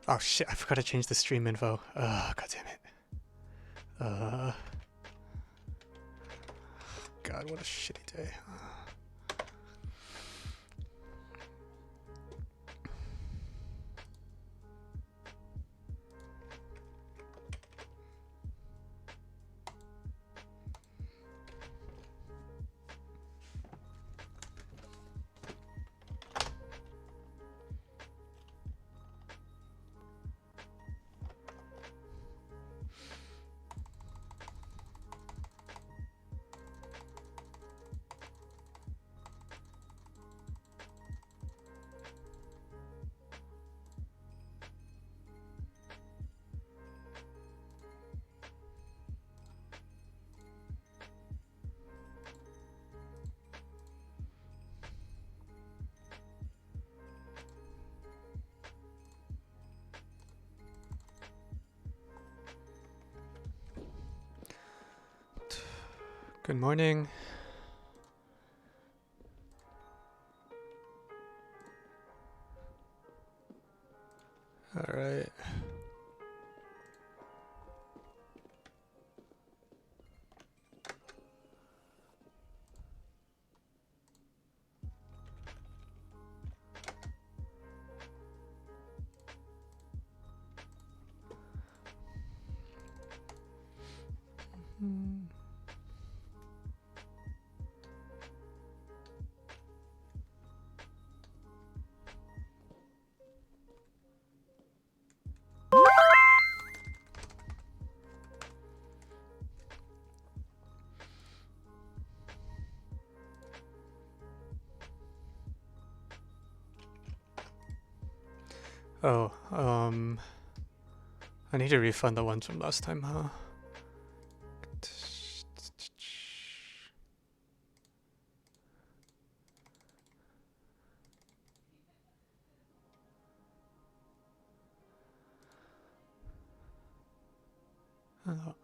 Oh shit, I forgot to change the stream info. God damn it. God, what a shitty day. Good morning. All right. Oh, I need to refund the ones from last time, huh? Oh.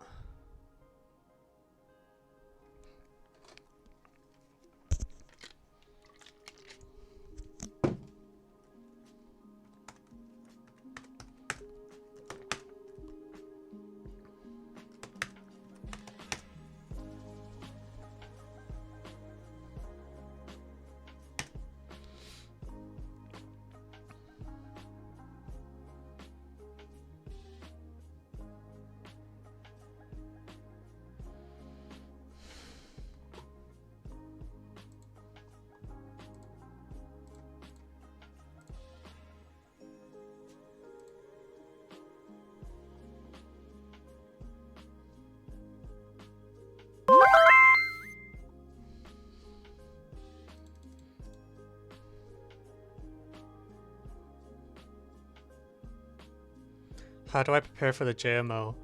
How do I prepare for the JMO?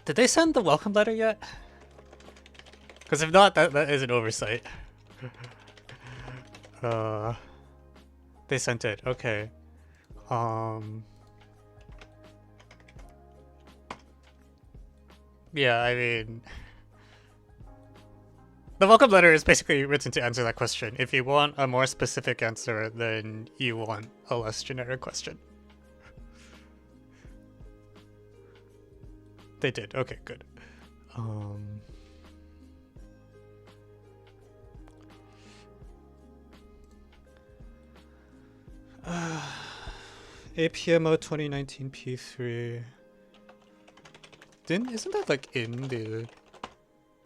Did they send the welcome letter yet? Because if not, that is an oversight. They sent it. Okay. Yeah, I mean, the welcome letter is basically written to answer that question. If you want a more specific answer, then you want a less generic question. They did. Okay, good. APMO 2019 P3. Isn't that like in the...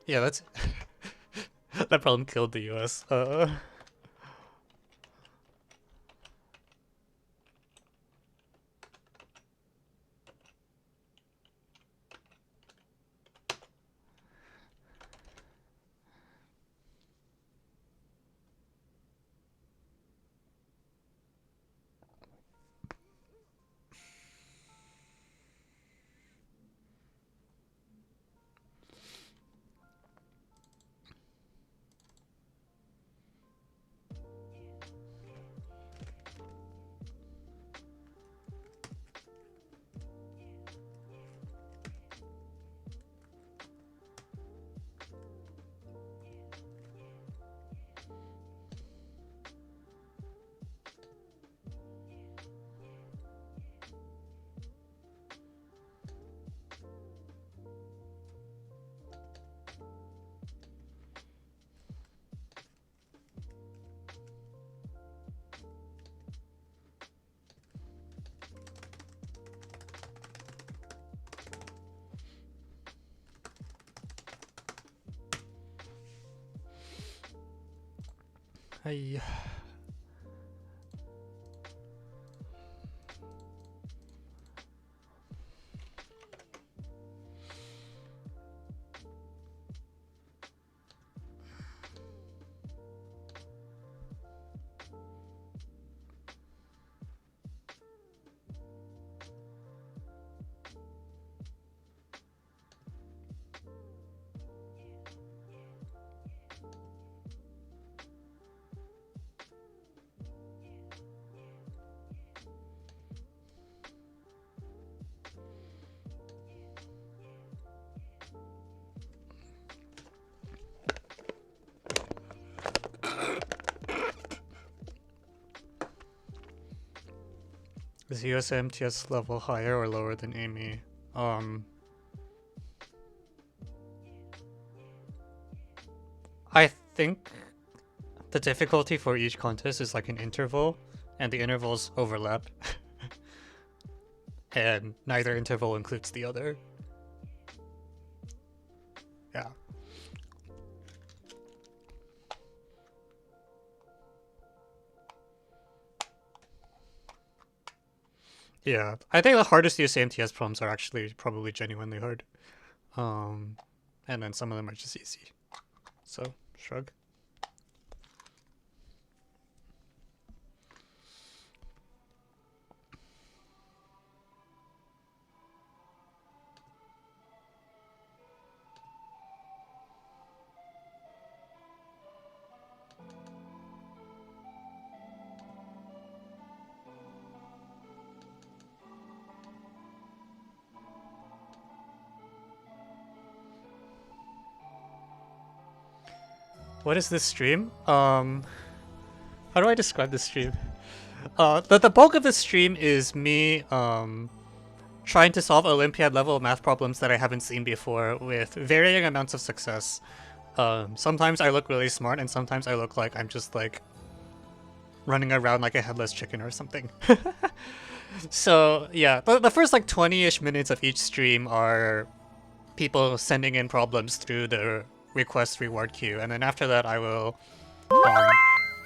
Yeah, that's... that problem killed the US. I... Is USMTS level higher or lower than Amy? I think the difficulty for each contest is like an interval, and the intervals overlap. And neither interval includes the other. Yeah. Yeah, I think the hardest USMTS problems are actually probably genuinely hard. And then some of them are just easy. So, shrug. What is this stream? How do I describe this stream? The bulk of the stream is me trying to solve Olympiad level math problems that I haven't seen before with varying amounts of success. Sometimes I look really smart, and sometimes I look like I'm just like running around like a headless chicken or something. So yeah, the first like 20-ish minutes of each stream are people sending in problems through the request reward queue, and then after that I will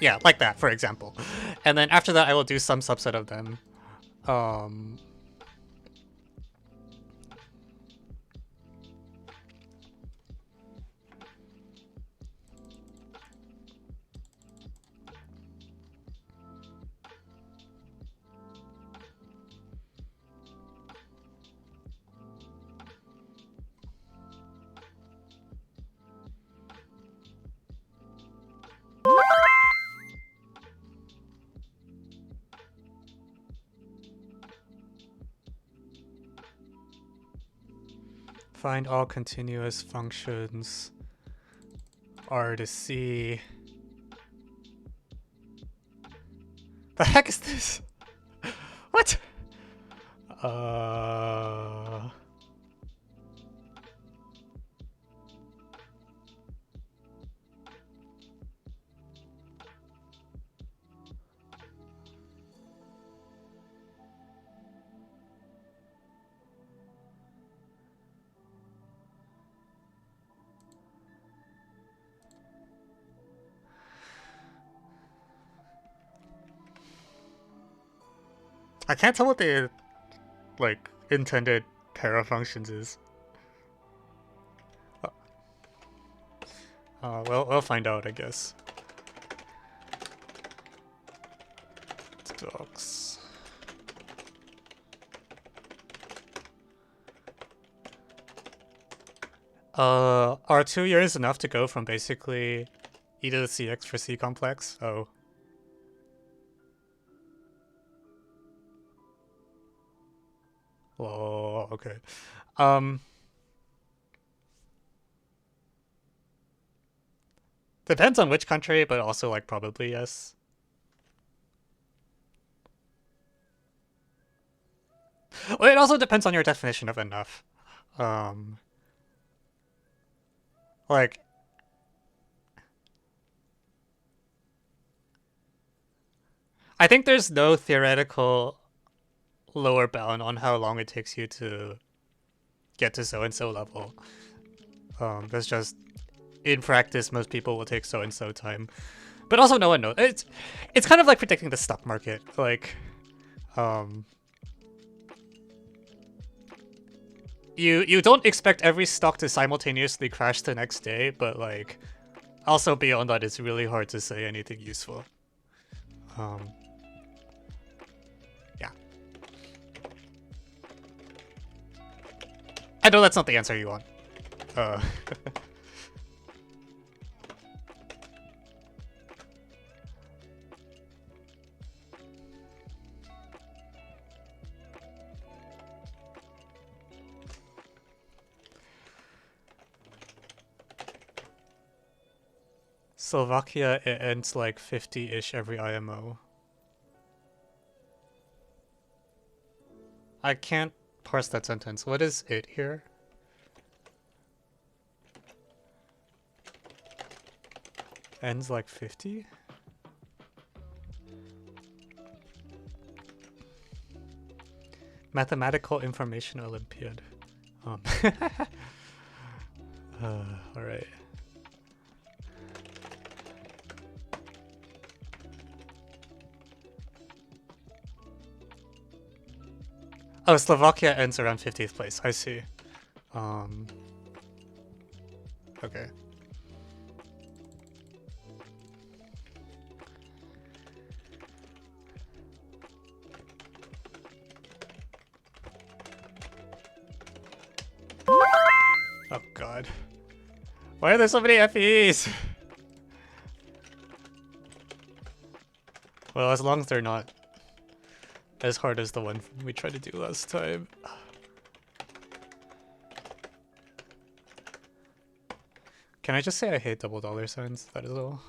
yeah, like that, for example. And then after that I will do some subset of them. Find all continuous functions R to C. The heck is this? What? I can't tell what the like intended pair of functions is. Well, we'll find out, I guess. Docs. Are 2 years enough to go from basically e to the cx for C complex? Oh. Oh, okay. Depends on which country, but also like probably yes. Well, it also depends on your definition of enough. Like, I think there's no theoretical lower bound on how long it takes you to get to so-and-so level. That's just, in practice, most people will take so-and-so time. But also no one knows. It's kind of like predicting the stock market. Like, you don't expect every stock to simultaneously crash the next day, but like, also beyond that, it's really hard to say anything useful. Yeah. I know that's not the answer you want. Slovakia, it ends like 50-ish every IMO. I can't parse that sentence. What is it here? Ends like 50? Mathematical Information Olympiad. Alright. Oh, Slovakia ends around 50th place. I see. Okay. Oh god. Why are there so many FEs? Well, as long as they're not as hard as the one we tried to do last time. Can I just say I hate double dollar signs? That is all.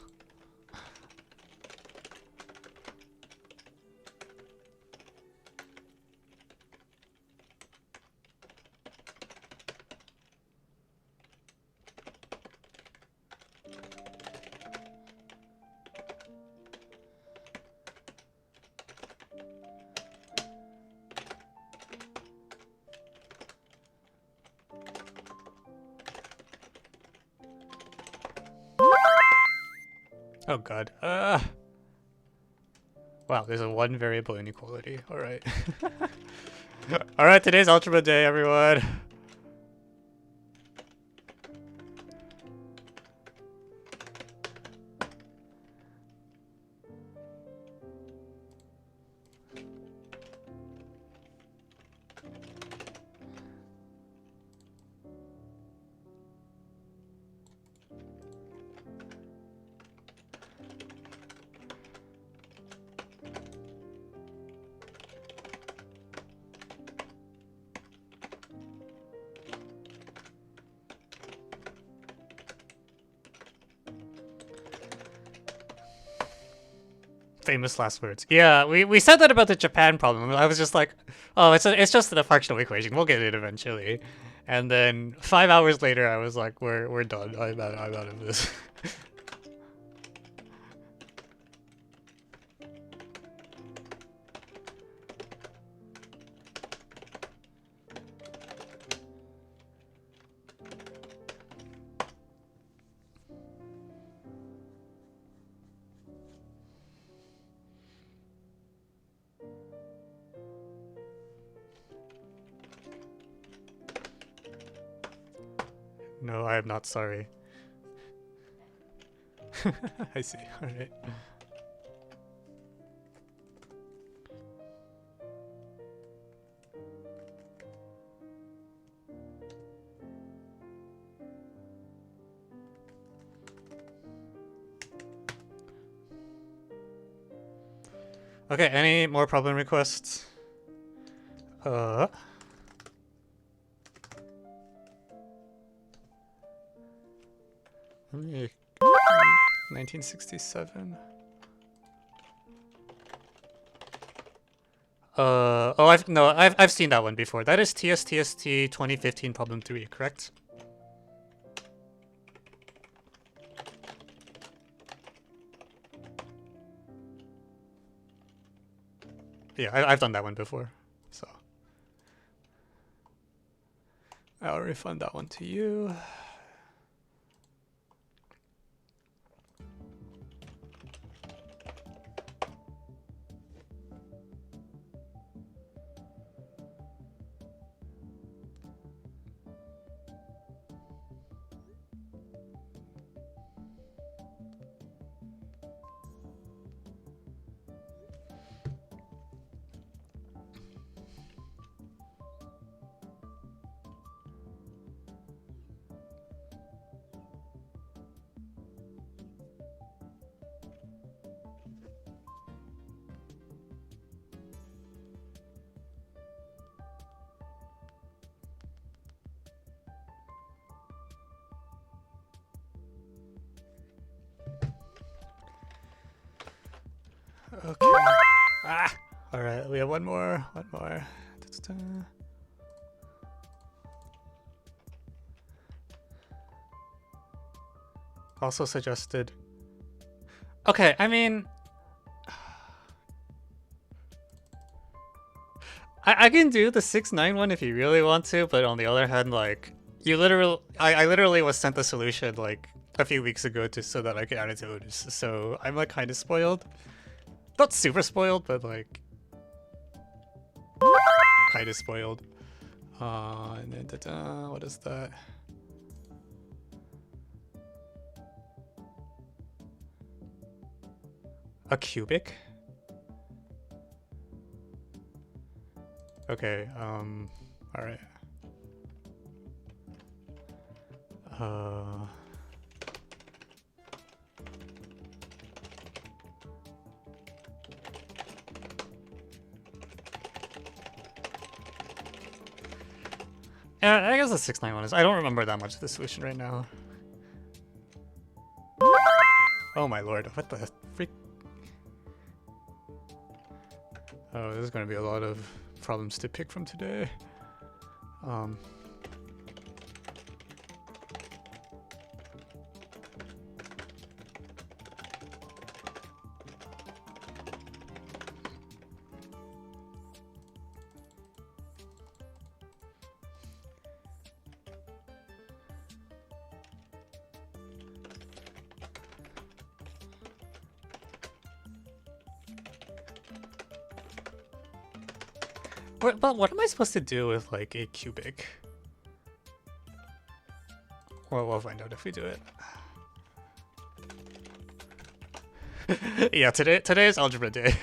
Oh god. Wow, there's a one variable inequality. Alright. Alright, today's algebra day, everyone. Famous last words. Yeah, we said that about the Japan problem. I was just like, oh, it's just a fractional equation. We'll get it eventually. And then 5 hours later, I was like, we're done. I'm out of this. No, I am not sorry. I see. Alright. Okay, any more problem requests? Let me 1967. I've seen that one before. That is TSTST 2015 problem 3, correct? Yeah, I've done that one before, so I'll refund that one to you. Ah! Alright, we have one more. Da-da-da. Also suggested. Okay, I mean, I can do the 6-9 one if you really want to, but on the other hand, like, I literally was sent the solution like a few weeks ago just so that I could add it to Otis. So I'm like kind of spoiled. Not super spoiled, but like kind of spoiled. And then what is that? A cubic? Okay, alright. Yeah, I guess the 6-9 one is. I don't remember that much of the solution right now. Oh my lord, what the freak? Oh, there's gonna be a lot of problems to pick from today. But what am I supposed to do with like a cubic? Well, we'll find out if we do it. Yeah, today is algebra day.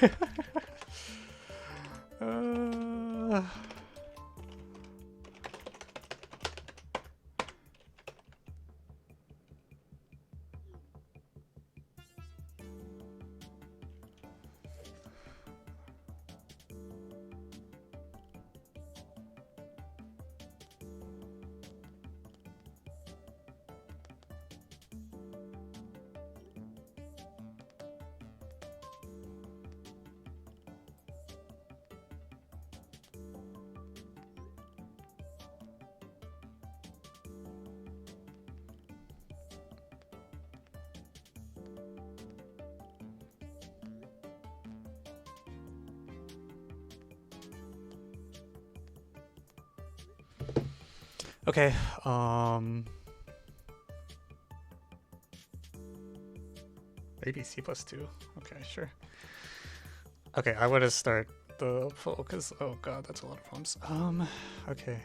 Okay, maybe C+2. Okay, sure. Okay, I want to start the poll because oh god, that's a lot of problems. Okay.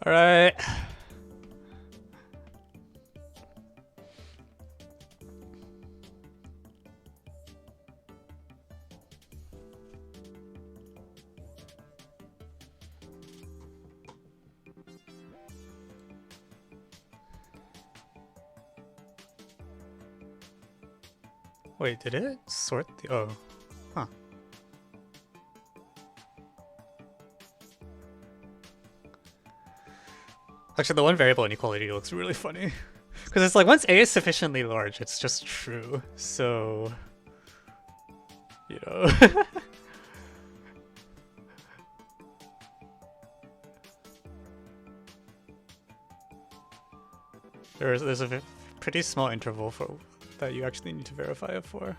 All right. Wait, did it sort the... Oh. Huh. Actually, the one variable inequality looks really funny. Because it's like, once A is sufficiently large, it's just true. So... You know... There's a pretty small interval for that you actually need to verify it for.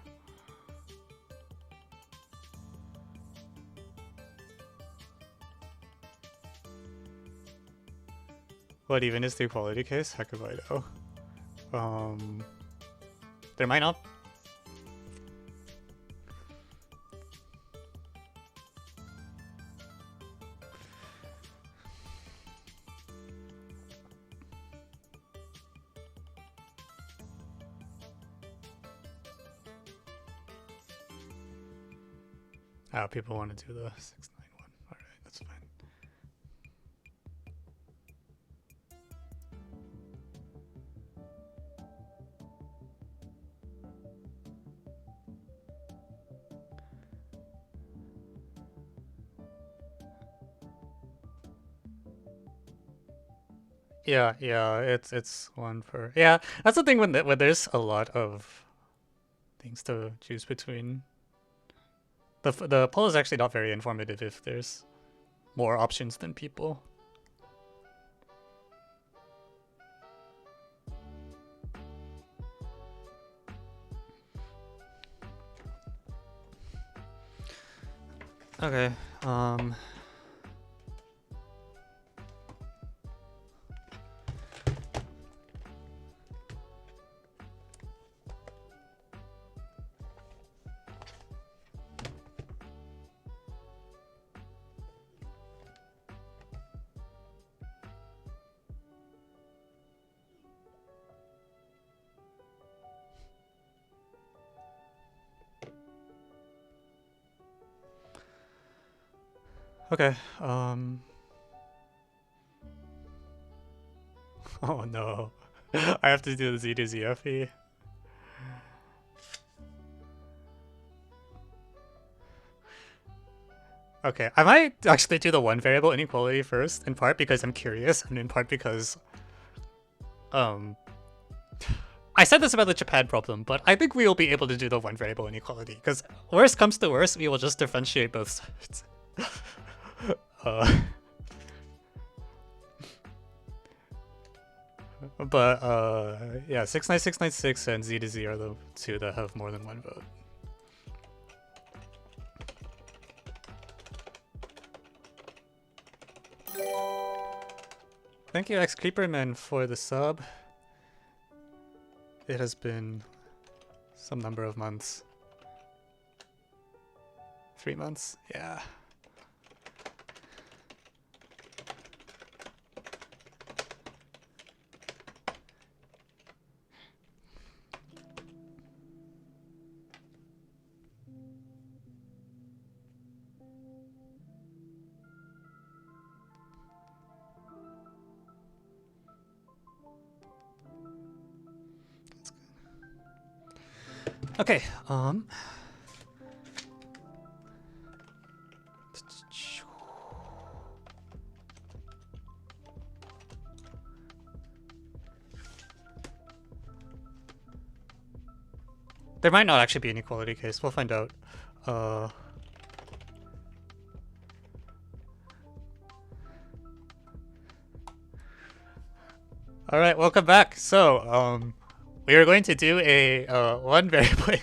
What even is the equality case? Heck if I know. There might not. People want to do the 691. All right, that's fine. Yeah, it's one per. Yeah, that's the thing when there's a lot of things to choose between. The poll is actually not very informative if there's more options than people. Okay. Okay. Oh no. I have to do the Z to ZFE. Okay, I might actually do the one variable inequality first, in part because I'm curious, and in part because I said this about the Japan problem, but I think we will be able to do the one variable inequality, because worst comes to worst, we will just differentiate both sides. But yeah, 69696 and Z to Z are the two that have more than one vote. Thank you, X Creeperman, for the sub. It has been some number of months. 3 months? Yeah. Okay, there might not actually be an equality case. We'll find out. All right, welcome back. So, we are going to do a one variable.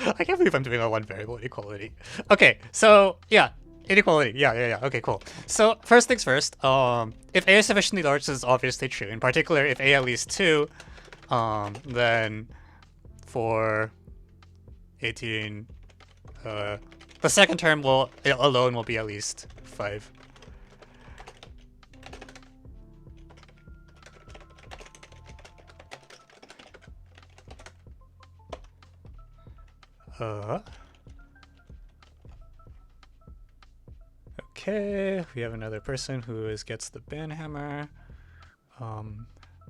I can't believe I'm doing a one variable inequality. Okay, so yeah, inequality. Yeah. Okay, cool. So first things first. If A is sufficiently large, this is obviously true. In particular, if A at least 2, then for 18, the second term alone will be at least 5. Okay, we have another person who gets the ban hammer.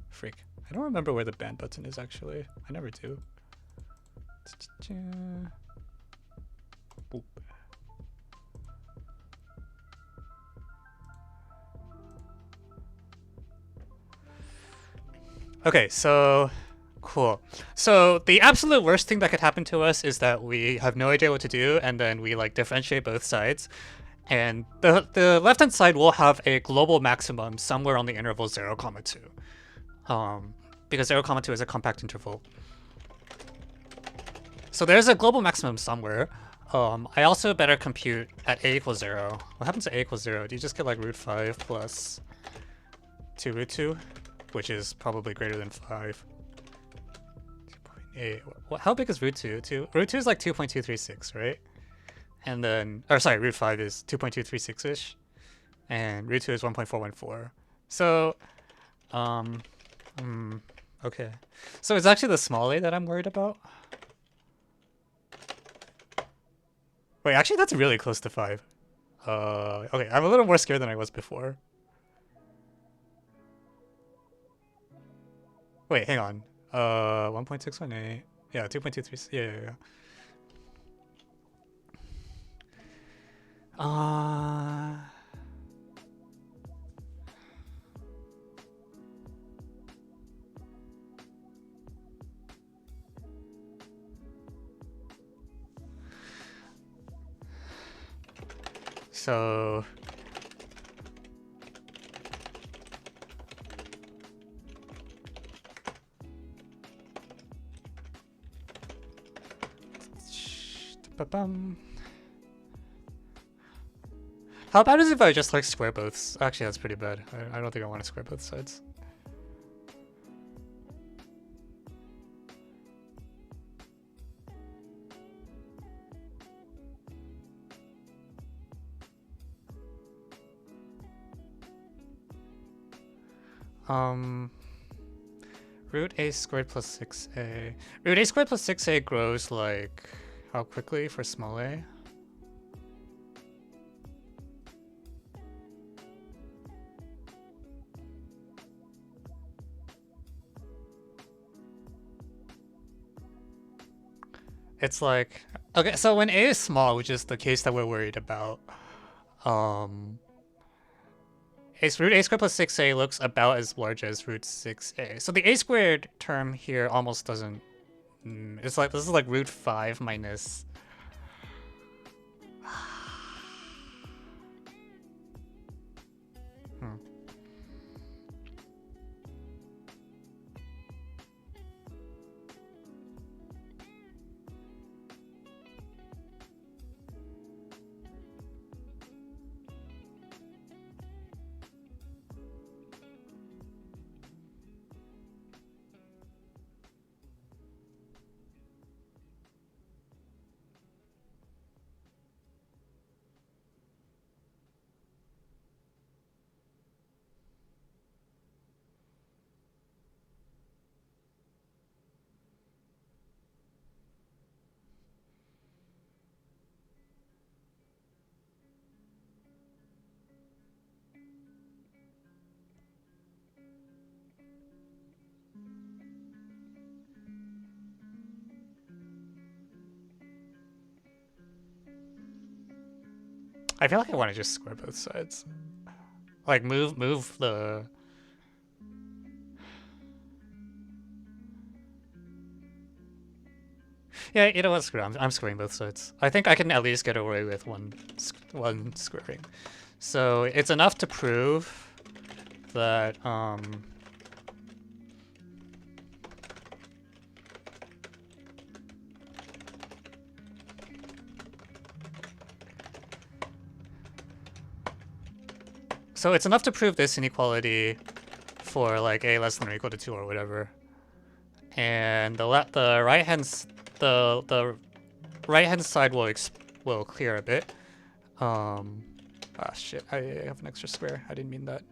Freak. I don't remember where the ban button is actually. I never do. Boop. Okay, so cool. So the absolute worst thing that could happen to us is that we have no idea what to do, and then we like differentiate both sides. And the left-hand side will have a global maximum somewhere on the interval 0, 2. Because 0, 2 is a compact interval. So there's a global maximum somewhere. I also better compute at a equals 0. What happens at a equals 0? Do you just get like root 5 plus 2 root 2? Which is probably greater than 5. 2.8. How big is root 2? Root 2 is like 2.236, right? And then, or sorry, root 5 is 2.236-ish. And root 2 is 1.414. So, okay. So it's actually the small a that I'm worried about. Wait, actually, that's really close to 5. Okay, I'm a little more scared than I was before. Wait, hang on. 1.618. Yeah, 2.23. Yeah. Uh, so ba-bum. How bad is it if I just like square both? Actually, that's pretty bad. I don't think I want to square both sides. Root a squared plus 6a. Root a squared plus 6a grows like how quickly for small a? It's like, okay, so when a is small, which is the case that we're worried about, root a squared plus 6a looks about as large as root 6a. So the a squared term here almost doesn't. It's like, this is like root 5 minus. I feel like I want to just square both sides. Like move the. Yeah, you know what? Screw it. I'm squaring both sides. I think I can at least get away with one squaring. So it's enough to prove that so it's enough to prove this inequality for like a less than or equal to 2 or whatever. And the right hand side will clear a bit. Ah shit, I have an extra square. I didn't mean that.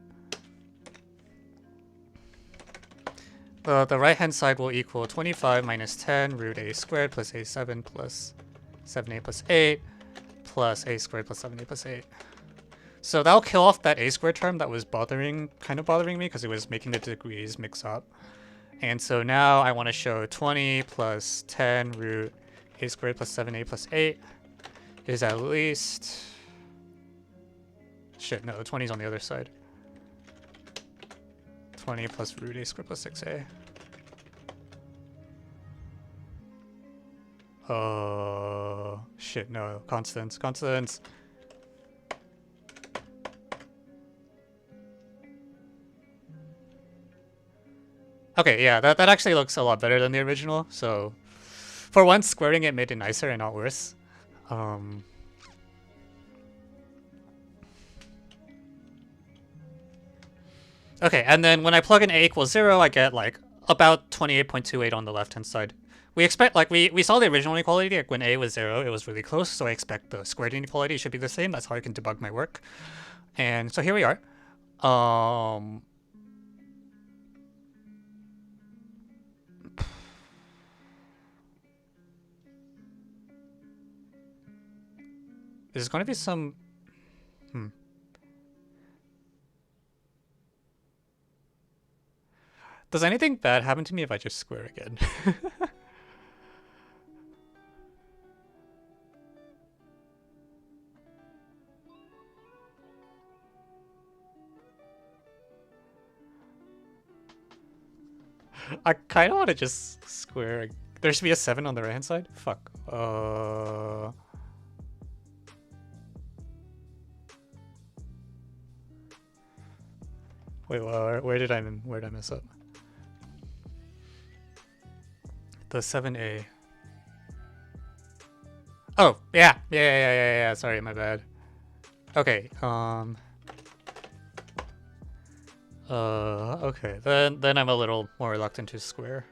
The right hand side will equal 25 minus 10 root a squared plus a7 plus 7a plus 8 plus a squared plus 7a plus 8. So that'll kill off that a squared term that was kind of bothering me because it was making the degrees mix up. And so now I want to show 20 plus 10 root a squared plus 7a plus 8 is at least... Shit, no, 20 is on the other side. 20 plus root a squared plus 6a. Oh, shit, no. Constants. Okay, yeah, that actually looks a lot better than the original. So, for once, squaring it made it nicer and not worse. Okay, and then when I plug in a equals 0, I get like about 28.28 on the left-hand side. We expect, like, we saw the original inequality, like when a was 0, it was really close, so I expect the squared inequality should be the same. That's how I can debug my work. And so here we are. There's going to be some... Does anything bad happen to me if I just square again? I kind of want to just square. There should be a 7 on the right hand side? Fuck. Wait, where did I mess up? The 7A. Oh, yeah. Sorry, my bad. Okay, okay. Then I'm a little more reluctant to square.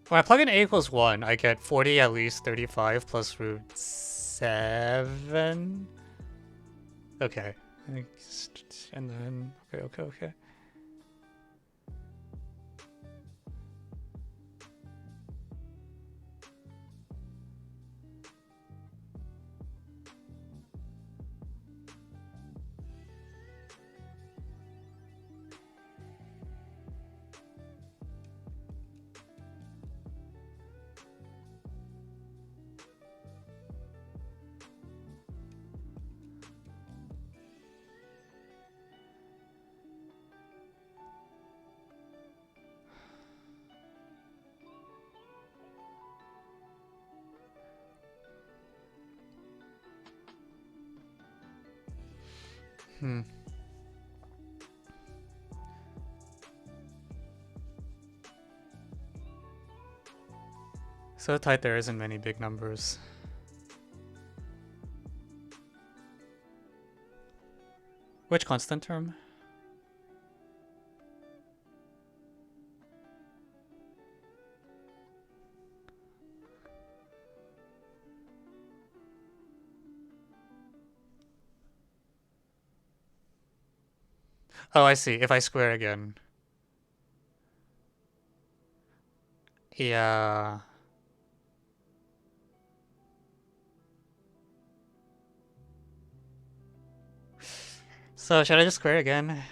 When I plug in a equals 1, I get 40 at least 35 plus root 7. Okay. And then, okay. So tight there isn't many big numbers. Which constant term? Oh, I see. If I square again. Yeah. So should I just square again?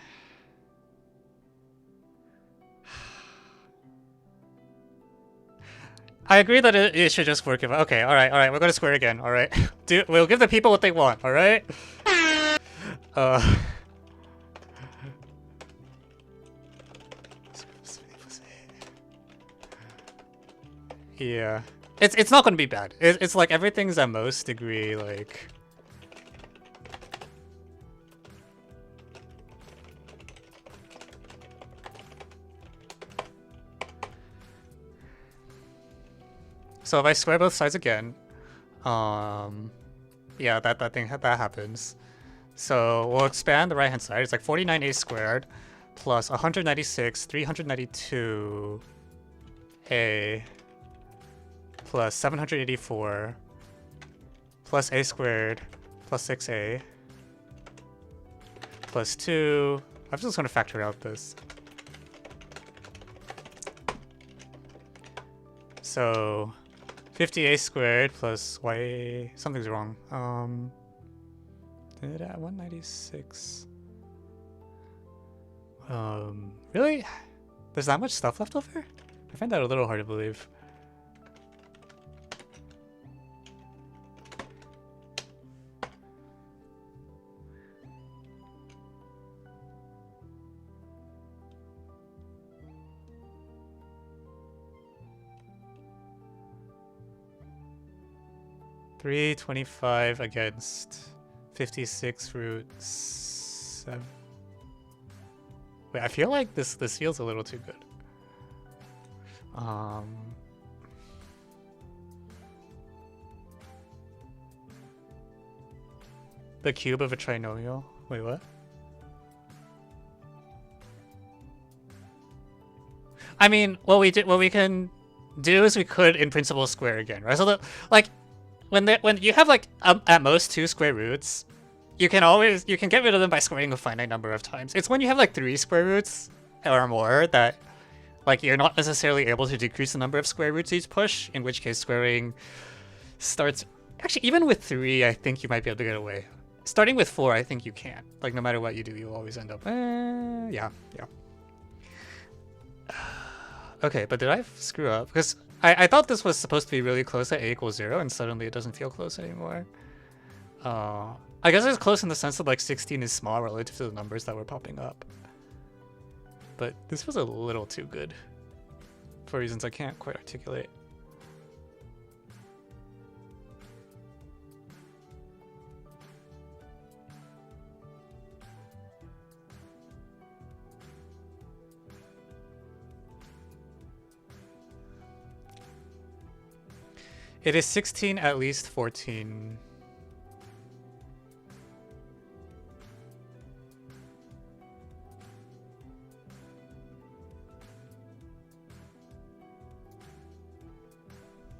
I agree that it should just work. Okay, all right. We're gonna square again. All right. We'll give the people what they want. All right. Yeah. It's not gonna be bad. It's like everything's at most degree like. So if I square both sides again, yeah, that happens. So we'll expand the right hand side. It's like 49a squared plus 196 392a plus 784 plus a squared plus 6a plus 2. I'm just going to factor out this. So 50a squared plus y, something's wrong. Did I 196? Really? There's that much stuff left over? I find that a little hard to believe. $325 against 56 root 7. Wait, I feel like this feels a little too good. The cube of a trinomial. Wait, what? I mean, what we can do is we could, in principle, square again, right? So that, like, when you have like at most 2 square roots, you can get rid of them by squaring a finite number of times. It's when you have like 3 square roots or more that like you're not necessarily able to decrease the number of square roots each push, in which case squaring starts. Actually, even with 3, I think you might be able to get away. Starting with 4, I think you can't. Like, no matter what you do, you'll always end up. Yeah. Okay, but did I screw up? Because I thought this was supposed to be really close at a equals 0, and suddenly it doesn't feel close anymore. I guess it's close in the sense that like 16 is small relative to the numbers that were popping up. But this was a little too good for reasons I can't quite articulate. It is 16 at least 14.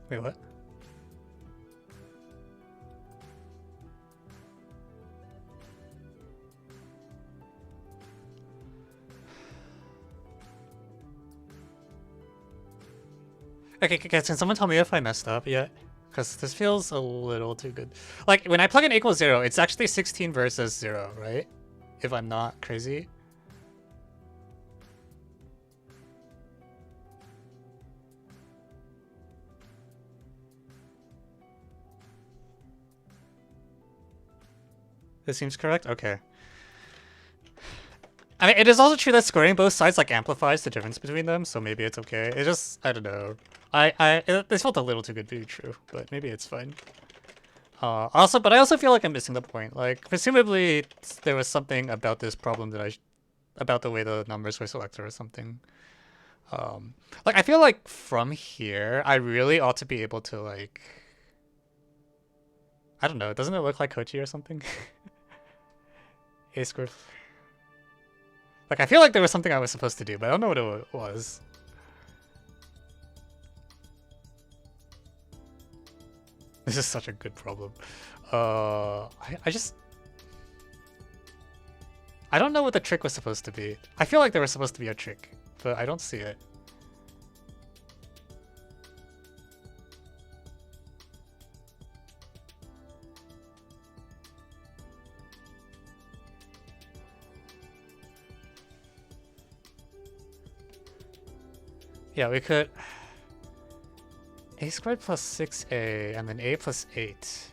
Wait, what? Okay, can someone tell me if I messed up yet? Because this feels a little too good. Like, when I plug in equals 0, it's actually 16 versus 0, right? If I'm not crazy. This seems correct? Okay. I mean, it is also true that squaring both sides like amplifies the difference between them, so maybe it's okay. It just, I don't know. This felt a little too good to be true, but maybe it's fine. But I also feel like I'm missing the point. Like, presumably there was something about this problem that about the way the numbers were selected or something. Like, I feel like from here, I really ought to be able to like, I don't know, doesn't it look like Kochi or something? A squared. Like, I feel like there was something I was supposed to do, but I don't know what it was. This is such a good problem. I don't know what the trick was supposed to be. I feel like there was supposed to be a trick, but I don't see it. Yeah, we could a squared plus 6a and then a plus 8.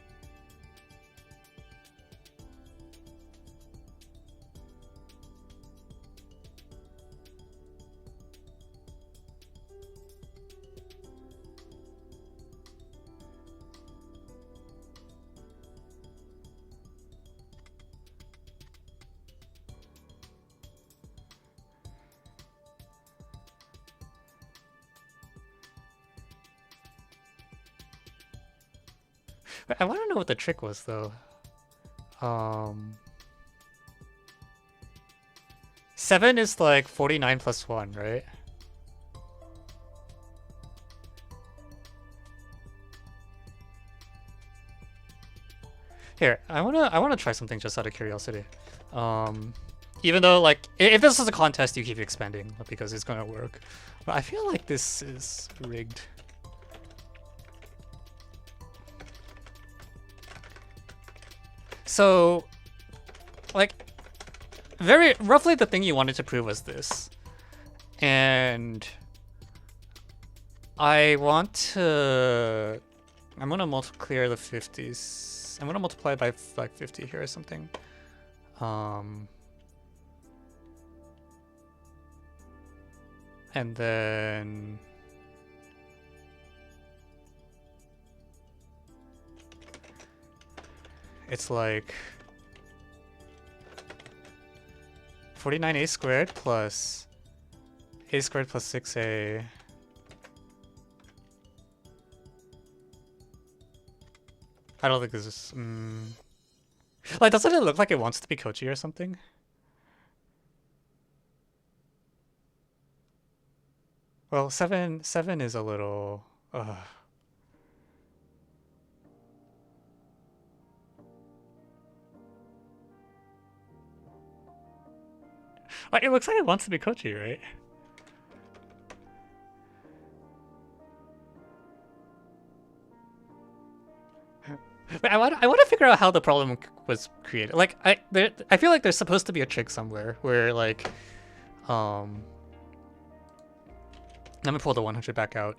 I want to know what the trick was, though. 7 is like 49 plus 1, right? Here, I wanna try something just out of curiosity. Even though, like, if this is a contest, you keep expanding because it's gonna work. But I feel like this is rigged. So, like, very roughly the thing you wanted to prove was this. And I'm gonna clear the 50s. I'm gonna multiply it by like 50 here or something. And then it's like 49a squared plus a squared plus 6a. I don't think this is... Like, doesn't it look like it wants to be Kochi or something? Well, seven is a little. Like, it looks like it wants to be Kochi, right? But I want to figure out how the problem was created. Like I feel like there's supposed to be a trick somewhere where like let me pull the 100 back out.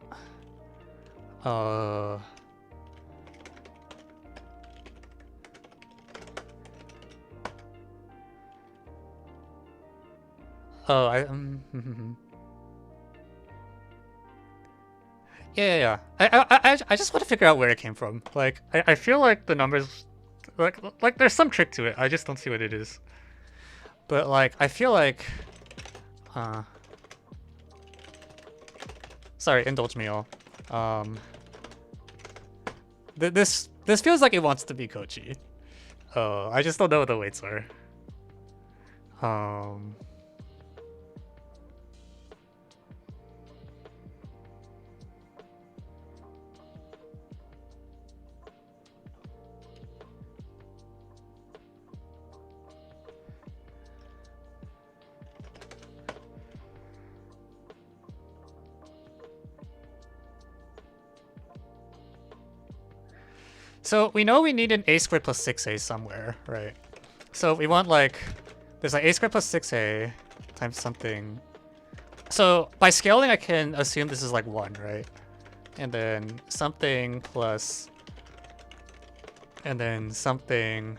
Oh, yeah. I just want to figure out where it came from. Like I feel like the numbers like there's some trick to it. I just don't see what it is. But like I feel like sorry, indulge me all. This feels like it wants to be Kochi. Oh, I just don't know what the weights are. So we know we need an a squared plus 6a somewhere, right? So we want like, there's like a squared plus 6a times something. So by scaling, I can assume this is like 1, right? And then something plus, and then something.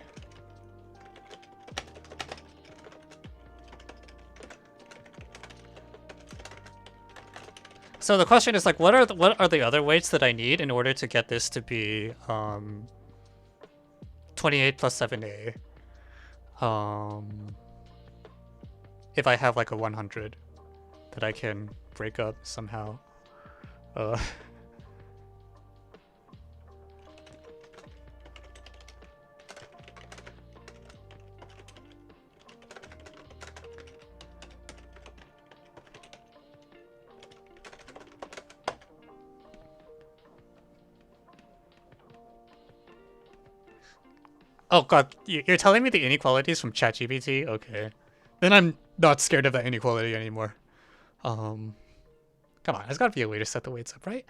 So the question is like, what are the other weights that I need in order to get this to be 28 plus 7a? If I have like a 100 that I can break up somehow. Oh god, you're telling me the inequalities from ChatGPT? Okay. Then I'm not scared of that inequality anymore. Come on, there's gotta be a way to set the weights up, right?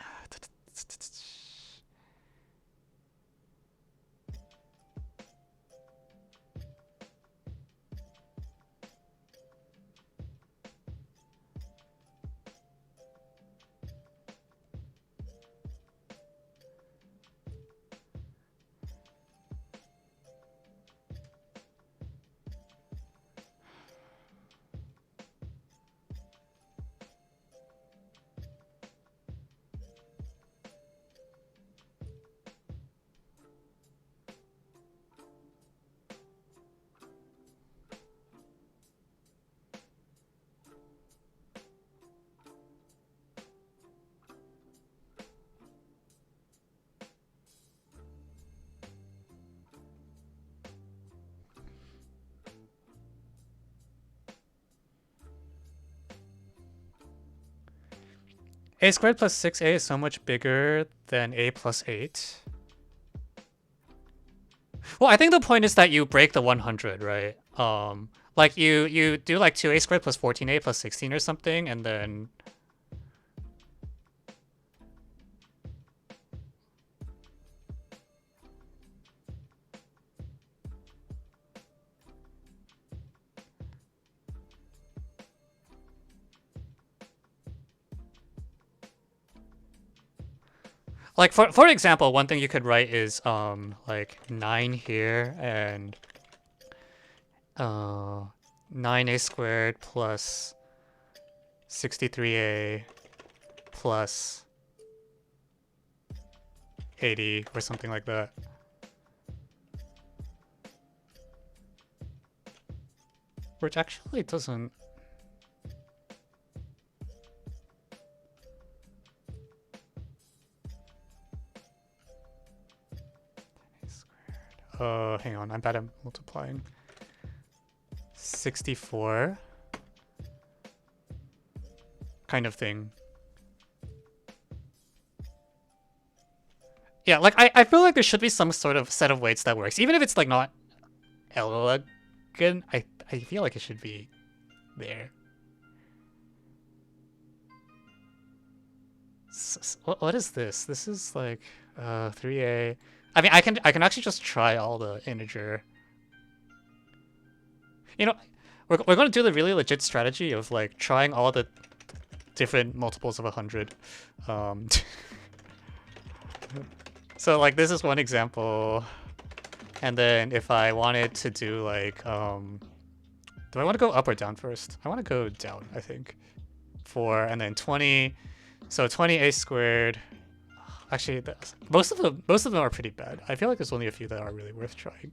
A squared plus 6a is so much bigger than a plus 8. Well, I think the point is that you break the 100, right? Like you do like 2a squared plus 14a plus 16 or something, and then like for example, one thing you could write is like 9 here and 9a squared plus 63a plus 80 or something like that. Which actually doesn't. Hang on, I'm bad at multiplying. 64 kind of thing. Yeah, like I feel like there should be some sort of set of weights that works, even if it's like not elegant. I feel like it should be there. What is this? This is like 3A. I mean, I can actually just try all the integer. You know, we're gonna do the really legit strategy of like trying all the different multiples of 100. So like this is one example, and then if I wanted to do like do I want to go up or down first? I want to go down, I think. 4 and then 20. So 20a squared. Actually, most of them are pretty bad. I feel like there's only a few that are really worth trying.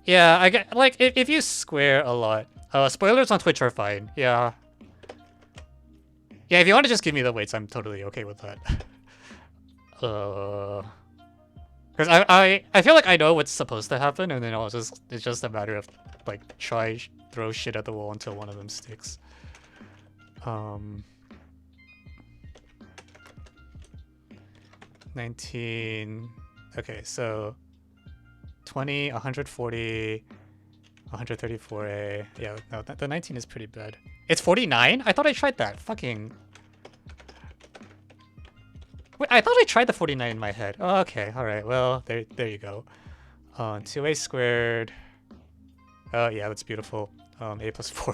Yeah, I get like if you square a lot. Spoilers on Twitch are fine. Yeah. Yeah, if you want to just give me the weights, I'm totally okay with that. Because I feel like I know what's supposed to happen, and then it's just a matter of like throw shit at the wall until one of them sticks. 19. Okay, so 20, 140, 134A. Yeah, no, the 19 is pretty bad. It's 49? I thought I tried that. Fucking. Wait, I thought I tried the 49 in my head. Oh, okay, alright, well, there you go. 2a squared. Oh, yeah, that's beautiful. A plus 4.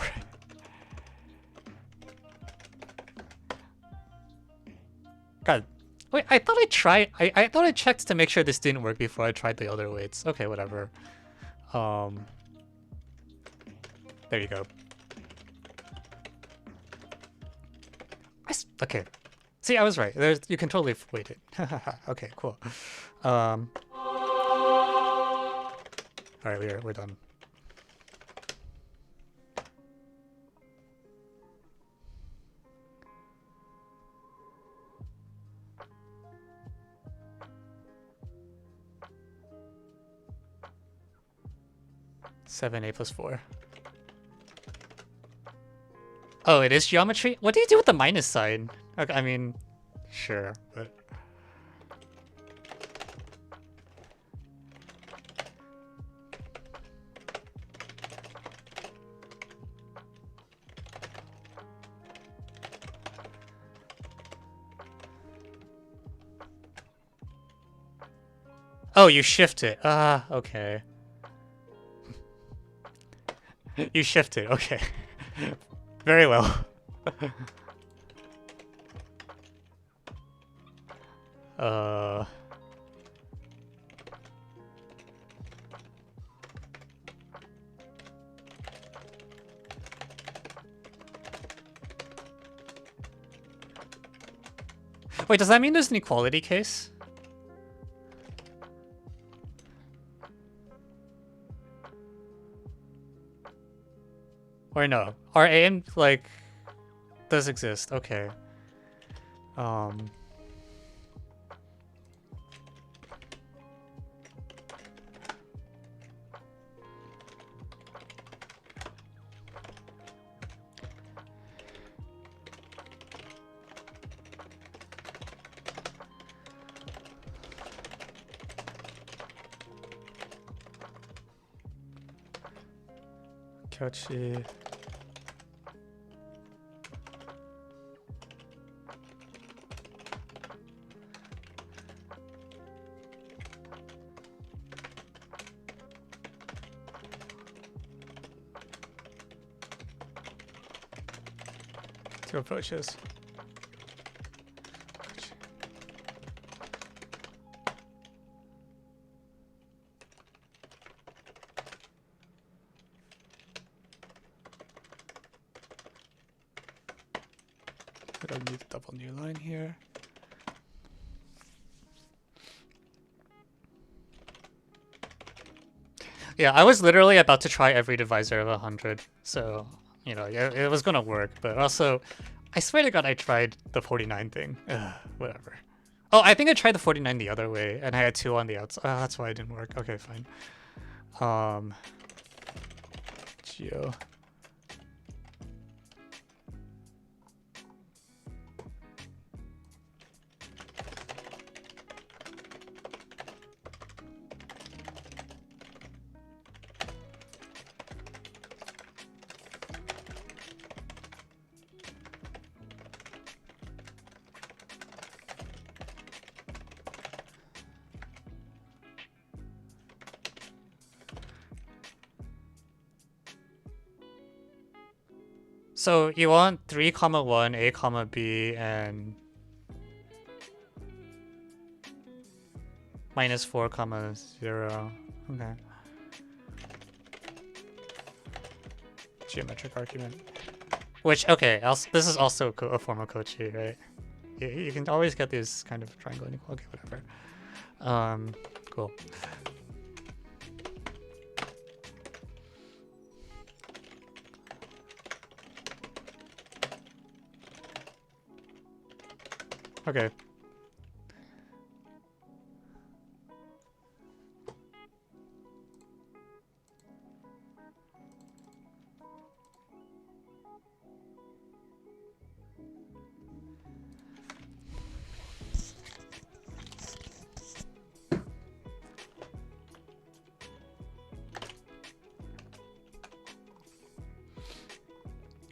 God. Wait, I thought I tried. I thought I checked to make sure this didn't work before I tried the other weights. Okay, whatever. There you go. Okay. See, I was right. You can totally weight it. Okay, cool. All right, we're done. Seven, A plus 4. Oh, it is geometry? What do you do with the minus sign? Okay, I mean, sure, but... Oh, you shift it. Ah, okay. You shift it, okay. Very well. Wait, does that mean there's an equality case? Or no? Our aim, like, does exist. Okay. Couchy. Two approaches. I don't need a double new line here. Yeah, I was literally about to try every divisor of 100, so, you know, it was gonna work, but also, I swear to God I tried the 49 thing. Ugh, whatever. Oh, I think I tried the 49 the other way, and I had 2 on the outside. Oh, that's why it didn't work. Okay, fine. Geo. So you want 3, comma 1, A, comma B, and minus 4, comma 0. Okay. Geometric argument. Which, okay, this is also a form of Cauchy, right? You can always get these kind of triangle inequality, whatever. Cool. Okay.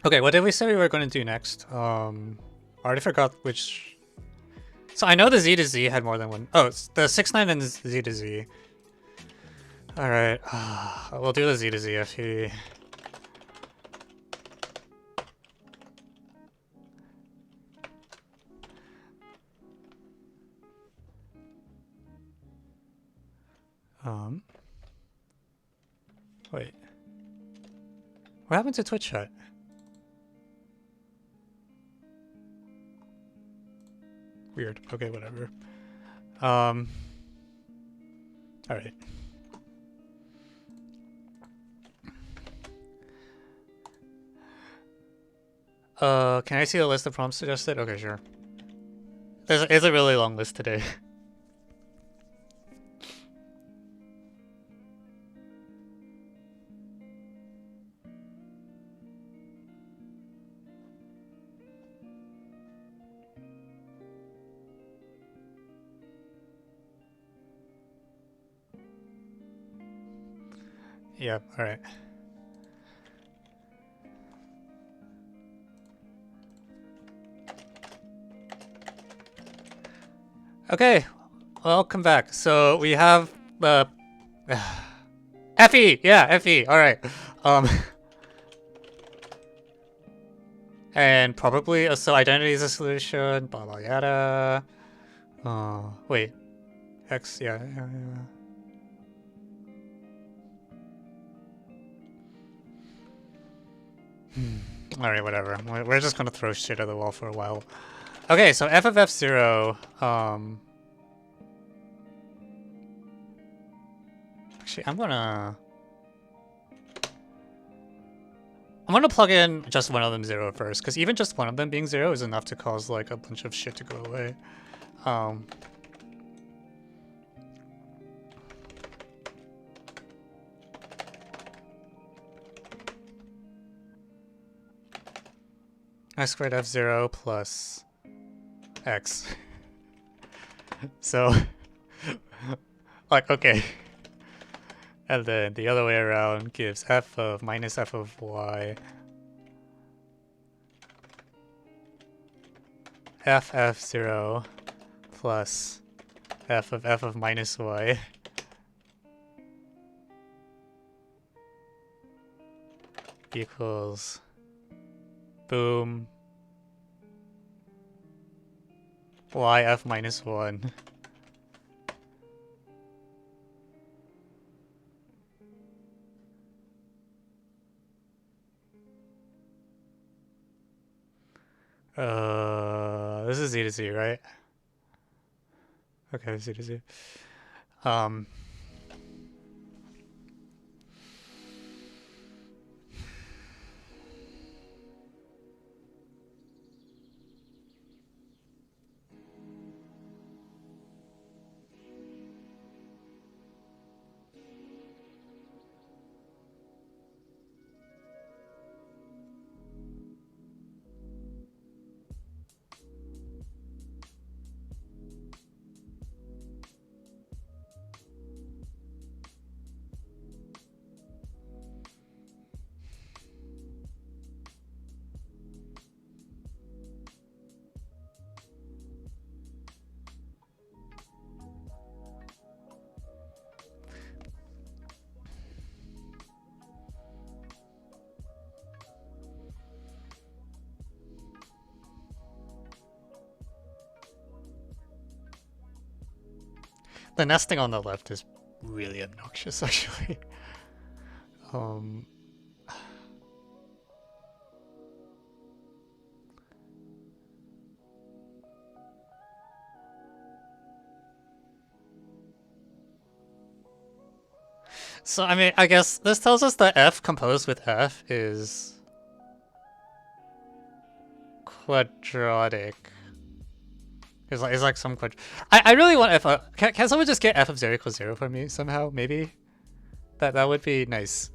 Okay, what did we say we were going to do next? I already forgot which. So I know the Z to Z had more than one. Oh, it's the 6, 9 and Z to Z. Alright, we'll do the Z to Z if he... Wait. What happened to Twitch chat? Weird. Okay, whatever. Alright. Can I see the list of prompts suggested? Okay, sure. It's a really long list today. Yeah, alright. Okay, welcome back. So we have the FE, yeah, FE. All right. And probably so identity is a solution. Blah blah yada. Wait, X, yeah. All right, whatever. We're just gonna throw shit at the wall for a while. Okay, so f of f0. Actually, I'm gonna plug in just one of them 0 first, because even just one of them being 0 is enough to cause like a bunch of shit to go away. I squared f0 plus x. So, like, okay. And then the other way around gives f of minus f of y. F0 plus f of minus y. Equals, boom, y f minus 1. This is Z to Z, right? Okay, Z to Z. the nesting on the left is really obnoxious, actually. So, I mean, I guess this tells us that f composed with f is quadratic. It's like some quad. I really want f. Can someone just get f of 0 equals 0 for me somehow? Maybe that would be nice.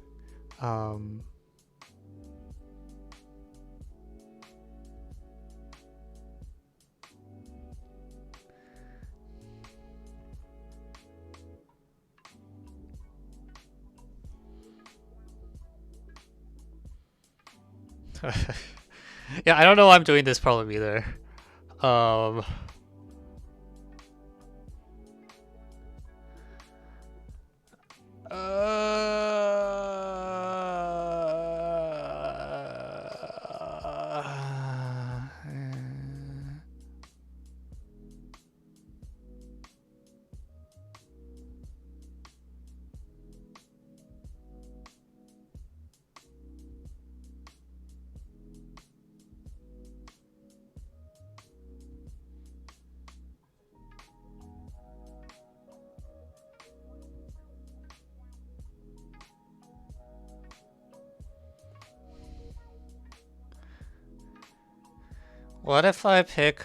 Yeah, I don't know why I'm doing this problem either. What if I pick...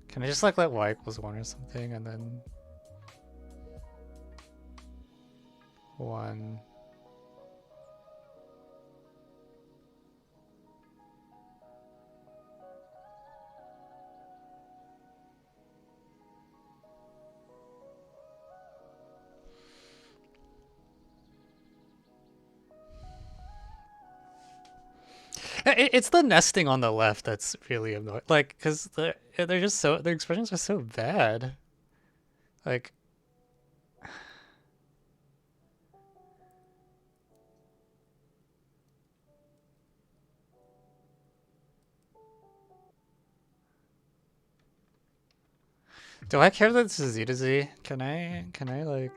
Can I just like let y equals 1 or something and then... 1... It's the nesting on the left that's really annoying. Like, because they're just so... Their expressions are so bad. Like... Do I care that this is z to z? Can I like...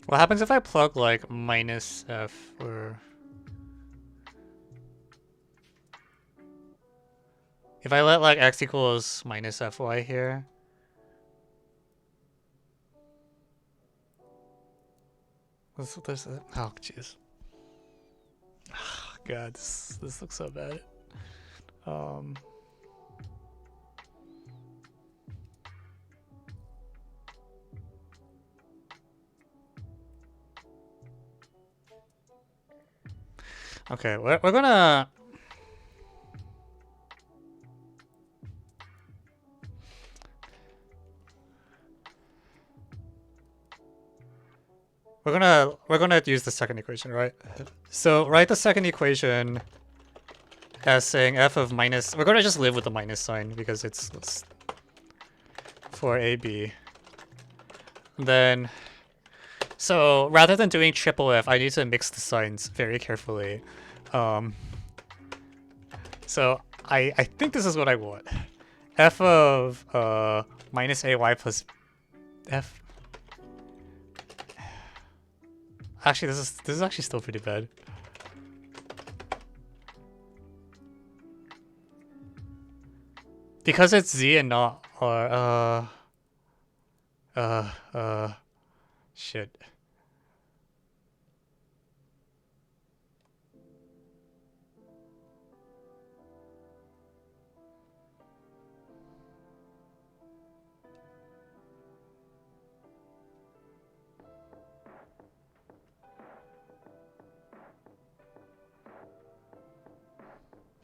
What happens if I plug like minus f or... If I let like x equals minus fy here? Oh, jeez. Oh, God, this looks so bad. Okay, we're gonna... We're gonna use the second equation, right? So write the second equation as saying f of minus... We're gonna just live with the minus sign because it's for AB. Then... So rather than doing triple f, I need to mix the signs very carefully. So I think this is what I want. F of minus ay plus f. Actually, this is actually still pretty bad. Because it's Z and not R. Shit.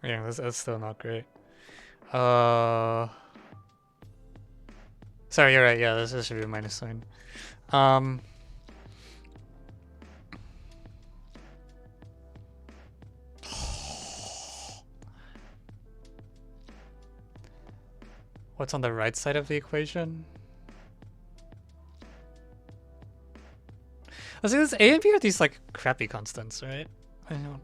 Yeah, that's still not great. Sorry, you're right. Yeah, this should be a minus sign. What's on the right side of the equation? I was this A and B are these like crappy constants, right? I don't.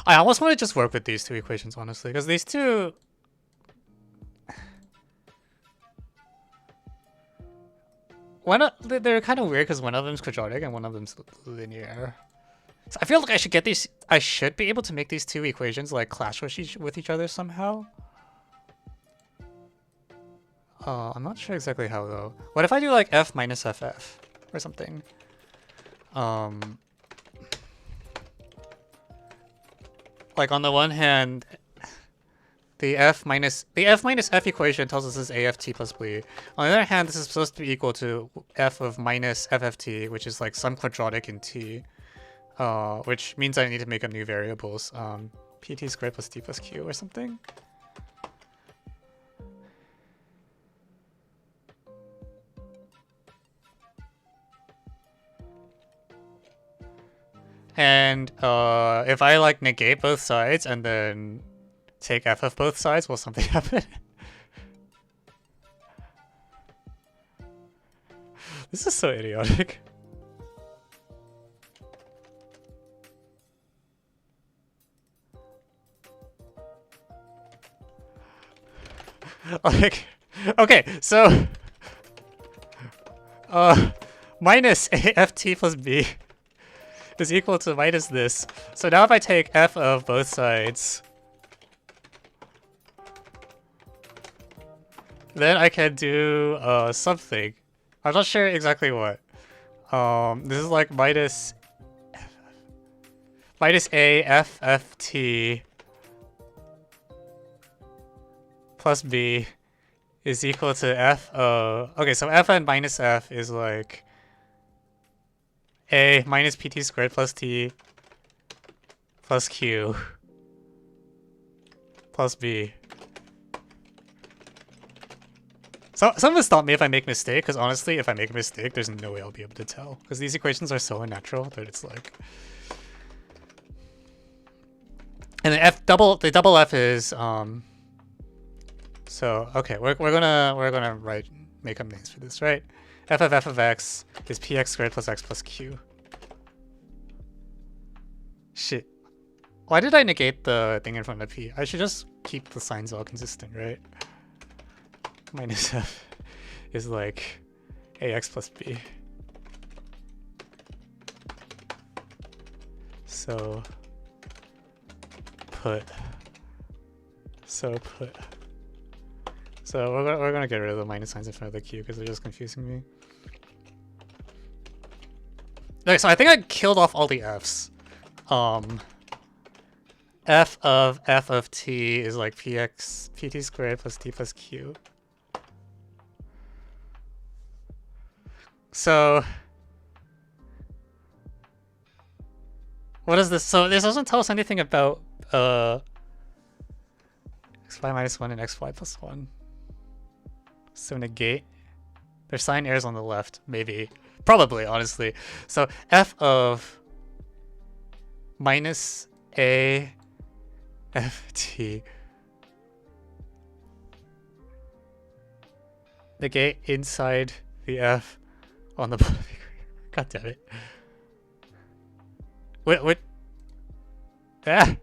I almost want to just work with these two equations, honestly, because these two. They're kind of weird because one of them's quadratic and one of them's linear. So I feel like I should get these. I should be able to make these two equations like clash with each other somehow. I'm not sure exactly how though. What if I do like f minus ff or something? Like on the one hand, the f minus f equation tells us this aft plus b. On the other hand, this is supposed to be equal to f of minus fft, which is like some quadratic in t. Which means I need to make up new variables. Pt squared plus t plus q or something. And if I like negate both sides and then take f of both sides, will something happen? This is so idiotic. Like, okay, so minus aft plus b is equal to minus this. So now if I take f of both sides, then I can do something. I'm not sure exactly what. This is like minus a fft plus b is equal to f of... Okay, so f and minus f is like a minus pt squared plus t plus q plus b. So someone stop me if I make a mistake, because honestly, if I make a mistake, there's no way I'll be able to tell. Because these equations are so unnatural that it's like. And the double F is so okay, we're gonna make up names for this, right? F of x is px squared plus x plus q. Shit. Why did I negate the thing in front of p? I should just keep the signs all consistent, right? Minus f is like ax plus b. So put. So we're gonna get rid of the minus signs in front of the q because they're just confusing me. Okay, so I think I killed off all the f's. F of t is like pt squared plus t plus q. So what is this? So this doesn't tell us anything about xy minus 1 and xy plus 1. So negate. There's sign errors on the left, maybe. Probably, honestly. So f of minus a ft. Negate inside the f on the bottom. God damn it. What? Ah!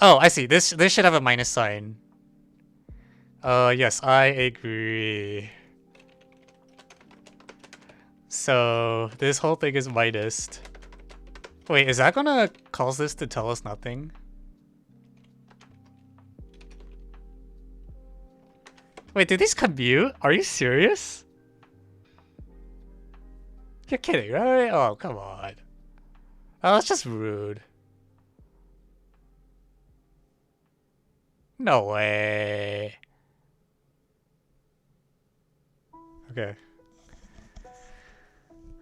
Oh, I see. This should have a minus sign. Yes, I agree. So this whole thing is minused. Wait, is that gonna cause this to tell us nothing? Wait, did these commute? Are you serious? You're kidding, right? Oh, come on. Oh, that's just rude. No way. Okay.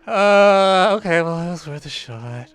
Okay, well, that was worth a shot.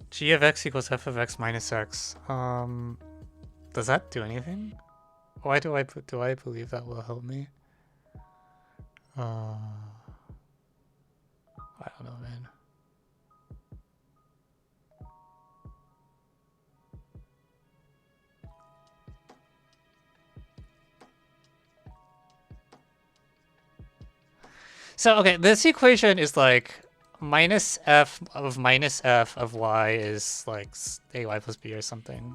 G of x equals f of x minus x. Does that do anything? Why do I believe that will help me? I don't know, man. So okay, this equation is like minus f of y is like ay plus b or something.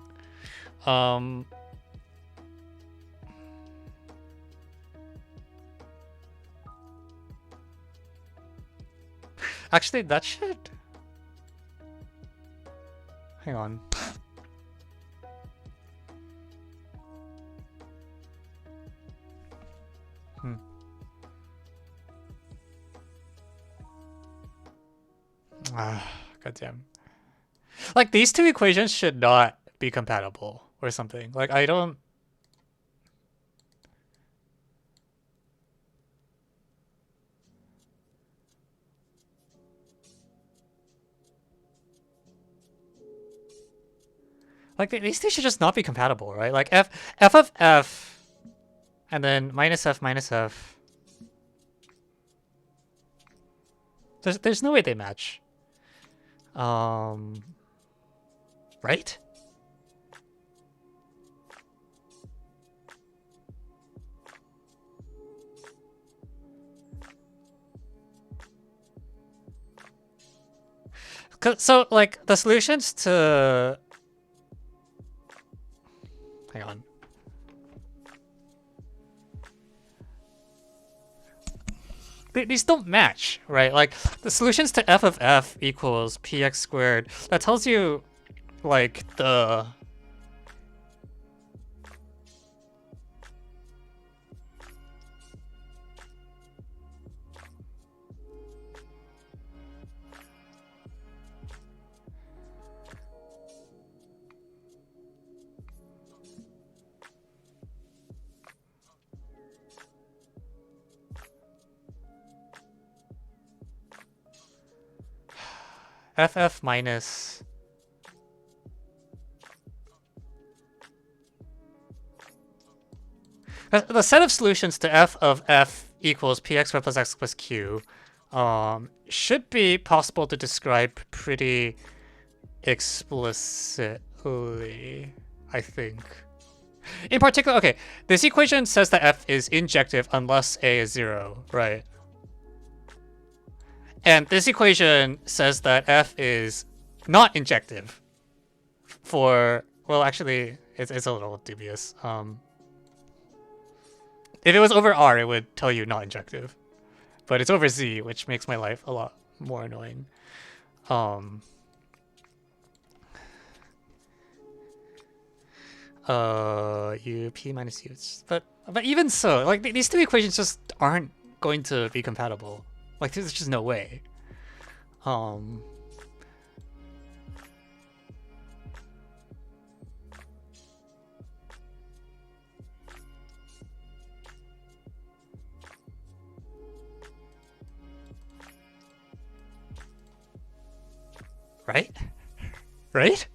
Actually, that should. Hang on. Goddamn. Like, these two equations should not be compatible or something. Like, I don't. Like, these two should just not be compatible, right? Like, f of f, and then minus f minus f. There's no way they match. Right? So like the solutions to, hang on. These don't match, right? Like the solutions to f of f equals px squared. That tells you like the ff minus the set of solutions to f of f equals px squared plus x plus q should be possible to describe pretty explicitly, I think. In particular, okay, this equation says that f is injective unless a is 0, right? And this equation says that f is not injective for, well, actually, it's a little dubious. If it was over R, it would tell you not injective. But it's over Z, which makes my life a lot more annoying. U P minus U. But even so, like these two equations just aren't going to be compatible. Like there's just no way. Right? Right?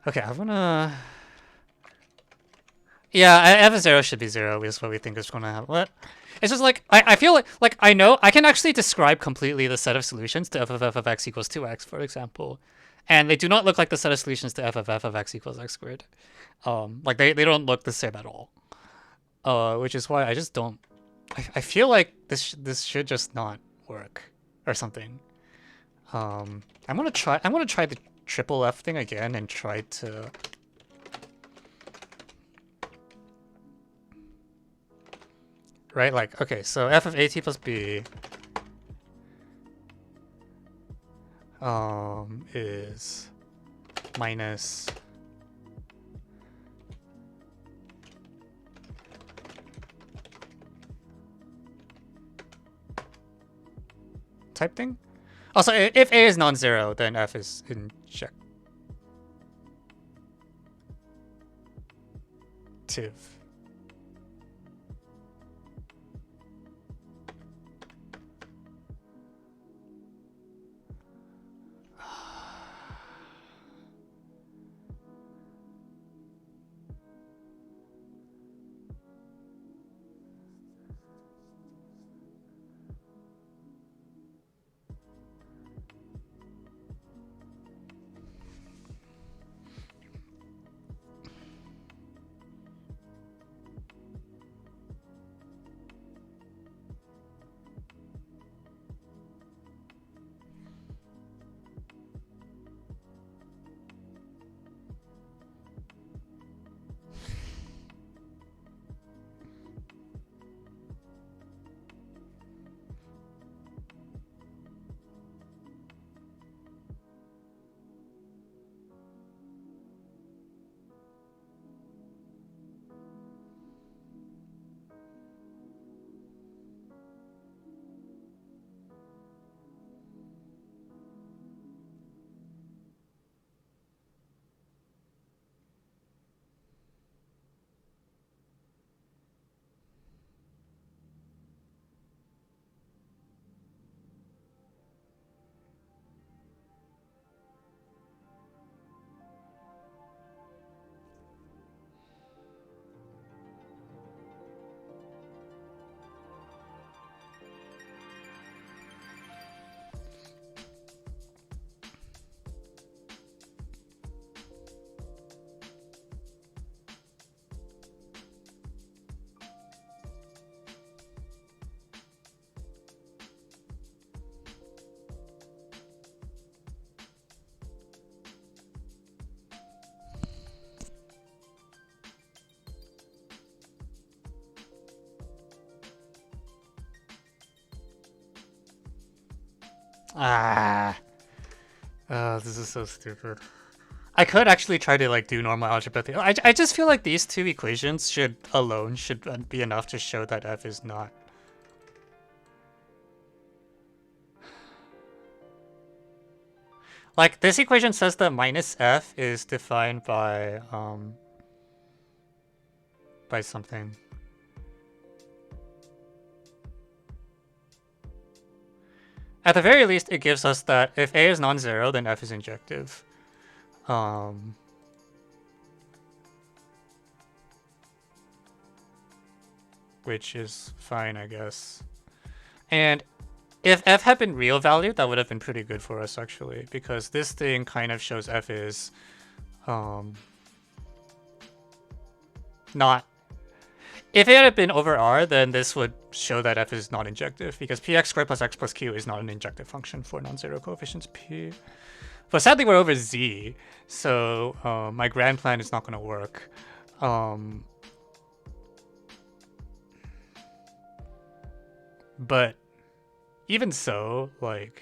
Okay, I'm gonna... Yeah, f of 0 should be 0, is what we think is gonna happen. What? It's just like, I feel like I know, I can actually describe completely the set of solutions to f of x equals 2x, for example. And they do not look like the set of solutions to f of x equals x squared. Like they don't look the same at all. Which is why I just don't... I feel like this should just not work or something. I'm gonna try the triple F thing again and try to... Right, like, okay, so f of at plus b is minus type thing. Also, if a is non-zero, then f is injective. Ah. This is so stupid. I could actually try to like do normal algebra theory. I just feel like these two equations should be enough to show that f is not. Like this equation says that minus f is defined by something. At the very least, it gives us that if a is non-zero, then f is injective. Which is fine, I guess. And if f had been real valued, that would have been pretty good for us, actually, because this thing kind of shows f is not... If it had been over R, then this would show that f is not injective, because px squared plus x plus q is not an injective function for non-zero coefficients p. But sadly, we're over z, so my grand plan is not going to work. But even so, like...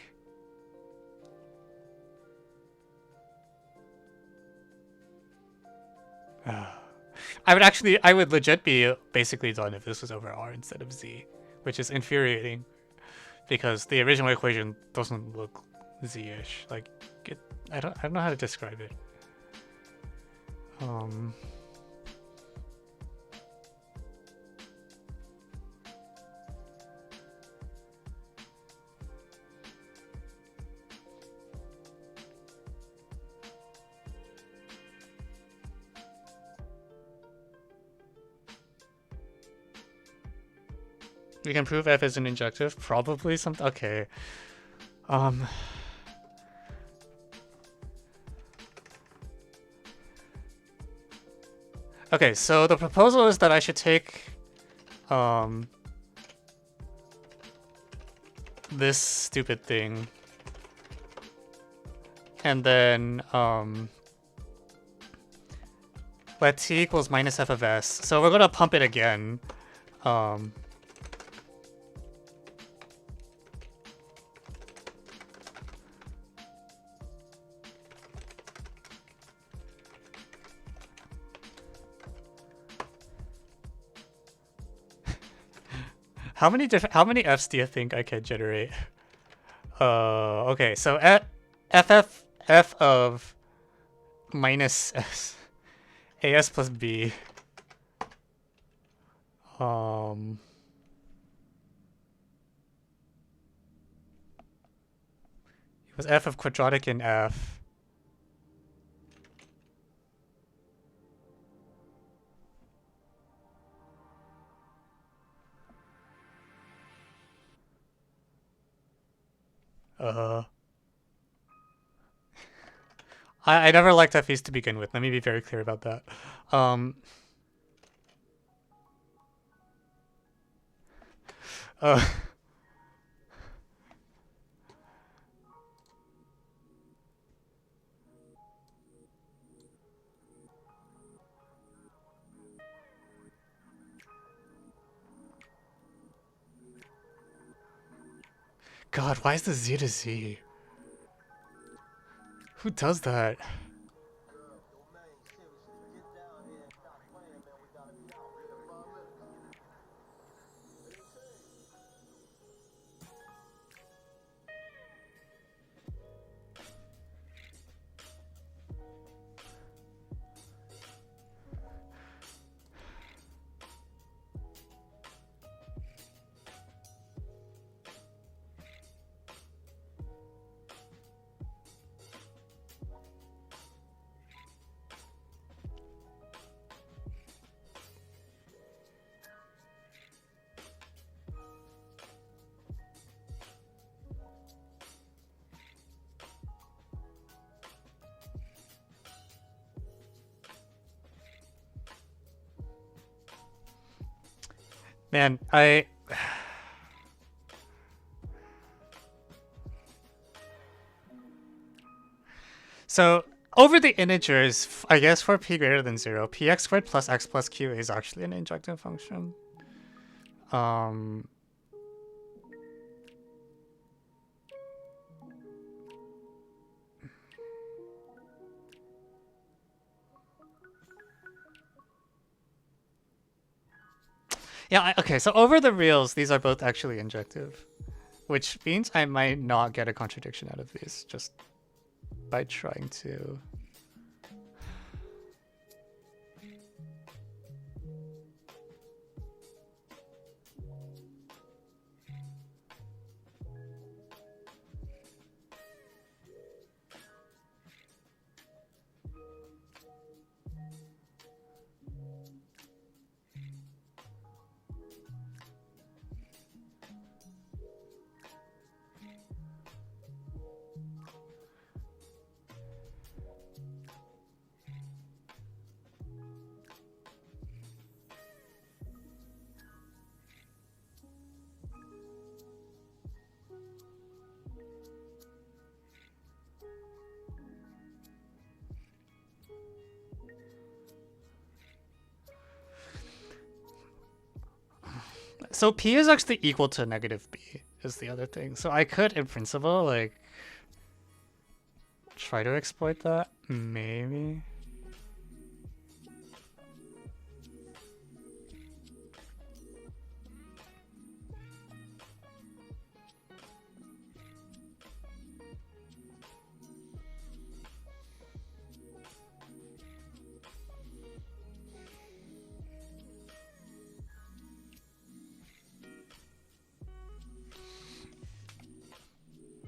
I would legit be basically done if this was over R instead of Z, which is infuriating because the original equation doesn't look Z-ish. Like, I don't know how to describe it. We can prove f is an injective. Probably something. Okay. Okay, so the proposal is that I should take this stupid thing and then let t equals minus f of s. So we're gonna pump it again. How many f's do you think I can generate? Okay, so f of minus s, as plus b. It was f of quadratic in f. I never liked FEs to begin with. Let me be very clear about that. God, why is the Z to Z? Who does that? Man, So, over the integers, I guess for p greater than 0, px squared plus x plus q is actually an injective function. Yeah, okay, so over the reals, these are both actually injective, which means I might not get a contradiction out of these just by trying to... So P is actually equal to negative B is the other thing. So I could, in principle, like, try to exploit that, maybe.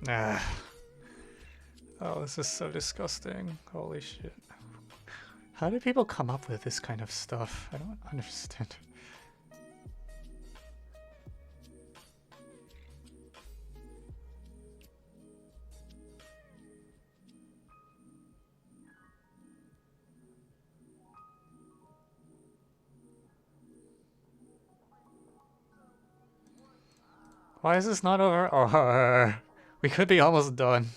Ah. Oh, this is so disgusting. Holy shit. How do people come up with this kind of stuff? I don't understand. Why is this not over? Oh, we could be almost done.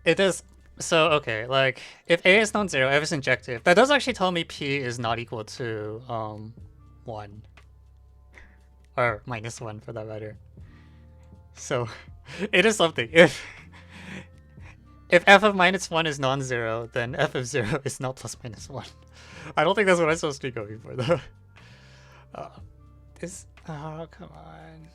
It does. So, okay, like, if A is non-zero, F is injective, that does actually tell me P is not equal to, 1. Or -1, for that matter. So, it is something. If f of -1 is non-zero, then f of 0 is not plus -1. I don't think that's what I'm supposed to be going for, though. Oh, come on.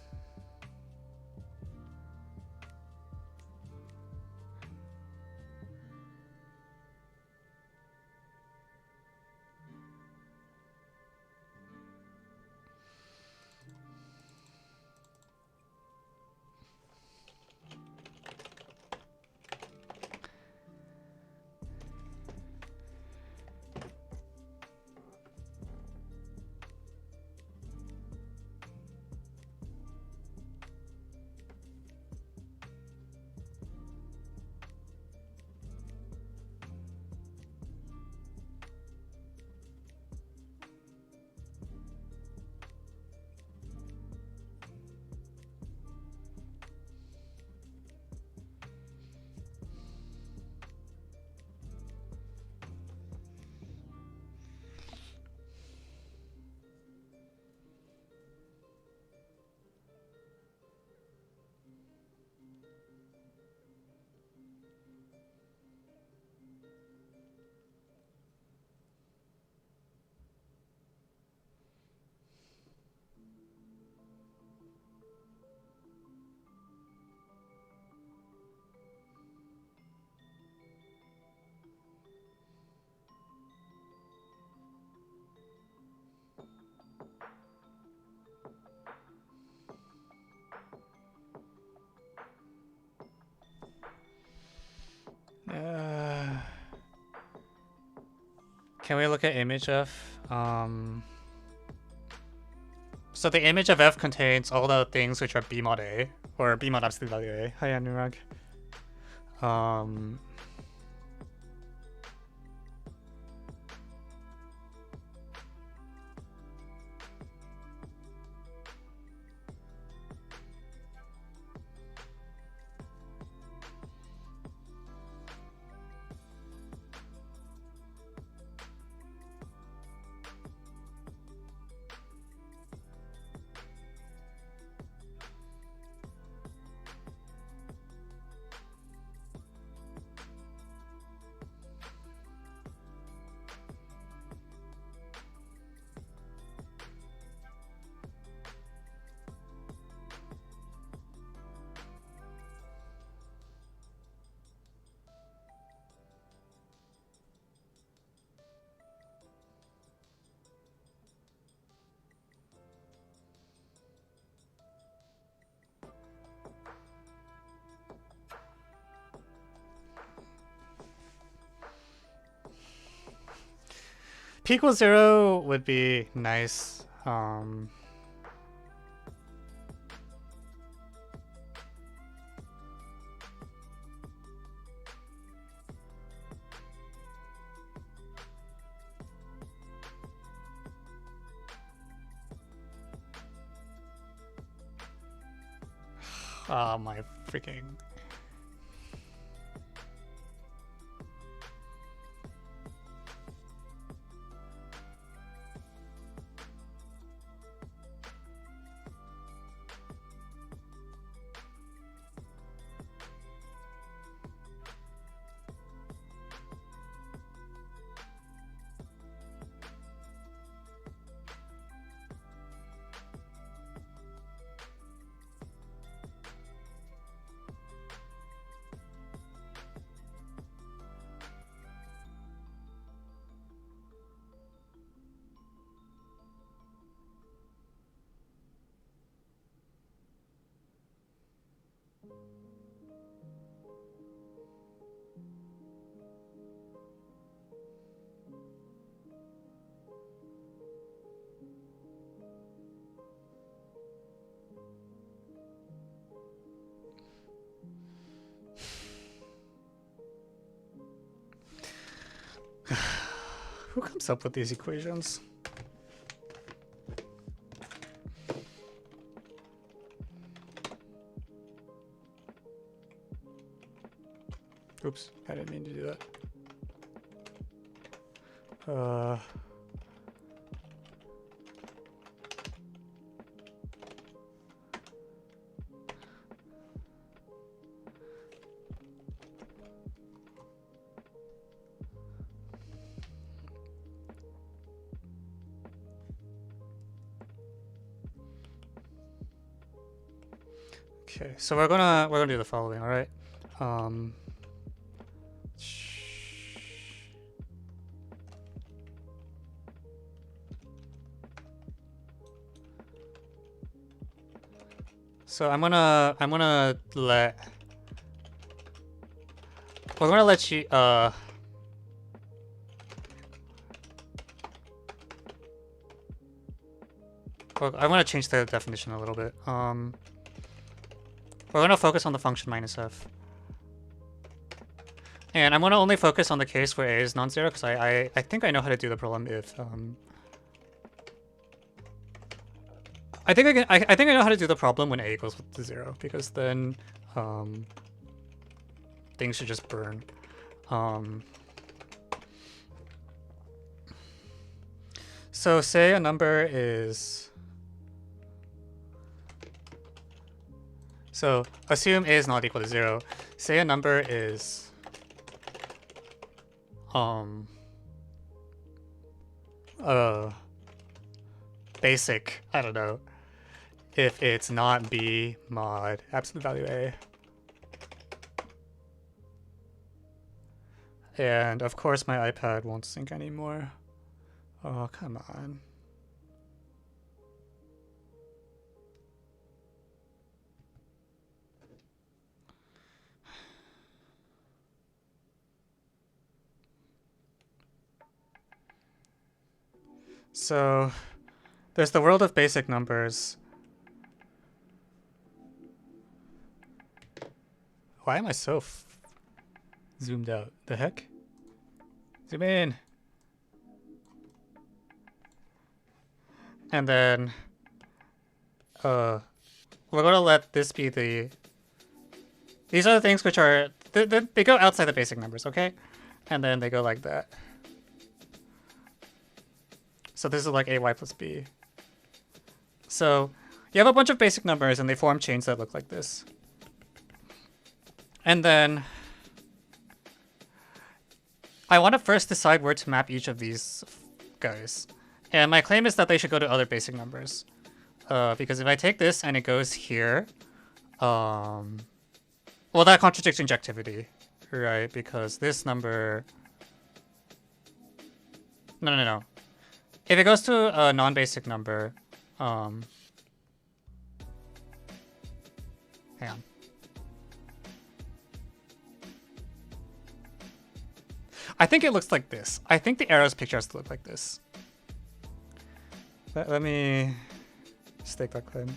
Can we look at image f? So the image of f contains all the things which are b mod a, or b mod absolute value a. Hi, Anurag. P equals 0 would be nice. Oh my freaking. Who comes up with these equations? Oops, I didn't mean to do that. Okay, so we're gonna do the following, all right? So we're gonna let you well, I want to change the definition a little bit. We're going to focus on the function minus f. And I'm going to only focus on the case where a is non-zero, because I think I know how to do the problem if... I think I know how to do the problem when a equals to 0, because then things should just burn. So say a number is... So assume a is not equal to 0. Say a number is basic, I don't know, if it's not b mod absolute value a. And of course my iPad won't sync anymore. Oh, come on. So there's the world of basic numbers. Why am I so zoomed out? The heck? Zoom in. And then we're going to let this be the... These are the things which are... They go outside the basic numbers, okay? And then they go like that. So this is like AY plus B. So you have a bunch of basic numbers and they form chains that look like this. And then I want to first decide where to map each of these guys. And my claim is that they should go to other basic numbers. Because if I take this and it goes here, well, that contradicts injectivity, right? Because this number... No. If it goes to a non-basic number, hang on. I think it looks like this. I think the arrow's picture has to look like this. Let me stake that claim.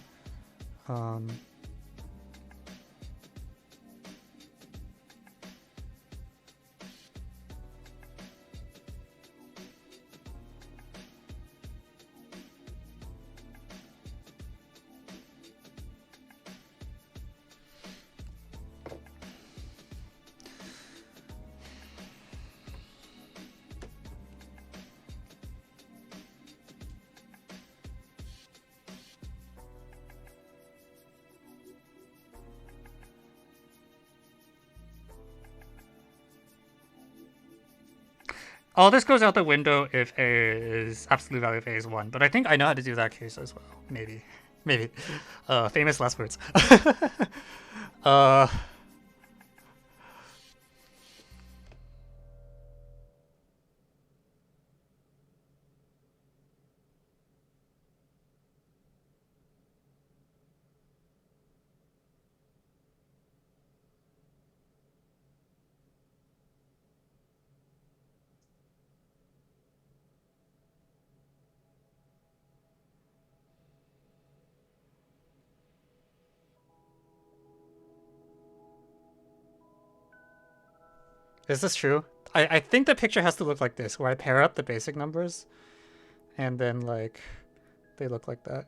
All this goes out the window if A is absolute value of A is 1, but I think I know how to do that case as well. Maybe. Famous last words. Is this true? I think the picture has to look like this, where I pair up the basic numbers, and then, like, they look like that.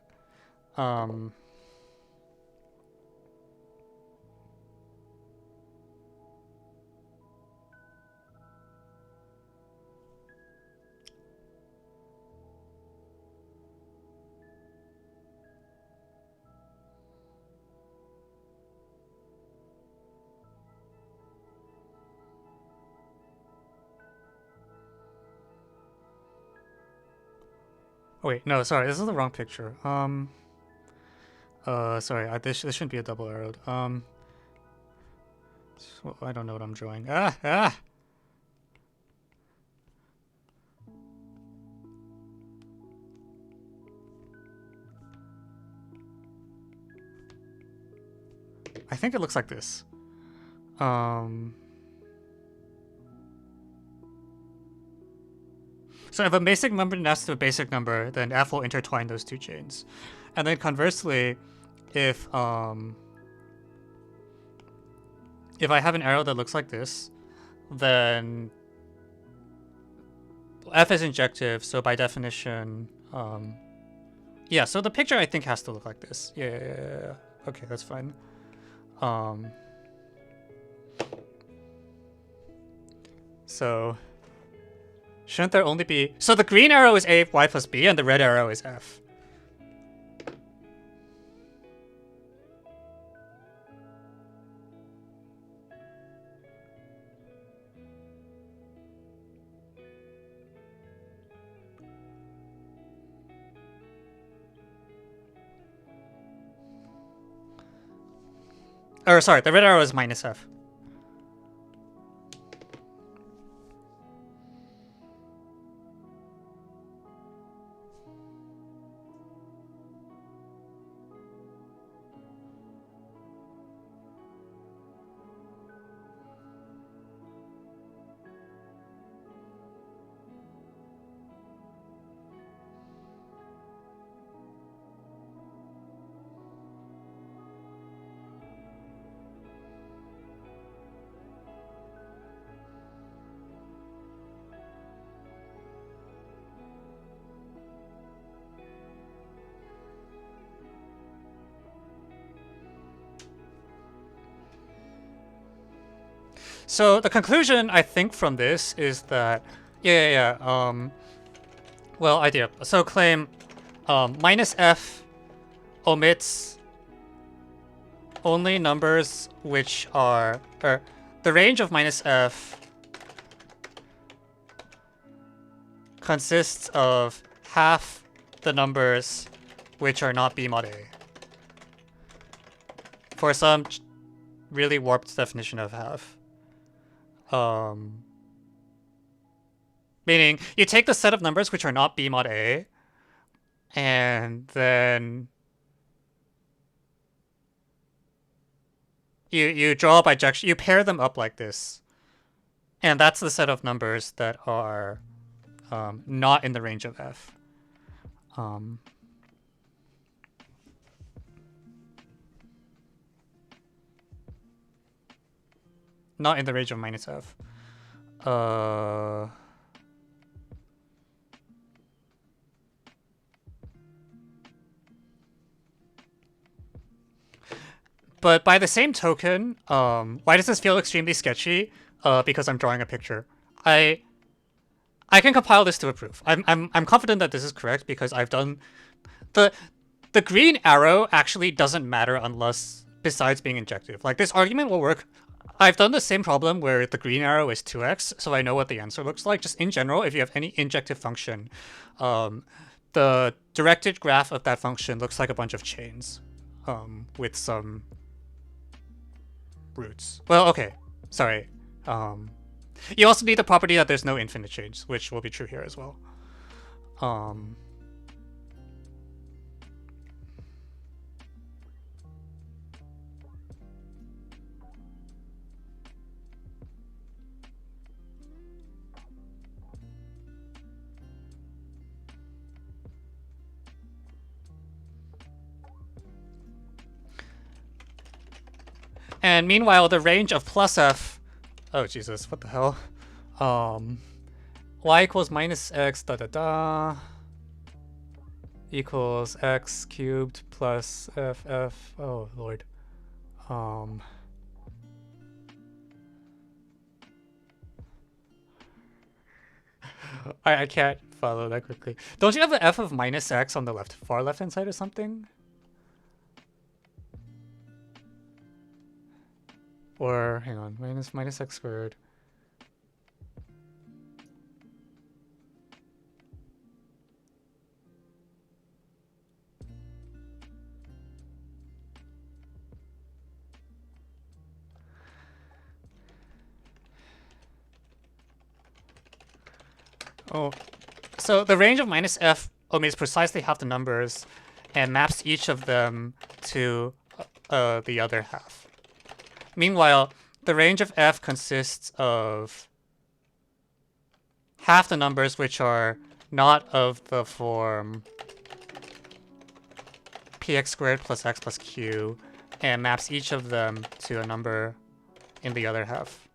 Oh, wait, no, sorry, this is the wrong picture. Sorry, this shouldn't be a double arrowed. I don't know what I'm drawing. I think it looks like this. So if a basic number nests to a basic number, then F will intertwine those two chains. And then conversely, if I have an arrow that looks like this, then F is injective, so by definition, yeah, so the picture I think has to look like this. Yeah. Okay, that's fine. So shouldn't there only be... So the green arrow is A, Y plus B, and the red arrow is F. Or sorry, the red arrow is minus F. So the conclusion I think from this is that well, idea. So claim minus f omits only numbers which are, or the range of minus f consists of half the numbers which are not B mod A. For some really warped definition of half. Meaning, you take the set of numbers which are not B mod A, and then you draw a bijection, you pair them up like this. And that's the set of numbers that are not in the range of f. Not in the range of minus f. But by the same token, why does this feel extremely sketchy? Because I'm drawing a picture. I can compile this to a proof. I'm confident that this is correct because I've done the green arrow actually doesn't matter unless besides being injective. Like this argument will work. I've done the same problem where the green arrow is 2x, so I know what the answer looks like. Just in general, if you have any injective function, the directed graph of that function looks like a bunch of chains with some roots. Well, okay, sorry. You also need the property that there's no infinite chains, which will be true here as well. And meanwhile, the range of plus f, oh Jesus, what the hell? Y equals minus x da da da equals x cubed plus ff. Oh lord. I can't follow that quickly. Don't you have the f of minus x on the far left hand side or something? Or hang on, minus x squared. Oh, so the range of minus f omits precisely half the numbers and maps each of them to the other half. Meanwhile, the range of f consists of half the numbers which are not of the form px squared plus x plus q and maps each of them to a number in the other half.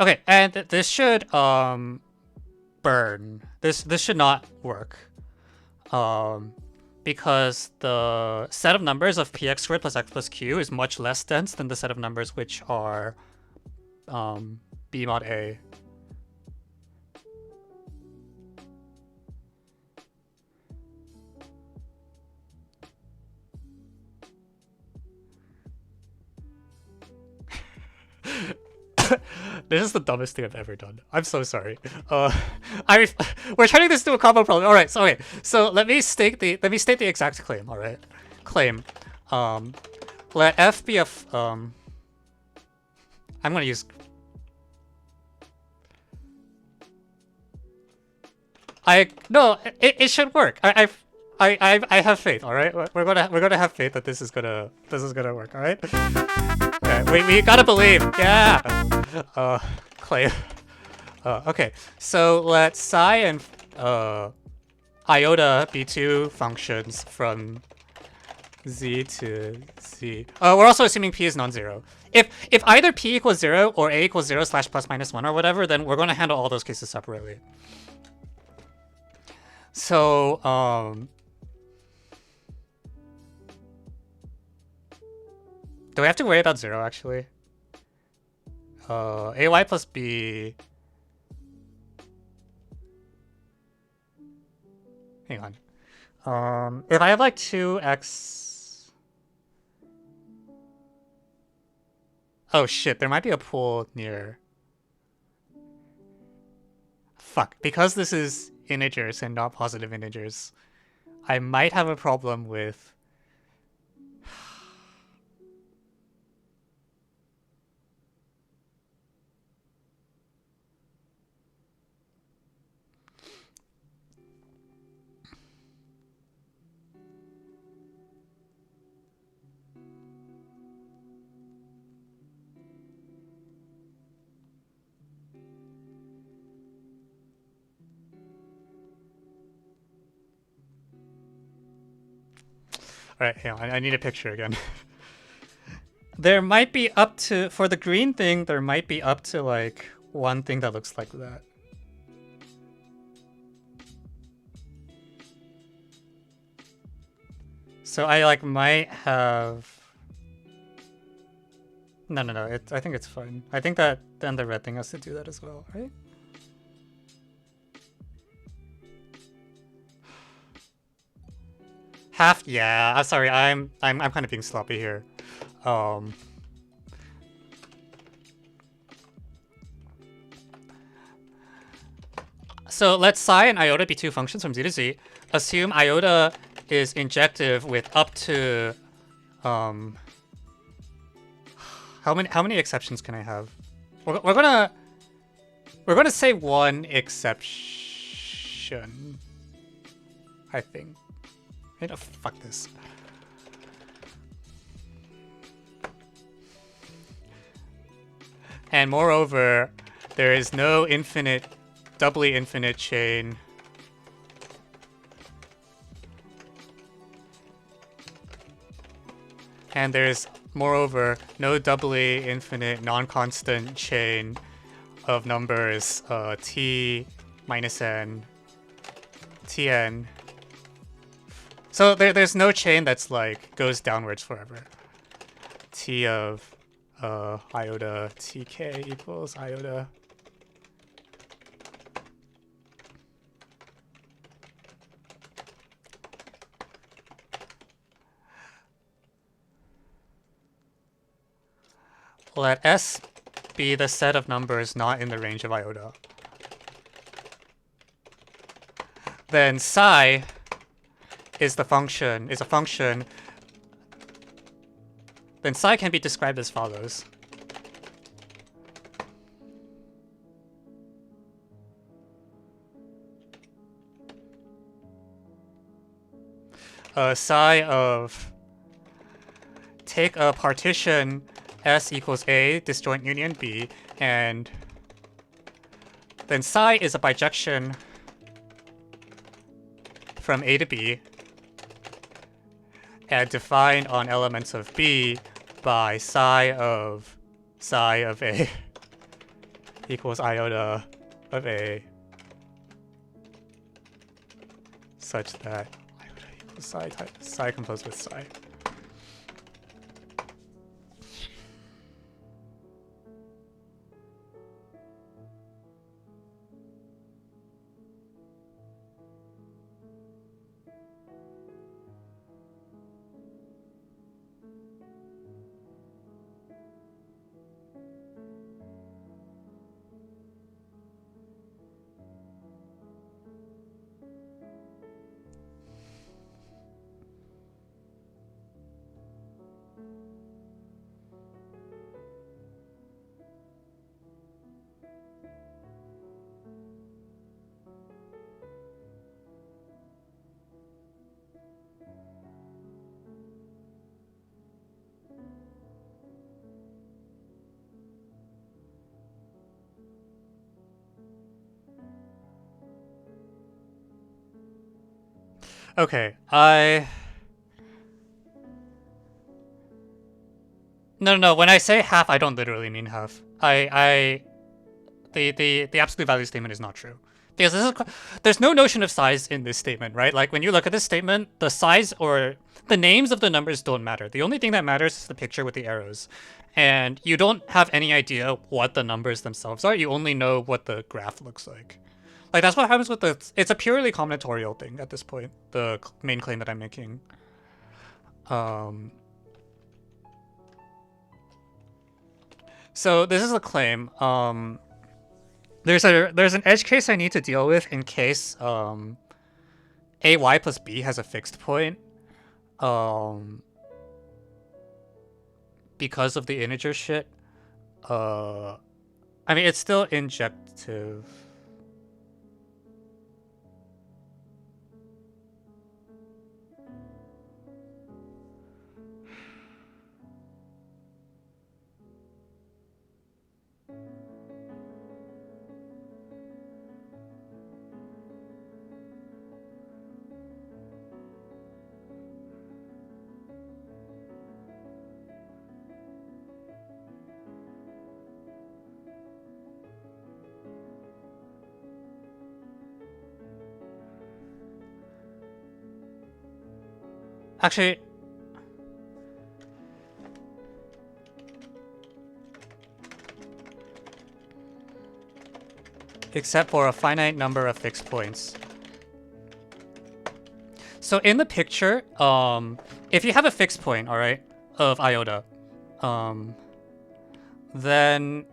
Okay, and this should burn. This should not work. Because the set of numbers of px squared plus x plus q is much less dense than the set of numbers which are b mod a. This is the dumbest thing I've ever done. I'm so sorry. We're turning this into a combo problem. All right, so let me state the exact claim. All right, claim. Let f be a. I'm gonna use. It should work. I have faith. All right, we're gonna have faith that this is gonna work. All right. Okay, we gotta believe. Yeah. Clay. Okay, so let psi and iota be two functions from z to z. We're also assuming p is non-zero. If either p equals 0 or a equals 0 / plus minus 1 or whatever, then we're going to handle all those cases separately. So Do we have to worry about 0 actually? AY plus B. Hang on. If I have like 2x. Oh shit, there might be a pool near. Fuck, because this is integers and not positive integers, I might have a problem with. Alright, hang on, I need a picture again. There might be up to, for the green thing, there might be up to like one thing that looks like that. So I like might have. No. I think it's fine. I think that then the red thing has to do that as well, right? Half. Yeah. I'm sorry. I'm kind of being sloppy here. So let psi and iota be two functions from 0 to z. Assume iota is injective with up to how many exceptions can I have? We're gonna say one exception. I think. Wait, oh, fuck this. And moreover, there is no infinite, doubly infinite chain. And there's, moreover, no doubly infinite non-constant chain of numbers t minus n, tn. So there's no chain that's like goes downwards forever. T of iota tk equals iota. Let S be the set of numbers not in the range of iota. Then psi is a function. Then psi can be described as follows. Psi of, take a partition S equals A, disjoint union B, and then psi is a bijection from A to B, and defined on elements of B by psi of A equals iota of A, such that iota equals psi composed with psi. Okay, No, when I say half, I don't literally mean half. The absolute value statement is not true. because there's no notion of size in this statement, right? Like when you look at this statement, the size or the names of the numbers don't matter. The only thing that matters is the picture with the arrows. And you don't have any idea what the numbers themselves are. You only know what the graph looks like. Like that's what happens with the, it's a purely combinatorial thing at this point, the main claim that I'm making. So this is a claim. There's an edge case I need to deal with in case ay plus b has a fixed point. Because of the integer shit. I mean, it's still injective. Actually, except for a finite number of fixed points. So in the picture, if you have a fixed point, all right, of iota, then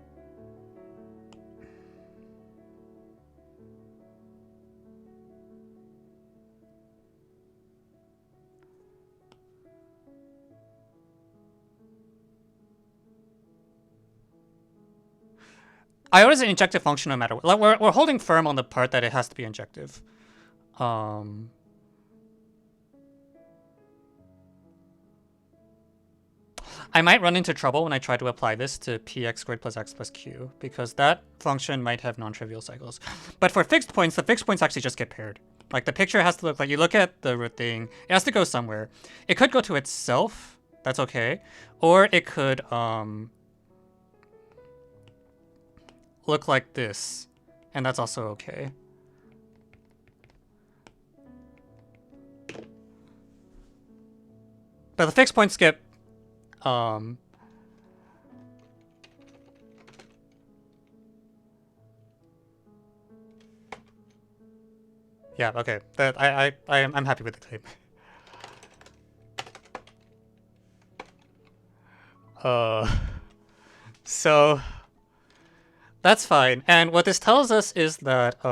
iota is an injective function no matter what. Like we're holding firm on the part that it has to be injective. I might run into trouble when I try to apply this to px squared plus x plus q, because that function might have non-trivial cycles. But for fixed points, the fixed points actually just get paired. Like the picture has to look like, you look at the thing, it has to go somewhere. It could go to itself, that's okay. Or it could look like this, and that's also okay. But the fixed points get yeah, okay. That I'm happy with the claim. So that's fine. And what this tells us is that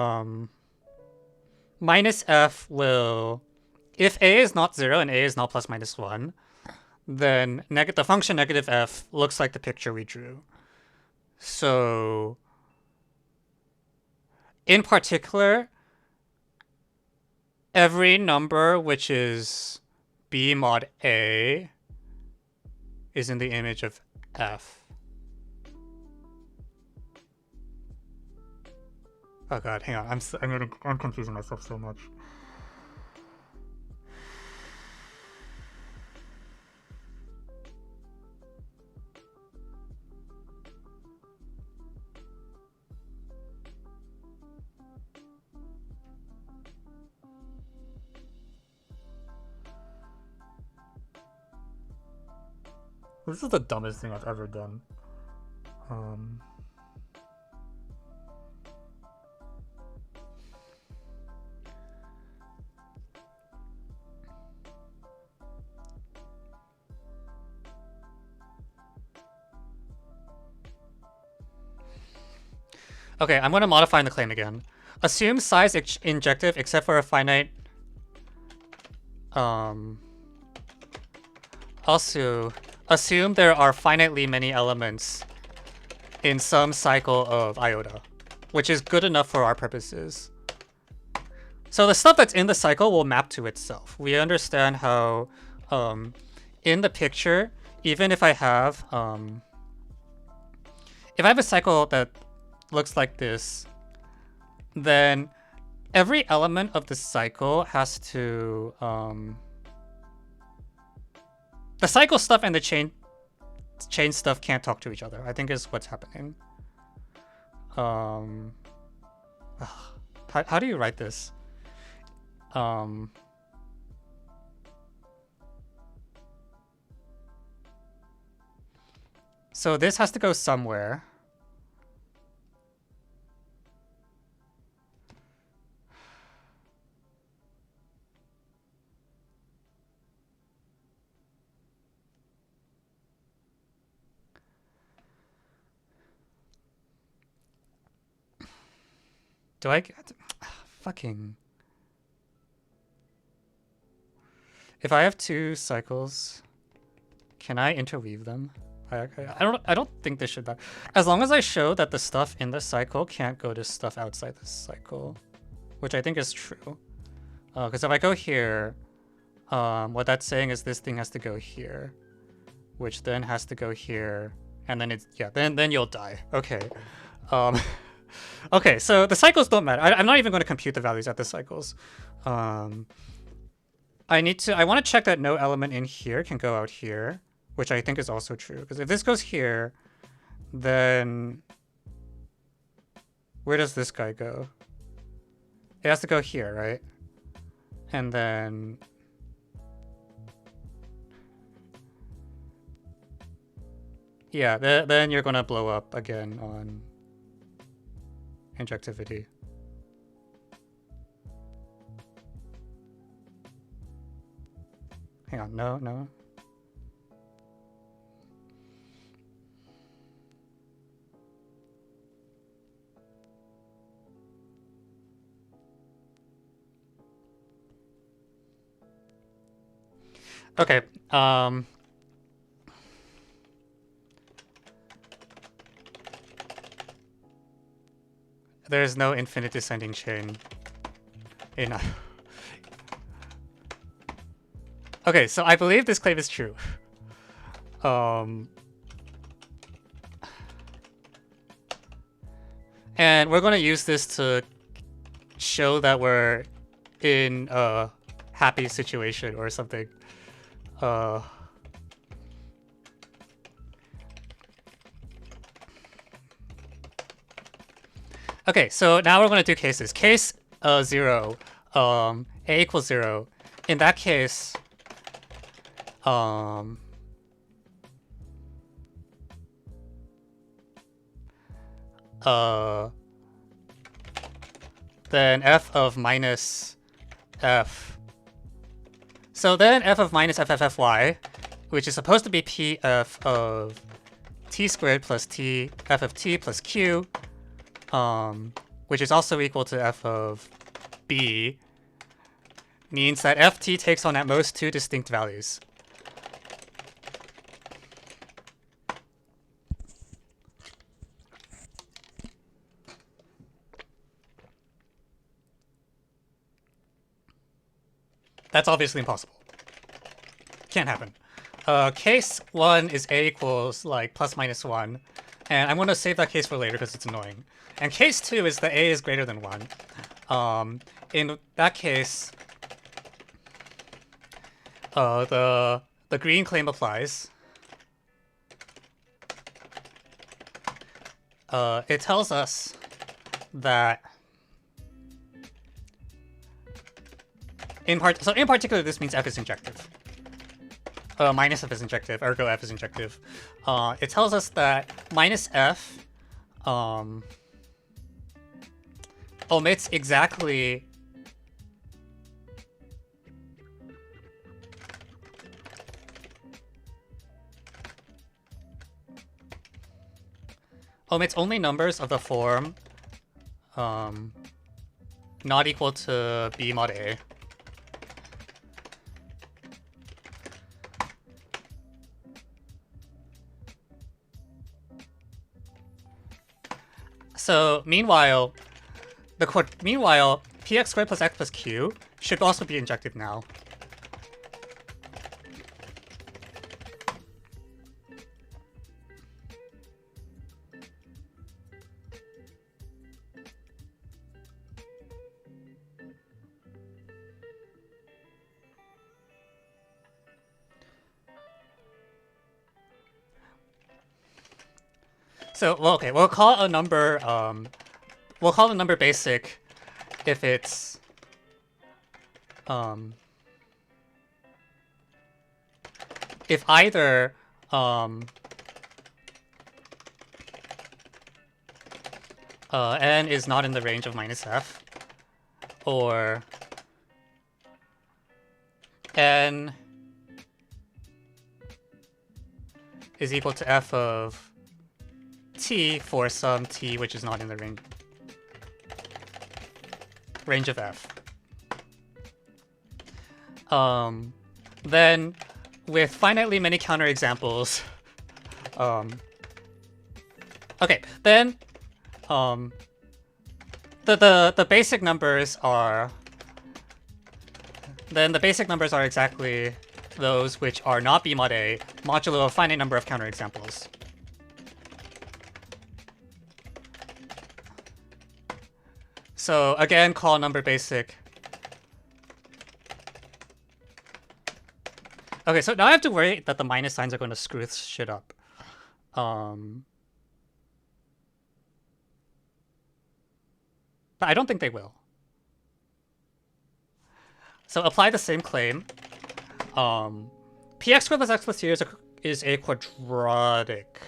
minus f will, if a is not 0 and a is not plus minus 1, then the function negative f looks like the picture we drew. So in particular, every number which is b mod a is in the image of f. Oh god, hang on. I'm confusing myself so much. This is the dumbest thing I've ever done. Okay, I'm going to modify the claim again. Assume size injective except for a finite. Also, assume there are finitely many elements in some cycle of iota, which is good enough for our purposes. So the stuff that's in the cycle will map to itself. We understand how in the picture, even if I have a cycle that looks like this, then every element of the cycle has to the cycle stuff and the chain stuff can't talk to each other, I think is what's happening. How do you write this? So this has to go somewhere. Do I get fucking? If I have 2 cycles, can I interweave them? I don't think this should matter. As long as I show that the stuff in the cycle can't go to stuff outside the cycle, which I think is true. Because if I go here, what that's saying is this thing has to go here, which then has to go here, and then it's then you'll die. Okay. Okay, so the cycles don't matter. I'm not even going to compute the values at the cycles. I want to check that no element in here can go out here, which I think is also true. Because if this goes here, then where does this guy go? It has to go here, right? And then yeah, then you're going to blow up again on injectivity. Hang on, no. Okay, there's no infinite descending chain in. Okay, so I believe this claim is true. And we're going to use this to show that we're in a happy situation or something. Okay, so now we're going to do cases. Case 0, a equals 0. In that case, then f of minus f. So then f of minus ffy, which is supposed to be pf of t squared plus t f of t plus q, which is also equal to f of b, means that ft takes on at most 2 distinct values. That's obviously impossible. Can't happen. Case 1 is a equals like plus minus 1. And I'm going to save that case for later because it's annoying. And case 2 is that a is greater than 1. In that case, the green claim applies. It tells us that in particular this means f is injective. Minus f is injective, ergo f is injective. It tells us that minus f omits exactly omits only numbers of the form not equal to b mod a. So meanwhile, px squared plus x plus q should also be injective now. So, well, okay, we'll call a number basic if it's if either n is not in the range of minus f, or n is equal to f of t for some t which is not in the range of f. Then with finitely many counterexamples, okay, then the basic numbers are exactly those which are not B mod A modulo a finite number of counterexamples. So again, call number basic. Okay, so now I have to worry that the minus signs are going to screw shit up. But I don't think they will. So apply the same claim. Px squared plus x plus 2 is a quadratic.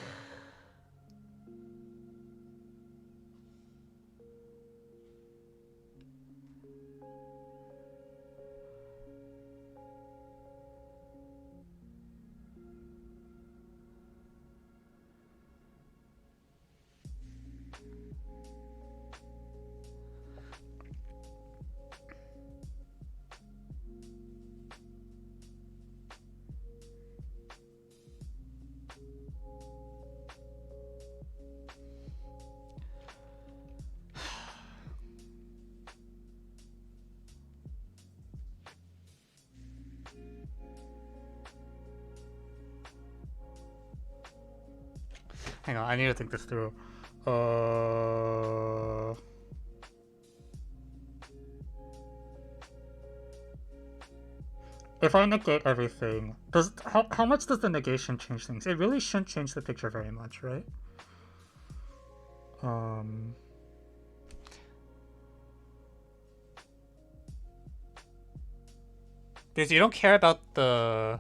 Hang on, I need to think this through. If I negate everything, how much does the negation change things? It really shouldn't change the picture very much, right? Because you don't care about the...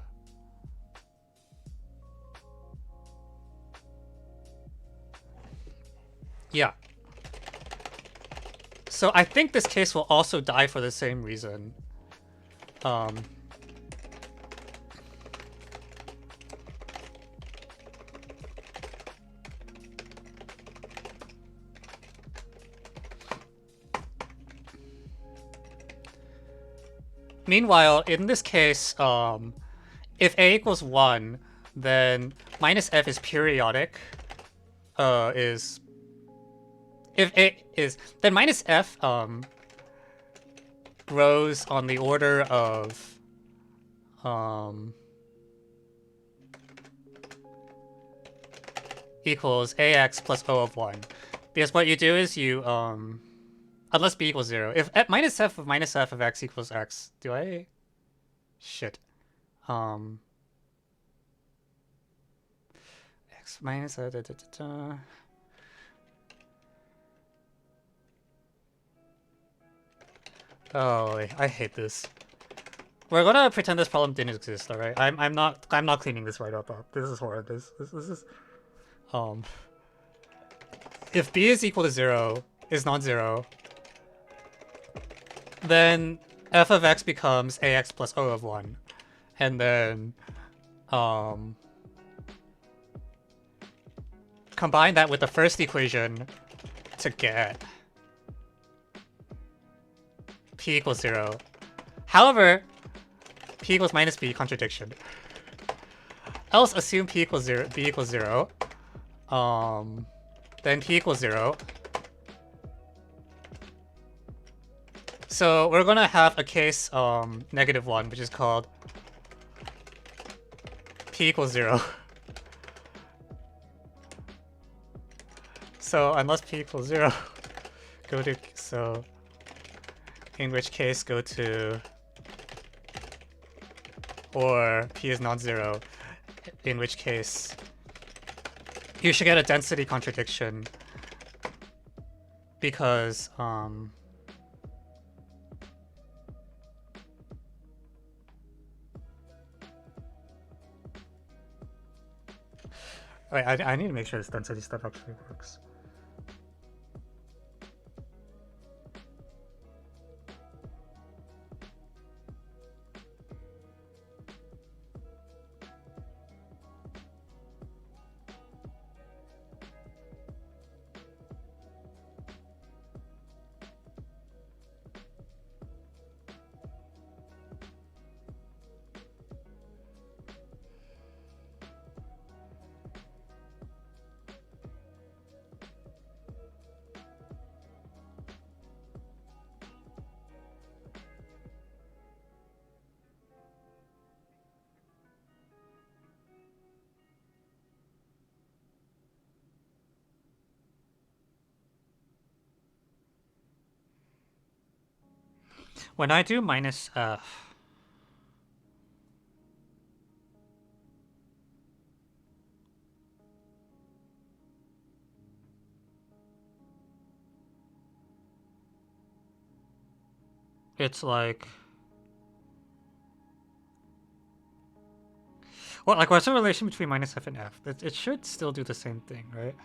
Yeah. So I think this case will also die for the same reason. Meanwhile, in this case, if a equals 1, then minus f is periodic. If a is, then minus f grows on the order of equals ax plus o of 1. Because what you do is you unless b equals 0. If minus f of x equals x, do I? Shit. X minus Oh, I hate this. We're gonna pretend this problem didn't exist, all right? I'm not cleaning this right up. This is horrid. This is if b is equal to 0 is non-zero, then f of x becomes ax plus o of 1, and then combine that with the first equation to get p equals 0. However, p equals minus b, contradiction. Else assume p equals 0, b equals 0. Then p equals 0. So we're gonna have a case -1, which is called p equals 0. So unless p equals 0, go to in which case go to, or p is non-zero, in which case you should get a density contradiction because Wait, I need to make sure this density stuff actually works. When I do minus f, it's like, well, like what's the relation between minus f and f? It should still do the same thing, right?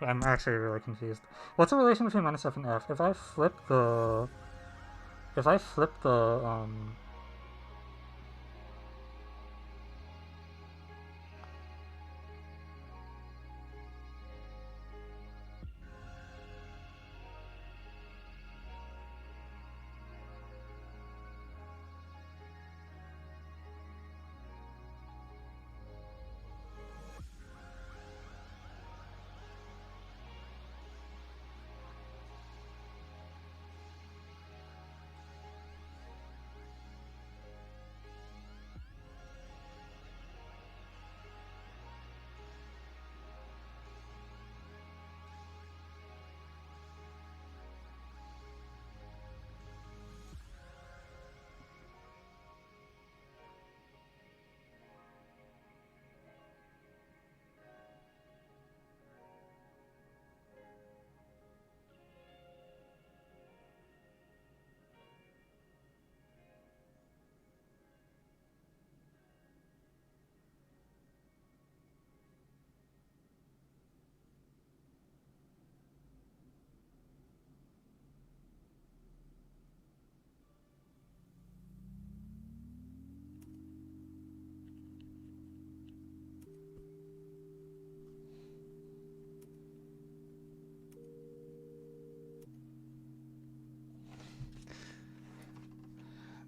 I'm actually really confused. What's the relation between minus f and f? If I flip the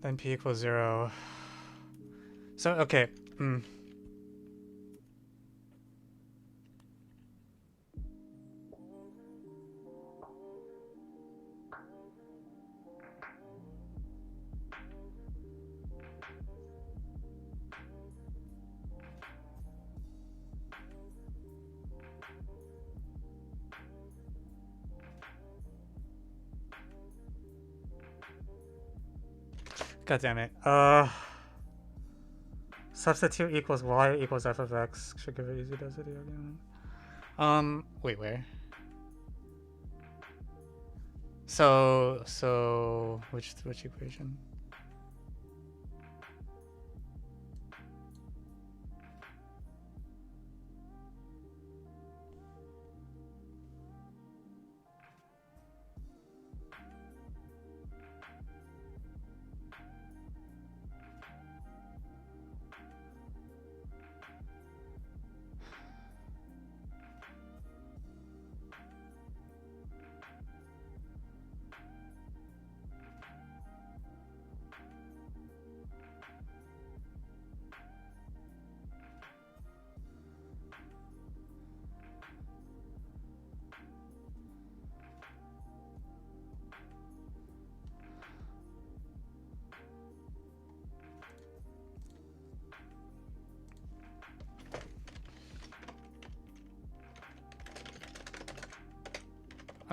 then p equals 0. So okay. God damn it. Substitute equals y equals f of x should give it easy density again. Wait, where? So which equation?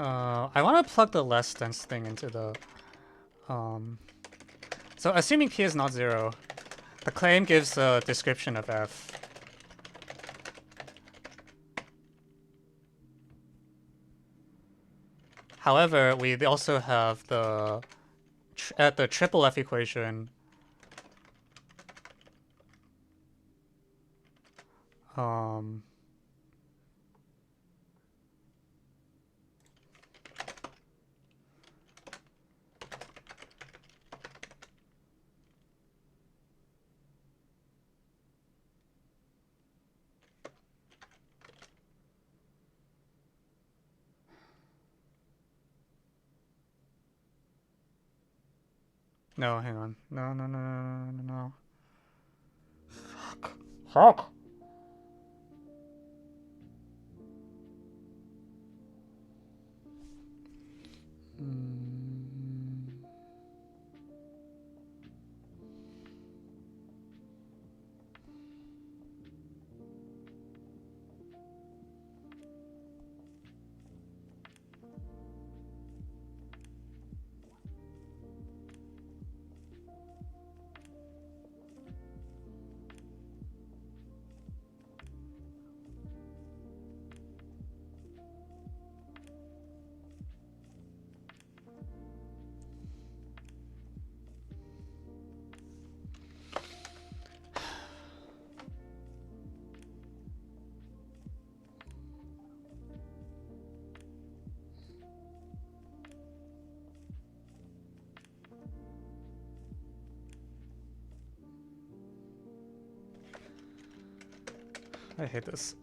I want to plug the less dense thing into the... So assuming P is not 0, the claim gives a description of F. However, we also have the at the triple F equation. No, hang on. No. Fuck. I hate this.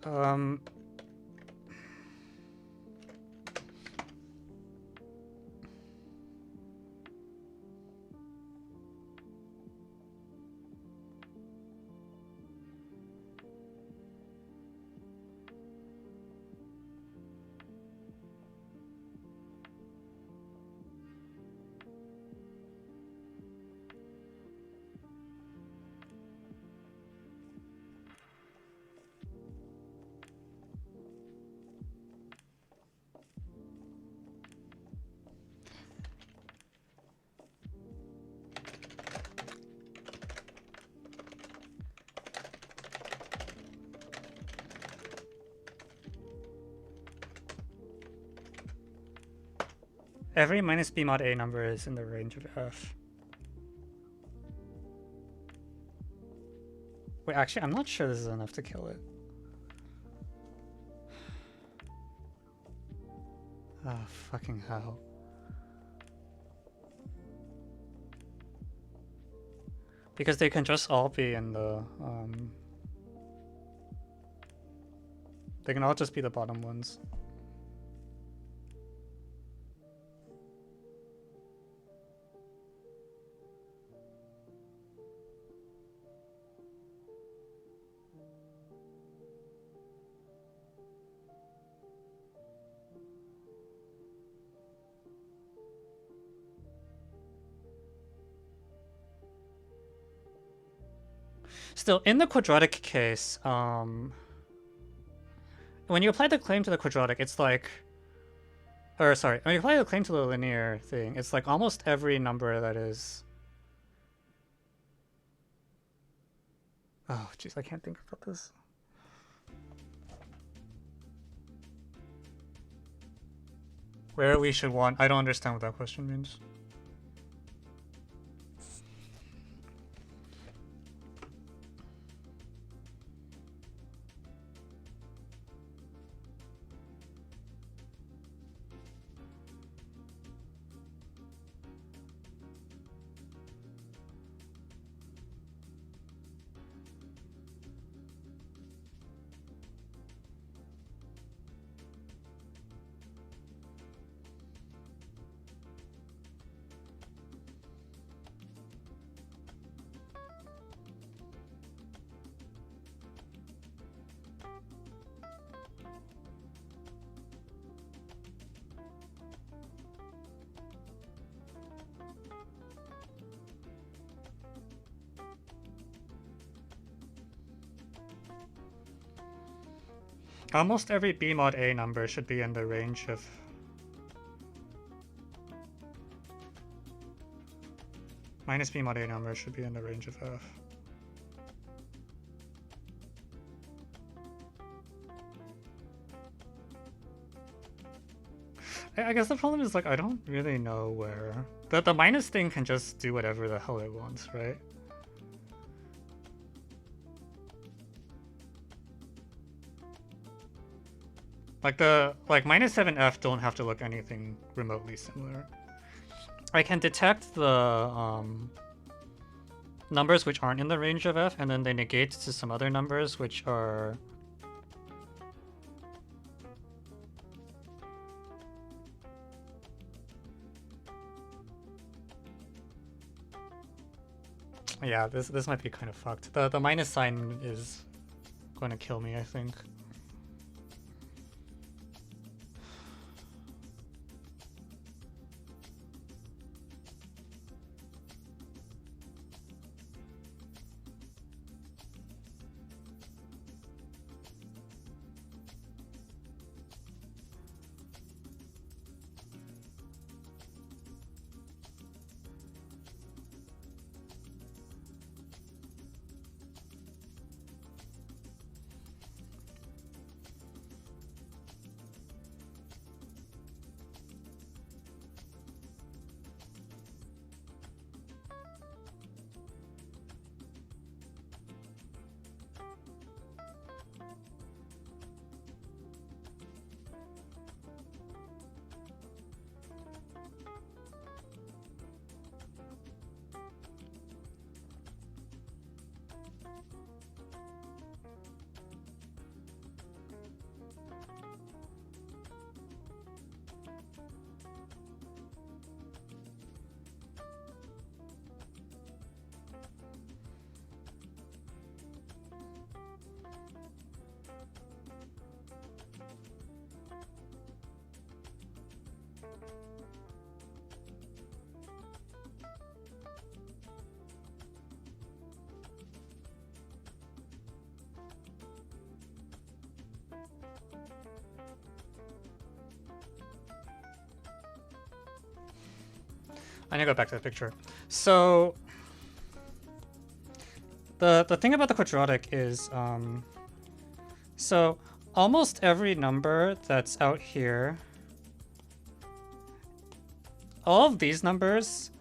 Every minus b mod a number is in the range of F. Wait, actually, I'm not sure this is enough to kill it. Oh, fucking hell. Because they can just all be in the, they can all just be the bottom ones. Still, in the quadratic case, when you apply the claim to the quadratic, it's like... Or, sorry, when you apply the claim to the linear thing, it's like almost every number that is... Oh, jeez, I can't think about this. Where we should want... I don't understand what that question means. Almost every b mod a number should be in the range of Minus b mod a number should be in the range of f. I guess the problem is, like, I don't really know where... The minus thing can just do whatever the hell it wants, right? Like minus 7f don't have to look anything remotely similar. I can detect the numbers which aren't in the range of f, and then they negate to some other numbers which are... Yeah, this might be kind of fucked. The minus sign is going to kill me, I think. I need to go back to the picture. So the thing about the quadratic is, so almost every number that's out here, all of these numbers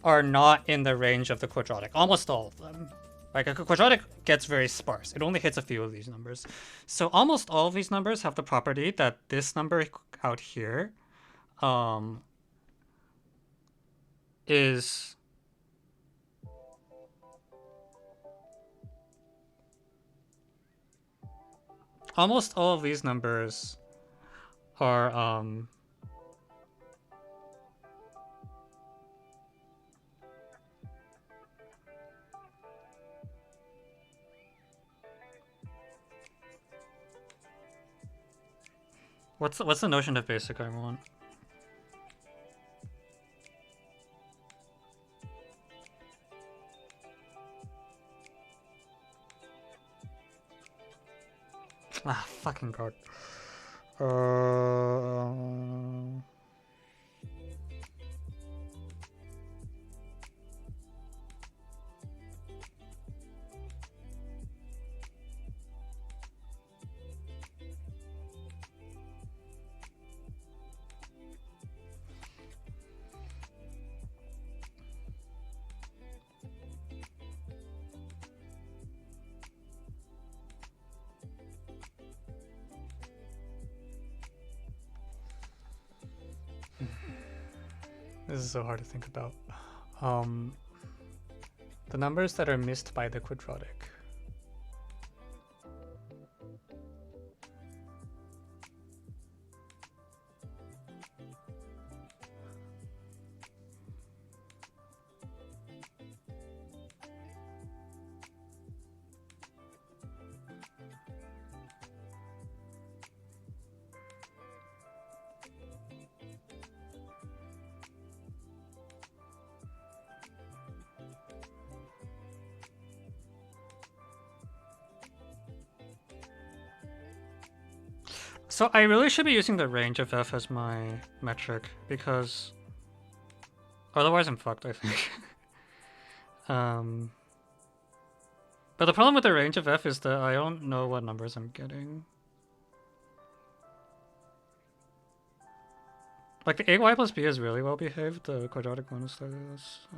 are not in the range of the quadratic. Almost all of them. Like, a quadratic gets very sparse. It only hits a few of these numbers. So almost all of these numbers have the property that this number out here is almost all of these numbers are what's the notion of basic I want? Ah, fucking god. This is so hard to think about. The numbers that are missed by the quadratic. So I really should be using the range of f as my metric, because otherwise I'm fucked, I think. But the problem with the range of f is that I don't know what numbers I'm getting. Like the ay plus b is really well behaved, the quadratic one is like this. So...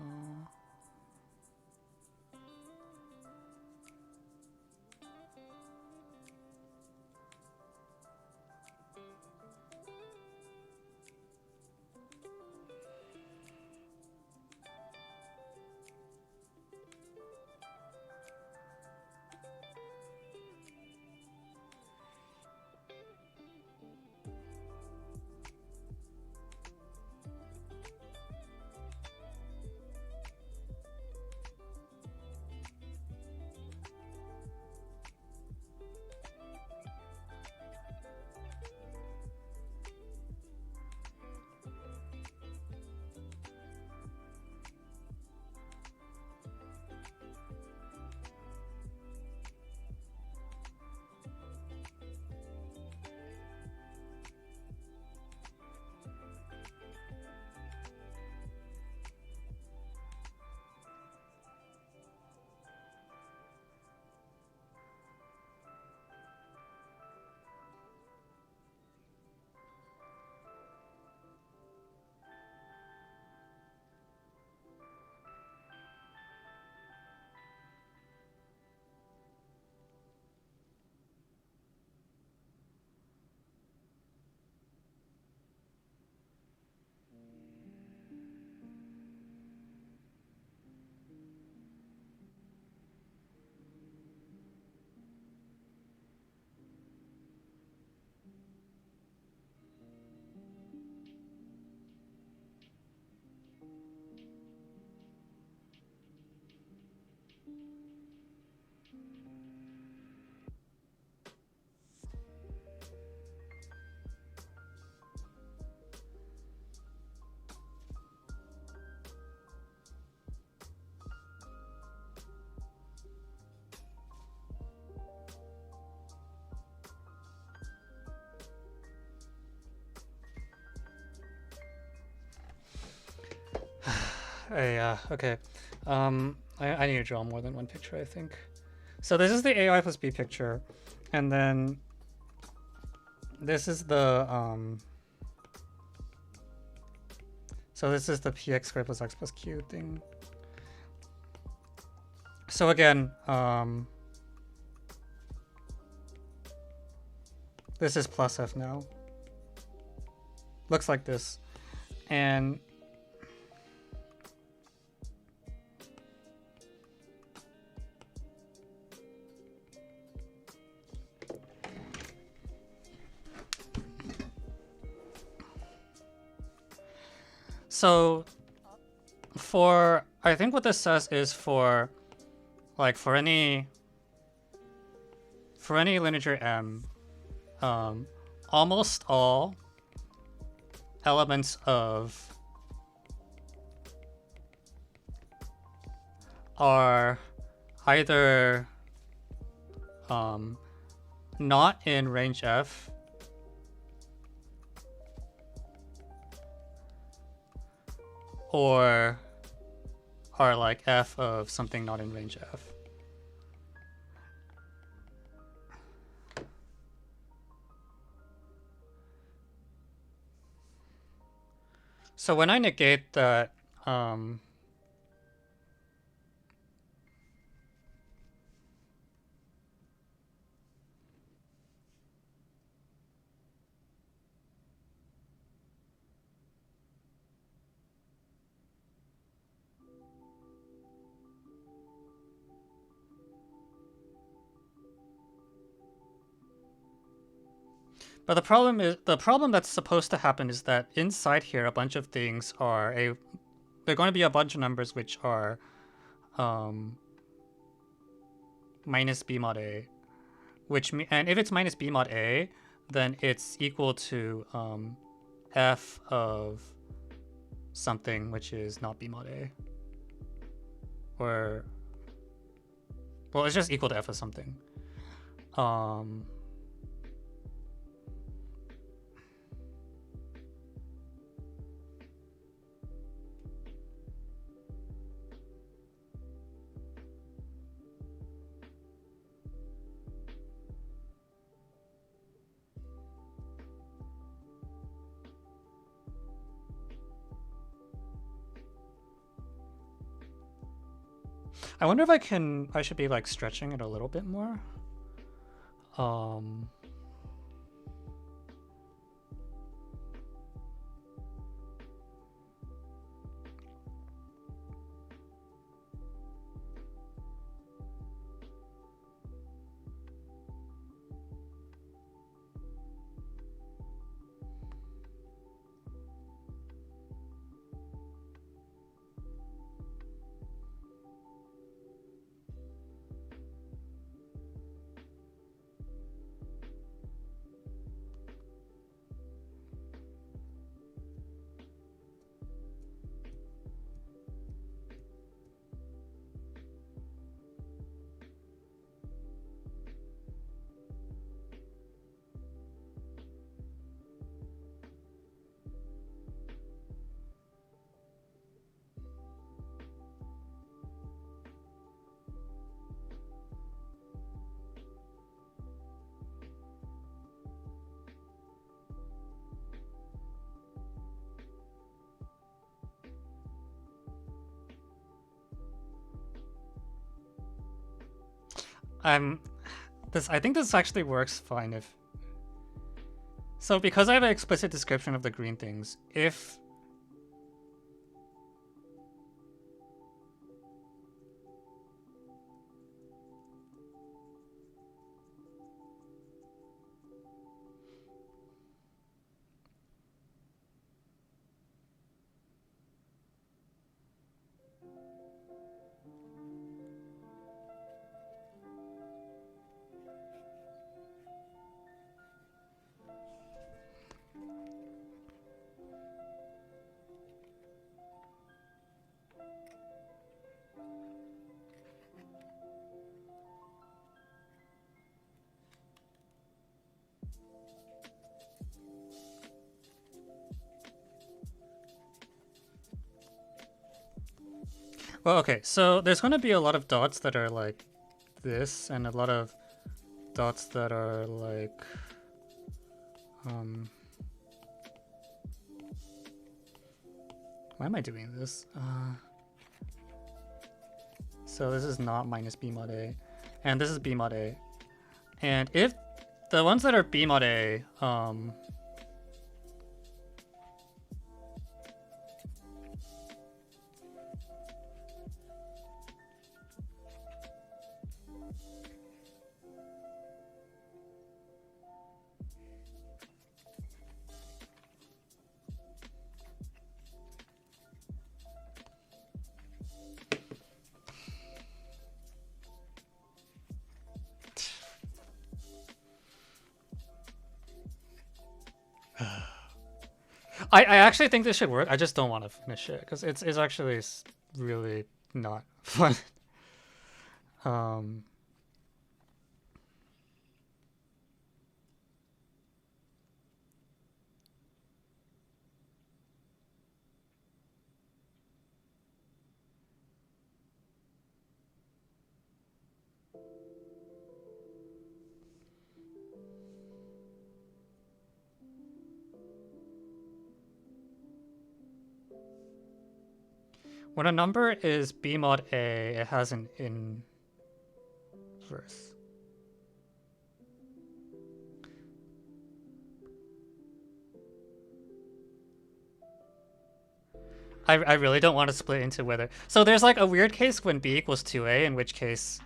Yeah, okay. I need to draw more than one picture, I think. So this is the AI plus B picture, and then this is the so this is the px squared plus x plus q thing. So again, this is plus f now. Looks like this, and so for, I think what this says is for, like, for any integer m, almost all elements of are either not in range f or are like f of something not in range f. So when I negate that, but the problem that's supposed to happen is that inside here a bunch of things are they're going to be a bunch of numbers which are minus b mod a, and if it's minus b mod a, then it's equal to f of something which is not b mod a, or well, it's just equal to f of something. I wonder if I should be like stretching it a little bit more. Um, I'm I think this actually works fine if. So because I have an explicit description of the green things, if well, okay, so there's going to be a lot of dots that are like this, and a lot of dots that are like why am I doing this? So this is not minus b mod a, and this is b mod a, and if the ones that are b mod a, I actually think this should work. I just don't want to finish it because it's actually really not fun. um, when a number is b mod a, it has an inverse. I really don't want to split into whether. So there's like a weird case when b equals 2a, in which case,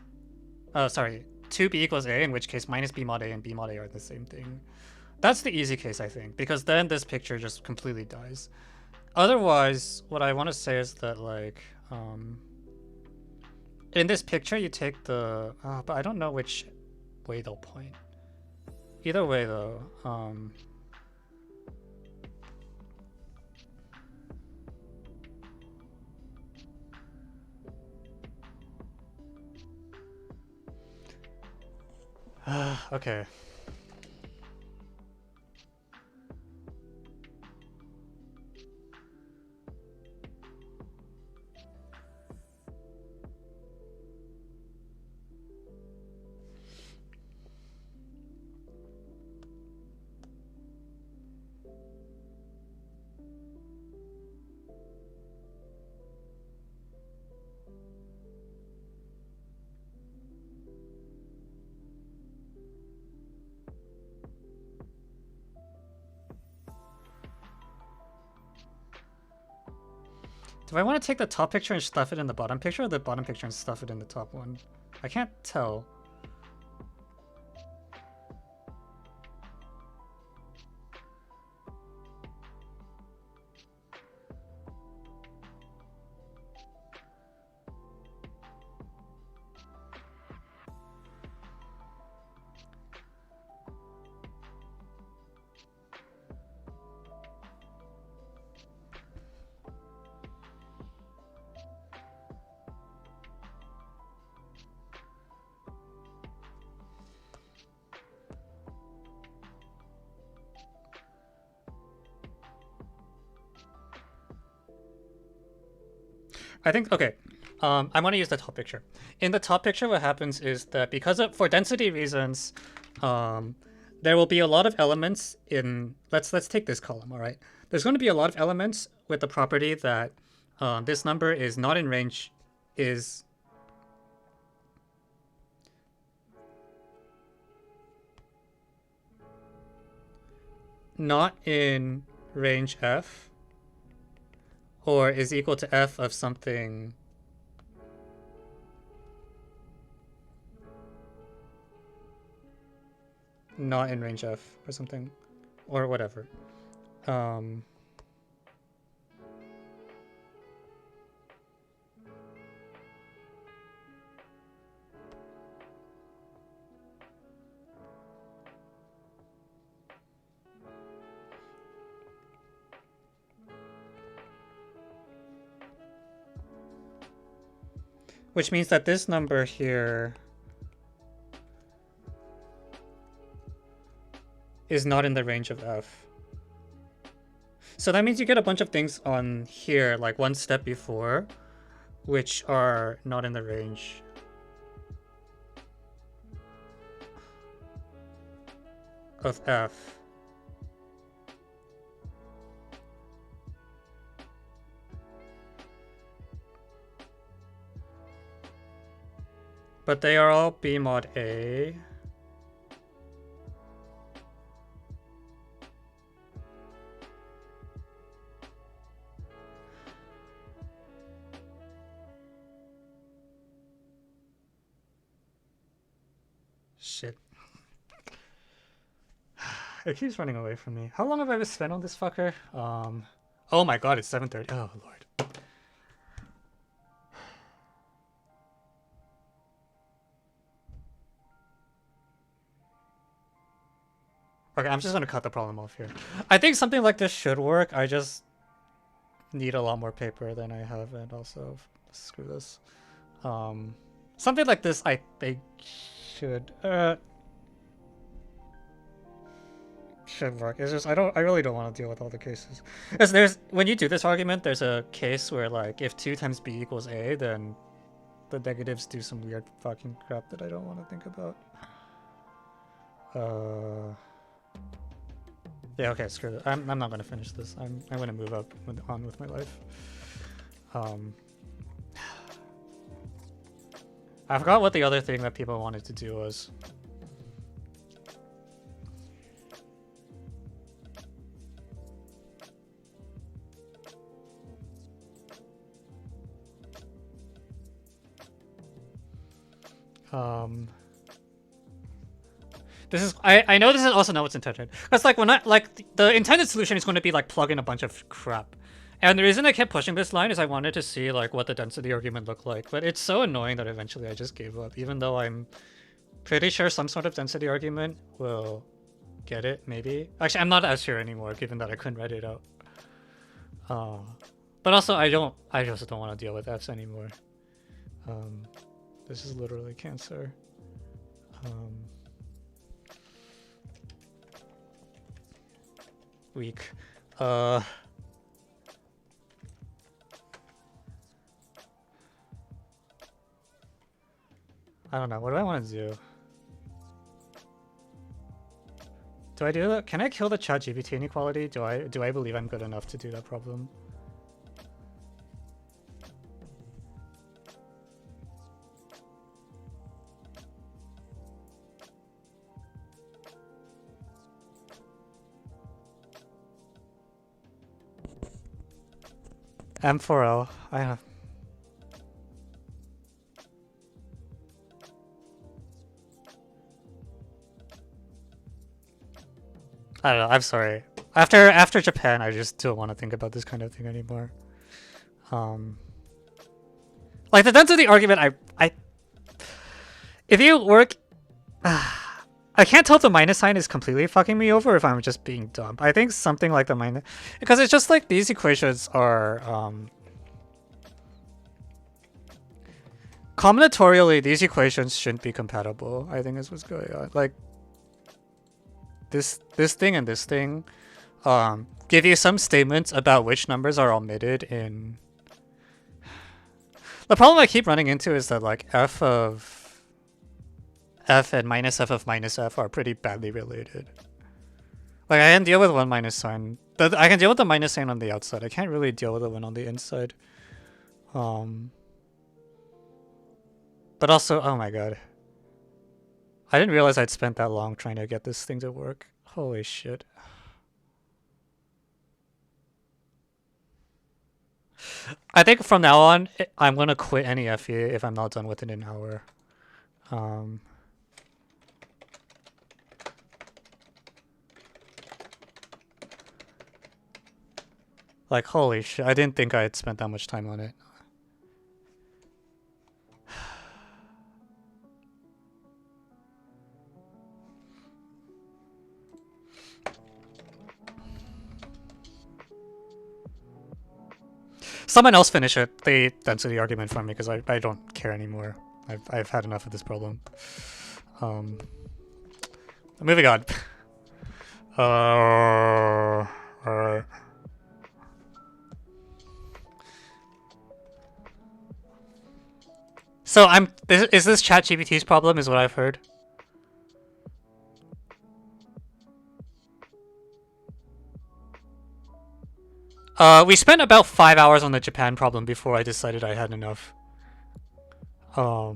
sorry, 2b equals a, in which case minus b mod a and b mod a are the same thing. That's the easy case, I think, because then this picture just completely dies. Otherwise, what I want to say is that like, in this picture you take the, but I don't know which way they'll point. Either way though, okay. Do I want to take the top picture and stuff it in the bottom picture, or the bottom picture and stuff it in the top one? I can't tell. I think, okay, I want to use the top picture. In the top picture, what happens is that for density reasons, there will be a lot of elements in, let's take this column, all right? There's going to be a lot of elements with the property that this number is not in range, is not in range f, or is equal to f of something not in range f, or something, or whatever. Which means that this number here is not in the range of f. So that means you get a bunch of things on here, like one step before, which are not in the range of f. But they are all B mod A. Shit. It keeps running away from me. How long have I been spent on this fucker? Oh my god, it's 7:30. Oh lord. Okay, I'm just gonna cut the problem off here. I think something like this should work. I just need a lot more paper than I have, and also screw this. Something like this I think should work. It's just I really don't want to deal with all the cases. Because when you do this argument, there's a case where like if 2 times b equals a, then the negatives do some weird fucking crap that I don't want to think about. Yeah, okay, screw it. I'm not gonna finish this. I'm gonna move on with my life. I forgot what the other thing that people wanted to do was. This is I know this is also not what's intended. Because like the intended solution is going to be like plug in a bunch of crap. And the reason I kept pushing this line is I wanted to see like what the density argument looked like. But it's so annoying that eventually I just gave up, even though I'm pretty sure some sort of density argument will get it, maybe. Actually, I'm not as sure anymore, given that I couldn't write it out. But also I just don't want to deal with Fs anymore. This is literally cancer. Weak. I don't know. What do I want to do? Do I do that? Can I kill the ChatGPT inequality? Do I believe I'm good enough to do that problem? M4L. I don't know. I don't know. I'm sorry. After Japan, I just don't want to think about this kind of thing anymore. Like the density argument, if you work, I can't tell if the minus sign is completely fucking me over, or if I'm just being dumb. I think something like the minus, because it's just like these equations are combinatorially, these equations shouldn't be compatible. I think is what's going on. Like this thing and this thing give you some statements about which numbers are omitted in. The problem I keep running into is that like f of f and minus f of minus f are pretty badly related. Like I can deal with one minus sign. I can deal with the minus sign on the outside. I can't really deal with the one on the inside. But also, oh my god. I didn't realize I'd spent that long trying to get this thing to work. Holy shit. I think from now on, I'm gonna quit any FE if I'm not done within an hour. Like, holy shit, I didn't think I had spent that much time on it. Someone else finish it, the density argument for me, because I don't care anymore. I've had enough of this problem. Moving on. Alright. So is this ChatGPT's problem, is what I've heard? We spent about 5 hours on the Japan problem before I decided I had enough. But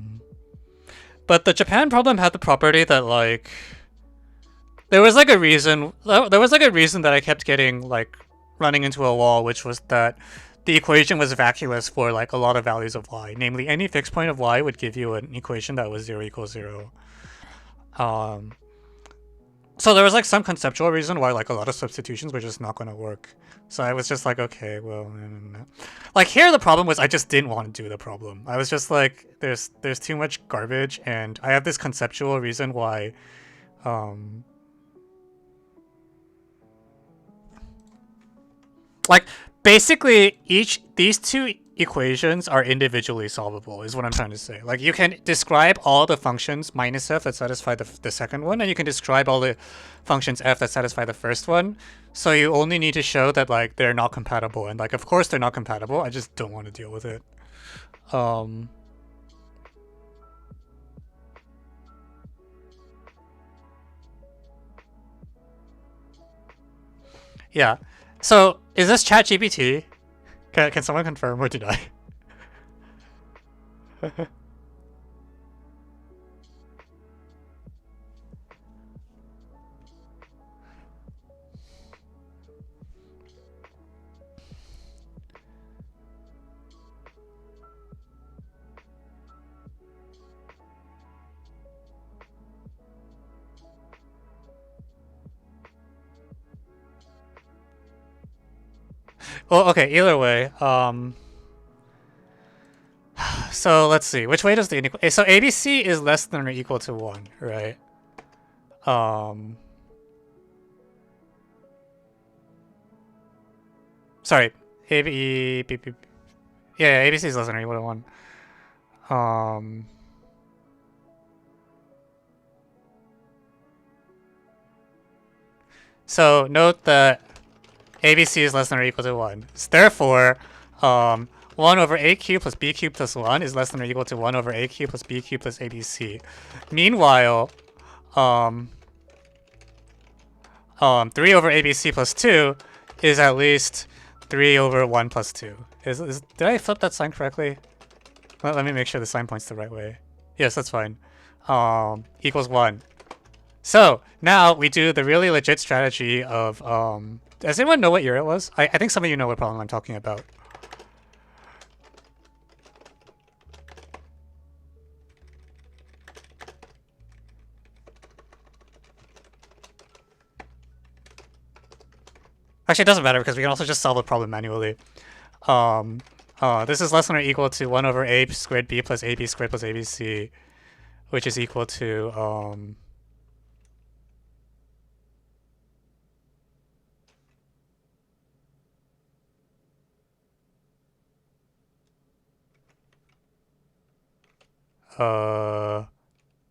the Japan problem had the property that like there was like a reason that I kept getting like running into a wall, which was that the equation was vacuous for like a lot of values of y. Namely, any fixed point of y would give you an equation that was 0 equals 0. So there was like some conceptual reason why like a lot of substitutions were just not going to work. So I was just like, okay, well, like here the problem was I just didn't want to do the problem. I was just like, there's too much garbage, and I have this conceptual reason why. Like basically these two equations are individually solvable is what I'm trying to say. Like you can describe all the functions minus f that satisfy the second one, and you can describe all the functions f that satisfy the first one. So you only need to show that like they're not compatible, and like of course they're not compatible. I just don't want to deal with it. Yeah. So is this ChatGPT? Can someone confirm, or did I? Well, okay, either way, so let's see, which way does the inequality, so ABC is less than or equal to 1, right? Sorry, yeah, ABC is less than or equal to 1. So note that ABC is less than or equal to 1. So therefore, 1 over a cubed plus b cubed plus 1 is less than or equal to 1 over a cubed plus b cubed plus abc. Meanwhile, 3 over abc plus 2 is at least 3 over 1 plus 2. Did I flip that sign correctly? Let me make sure the sign points the right way. Yes, that's fine. Equals 1. So now we do the really legit strategy of does anyone know what year it was? I think some of you know what problem I'm talking about. Actually, it doesn't matter because we can also just solve the problem manually. This is less than or equal to 1 over a squared b plus ab squared plus abc, which is equal to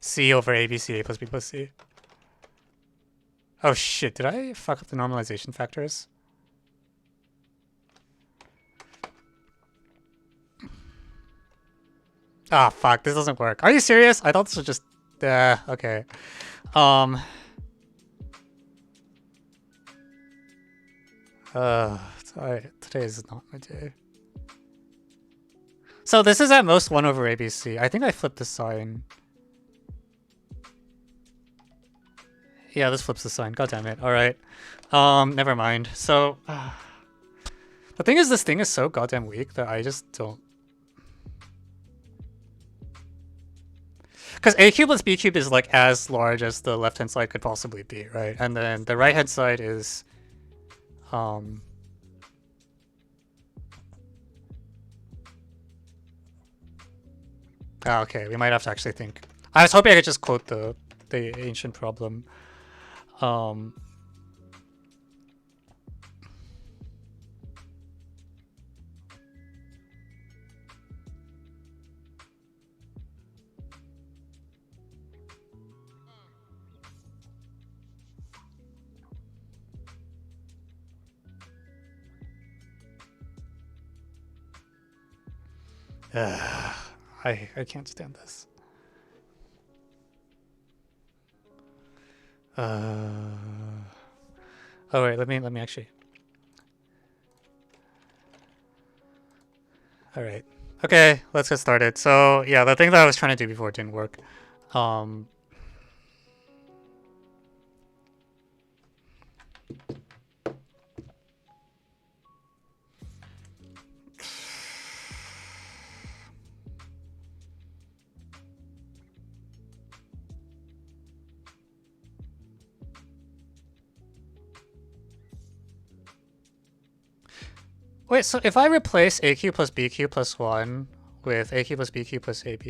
c over abc a plus b plus c. Oh shit, did I fuck up the normalization factors? Ah, fuck, this doesn't work. Are you serious? I thought this was just... okay. Today is not my day. So this is at most 1 over ABC. I think I flipped the sign. Yeah, this flips the sign. God damn it. Alright. Never mind. So... the thing is, this thing is so goddamn weak that I just don't... Because a cube plus b cube is like as large as the left hand side could possibly be, right? And then the right hand side is okay, we might have to actually think. I was hoping I could just quote the ancient problem. I can't stand this. Oh wait, let me actually. All right. Okay, let's get started. So yeah, the thing that I was trying to do before didn't work. Wait, so if I replace a cube plus b cube plus 1 with a cube plus b cube plus ab...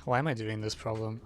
Why am I doing this problem?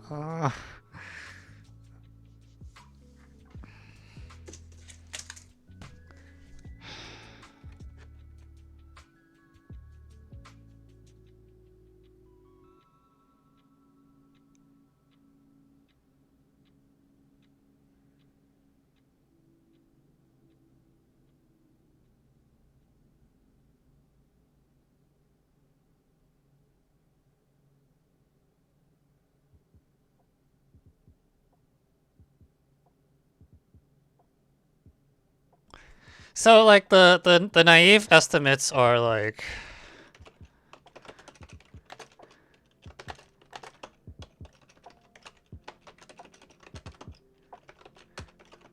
So like the naive estimates are like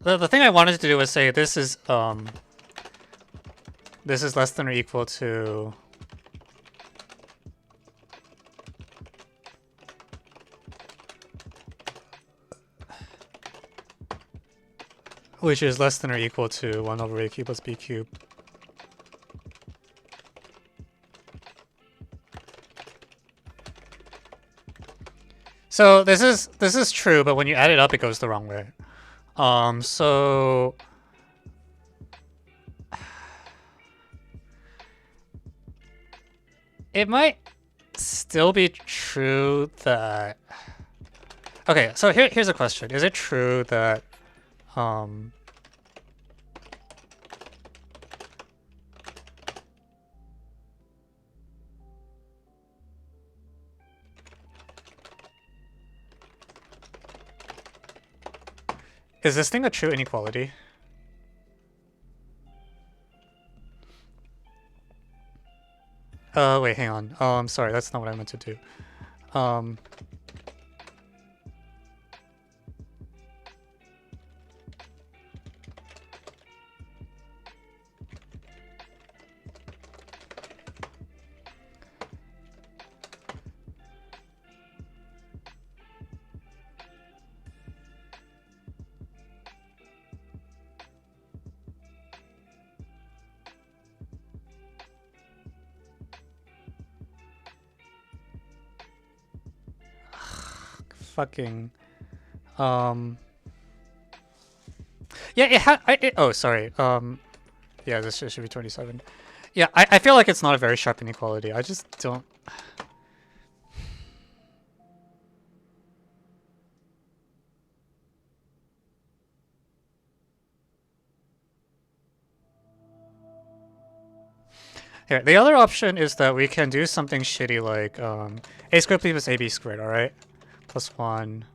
the thing I wanted to do was say this is less than or equal to which is less than or equal to 1 over a cube plus b cube. So this is true, but when you add it up, it goes the wrong way. So it might still be true that... Okay, so here's a question. Is it true that is this thing a true inequality? Wait, hang on. Sorry, that's not what I meant to do. fucking yeah, oh sorry. Yeah, this should be 27. Yeah, I feel like it's not a very sharp inequality. I just don't. Here, the other option is that we can do something shitty like a squared plus ab squared, alright? Plus 1.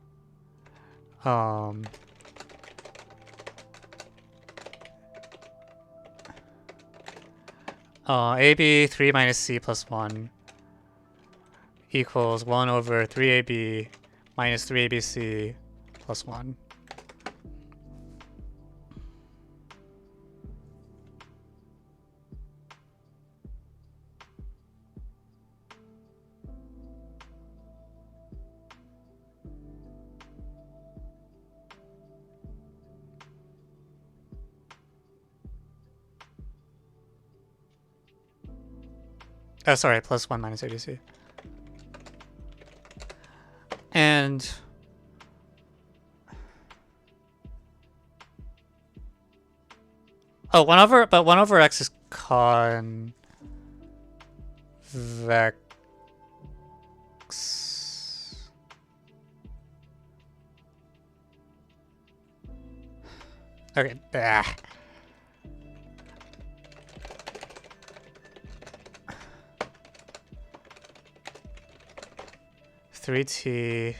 AB 3 minus c plus 1 equals 1 over 3ab minus 3abc plus 1. Sorry, plus 1 minus abc. And oh, 1 over x is convex. Okay, bah. Three T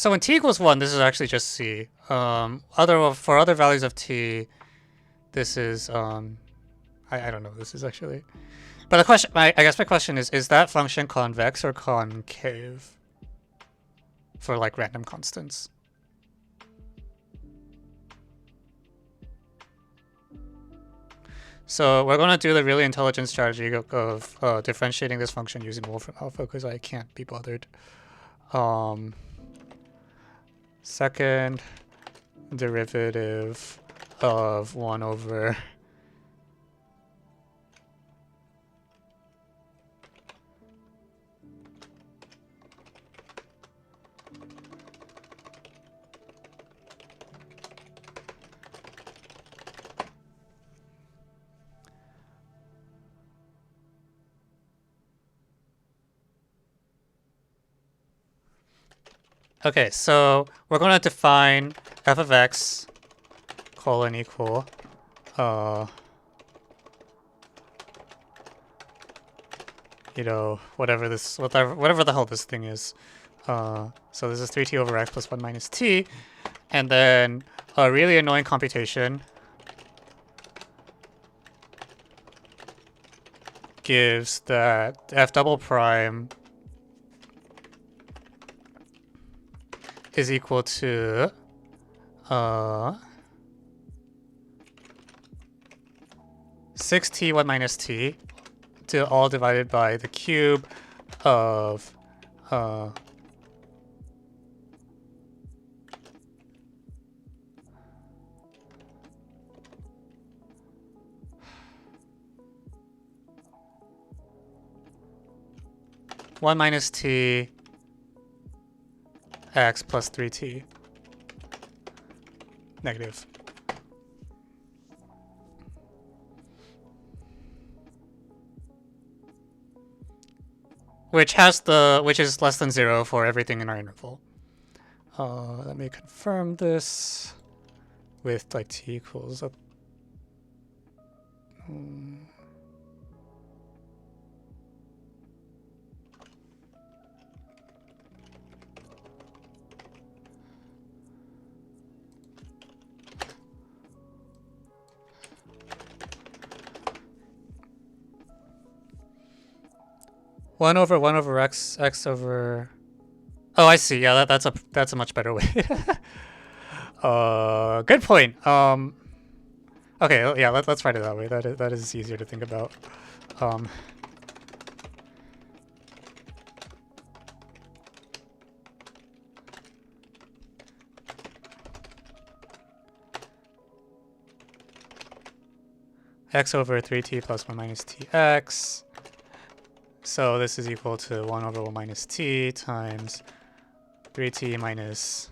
So when t equals 1, this is actually just c. For other values of t, this is I don't know. This is actually, but the question, I guess my question is that function convex or concave for like random constants? So we're gonna do the really intelligent strategy of differentiating this function using Wolfram alpha because I can't be bothered. Second derivative of 1 over okay, so we're going to define f of x colon equal you know, whatever the hell this thing is. So this is 3t over x plus 1 minus t, and then a really annoying computation gives that f double prime is equal to 6t 1 minus t to all divided by the cube of 1 minus t x plus 3t negative. Which is less than 0 for everything in our interval. Let me confirm this with like t equals up. 1 over x over Oh, I see. Yeah, that's a much better way. Good point. Okay, yeah, let's write it that way. That is easier to think about. Um, x over 3t plus 1 minus tx. So this is equal to 1 over 1 minus t times 3t minus...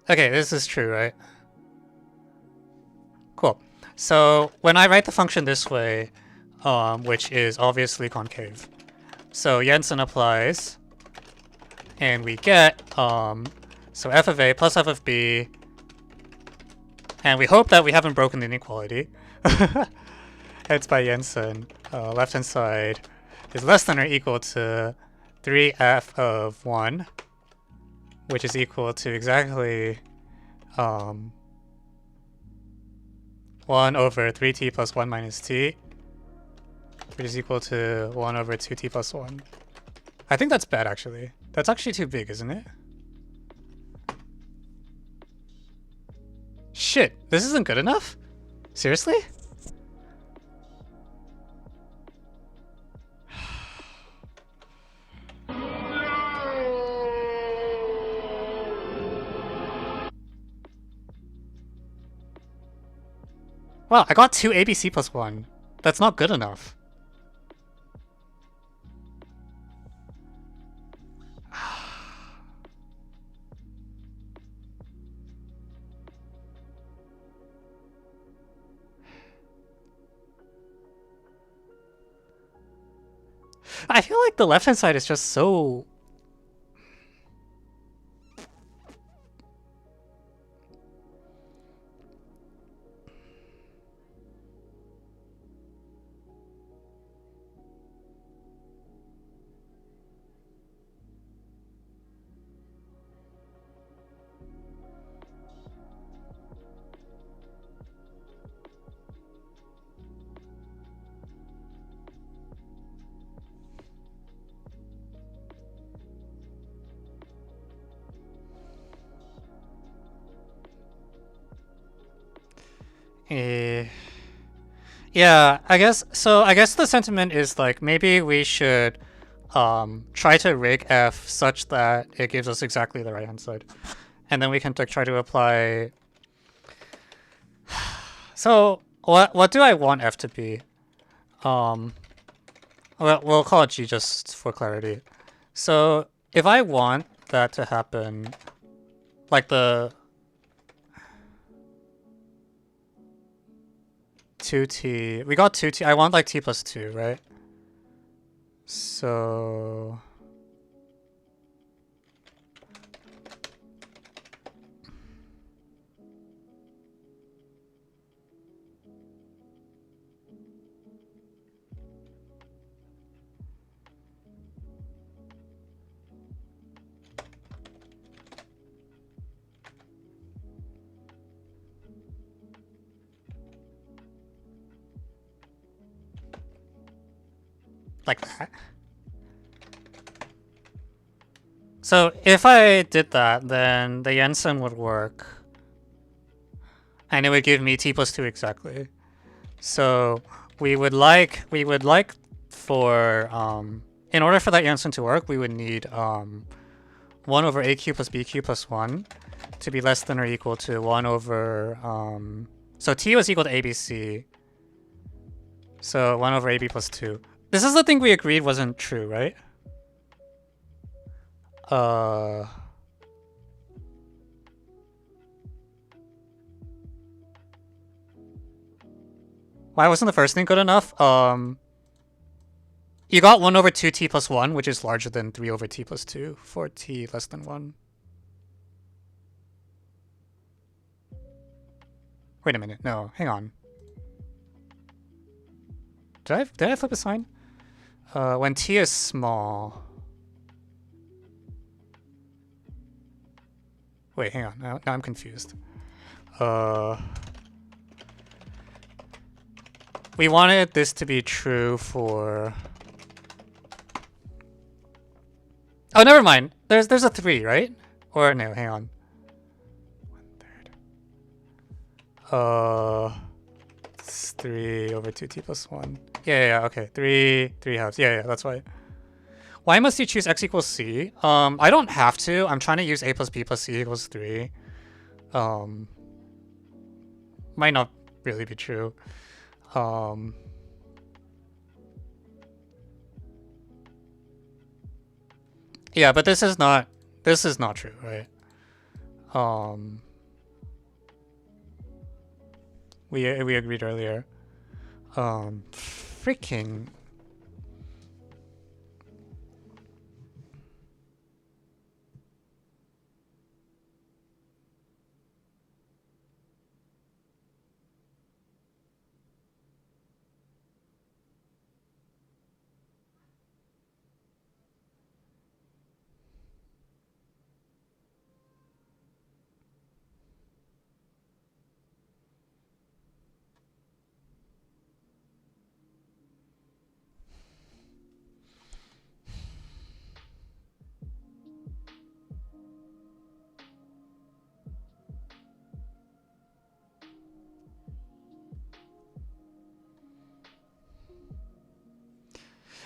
Okay, this is true, right? Cool. So when I write the function this way, which is obviously concave, so Jensen applies, and we get so f of a plus f of b, and we hope that we haven't broken the inequality. It's by Jensen. Left hand side is less than or equal to 3f of 1, which is equal to exactly 1 over 3t plus 1 minus t, which is equal to 1 over 2t plus 1. I think that's bad, actually. That's actually too big, isn't it? Shit, this isn't good enough? Seriously? Wow, I got 2 ABC plus 1. That's not good enough. I feel like the left-hand side is just so... Yeah, I guess the sentiment is like maybe we should try to rig f such that it gives us exactly the right hand side, and then we can try to apply. So what do I want f to be? We'll call it g just for clarity. So if I want that to happen, like the 2t, we got 2t, I want like t plus 2, right? So like that. So if I did that, then the Jensen would work. And it would give me t plus 2 exactly. So we would like for in order for that Jensen to work, we would need 1 over aq plus bq plus 1 to be less than or equal to 1 over so t was equal to abc. So 1 over ab plus 2. This is the thing we agreed wasn't true, right? Why wasn't the first thing good enough? You got 1 over 2t plus 1, which is larger than 3 over t plus 2 for t less than 1. Wait a minute. No, hang on. Did I flip a sign? When t is small. Wait, hang on. Now I'm confused. We wanted this to be true for... Oh, never mind. There's a 3, right? Or no, hang on. 1/3. It's 3 over 2t plus 1. Yeah, okay. 3 halves. Yeah, that's why. Why must you choose x equals c? I don't have to. I'm trying to use a plus b plus c equals 3. Might not really be true. Yeah, but this is not true, right? We agreed earlier. Freaking.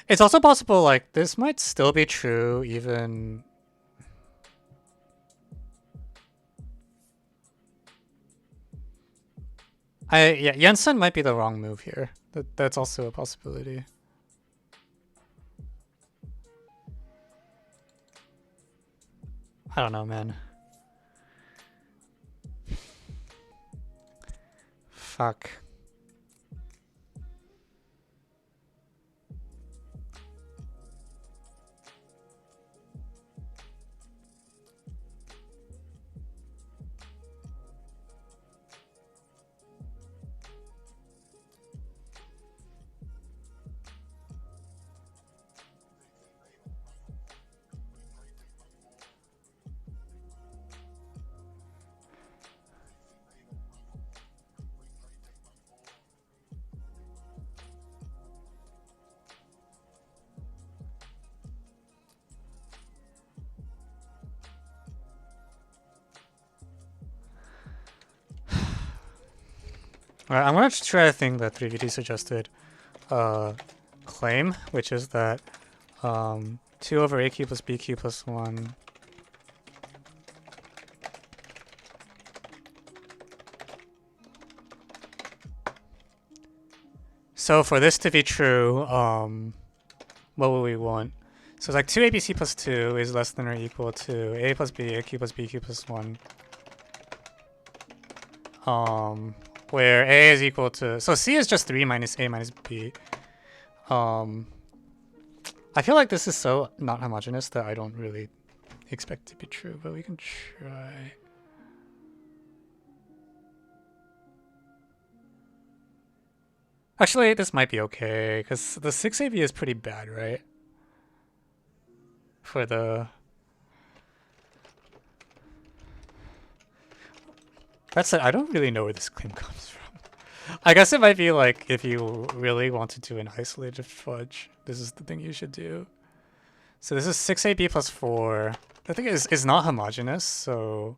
It's also possible, like, this might still be true even... Yeah, Jensen might be the wrong move here. That's also a possibility. I don't know, man. Fuck. Alright, I'm gonna try a thing that 3VT suggested. Claim, which is that 2 over a cubed plus b cubed plus 1. So for this to be true, what would we want? So it's like 2abc plus 2 is less than or equal to a plus b, a cubed plus b cubed plus 1. Where a is equal to... So c is just 3 minus a minus b. I feel like this is so not homogeneous that I don't really expect it to be true, but we can try. Actually, this might be okay, because the 6ab is pretty bad, right? For the... That said, I don't really know where this claim comes from. I guess it might be like, if you really want to do an isolated fudge, this is the thing you should do. So this is 6ab plus 4. The thing is not homogeneous, so...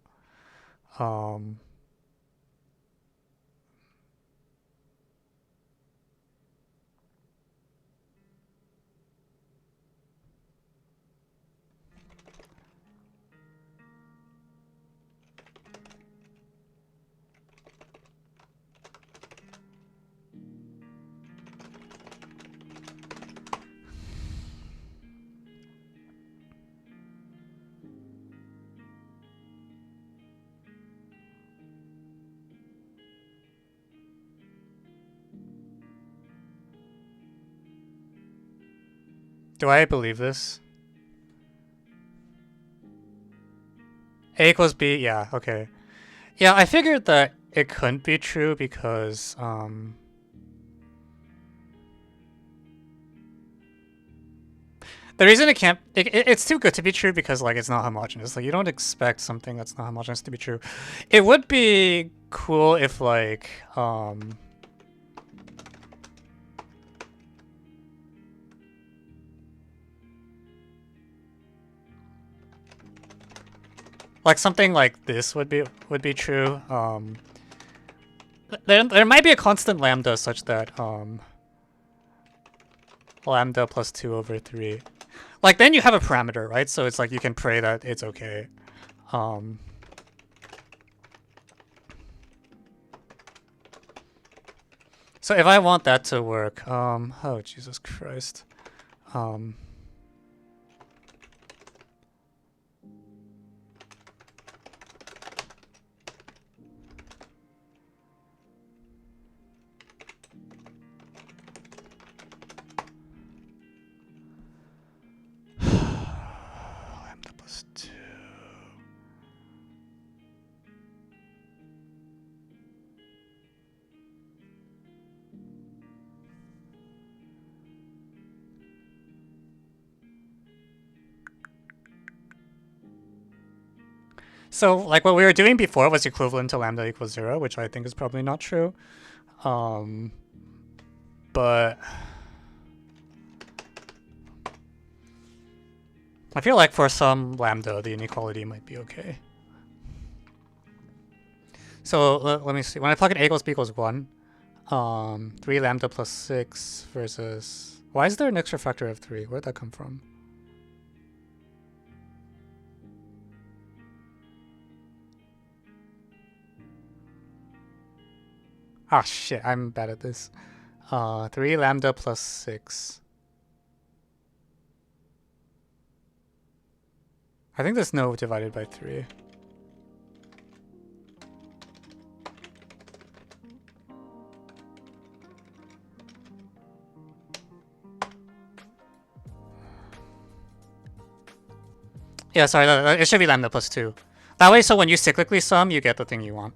Do I believe this? A equals B? Yeah, okay. Yeah, I figured that it couldn't be true because, The reason it can't, it's too good to be true because like it's not homogeneous. Like you don't expect something that's not homogeneous to be true. It would be cool if like like something like this would be true. There might be a constant lambda such that lambda plus 2 over 3. Like then you have a parameter, right? So it's like you can pray that it's okay. So if I want that to work, oh Jesus Christ. Lambda plus 2. So like what we were doing before was equivalent to lambda equals 0, which I think is probably not true. But I feel like for some lambda, the inequality might be okay. So let me see. When I plug in a equals b equals 1, 3 lambda plus 6 versus... Why is there an extra factor of 3? Where'd that come from? Ah, shit, I'm bad at this. 3 lambda plus 6. I think there's no divided by 3. Yeah, sorry, it should be lambda plus 2. That way, so when you cyclically sum, you get the thing you want.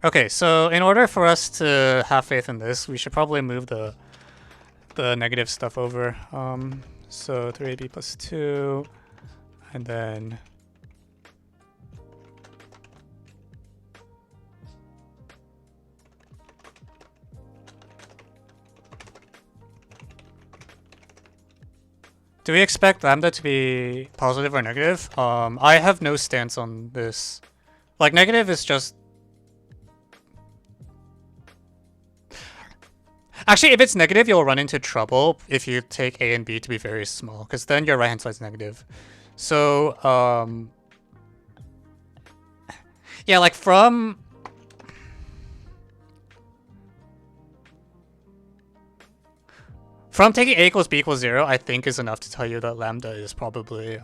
Okay, so in order for us to have faith in this, we should probably move the negative stuff over. So 3ab plus 2, and then do we expect lambda to be positive or negative? I have no stance on this. Like negative is just... Actually, if it's negative, you'll run into trouble if you take a and b to be very small, because then your right-hand side's negative. So, yeah, like from taking a equals b equals 0, I think is enough to tell you that lambda is probably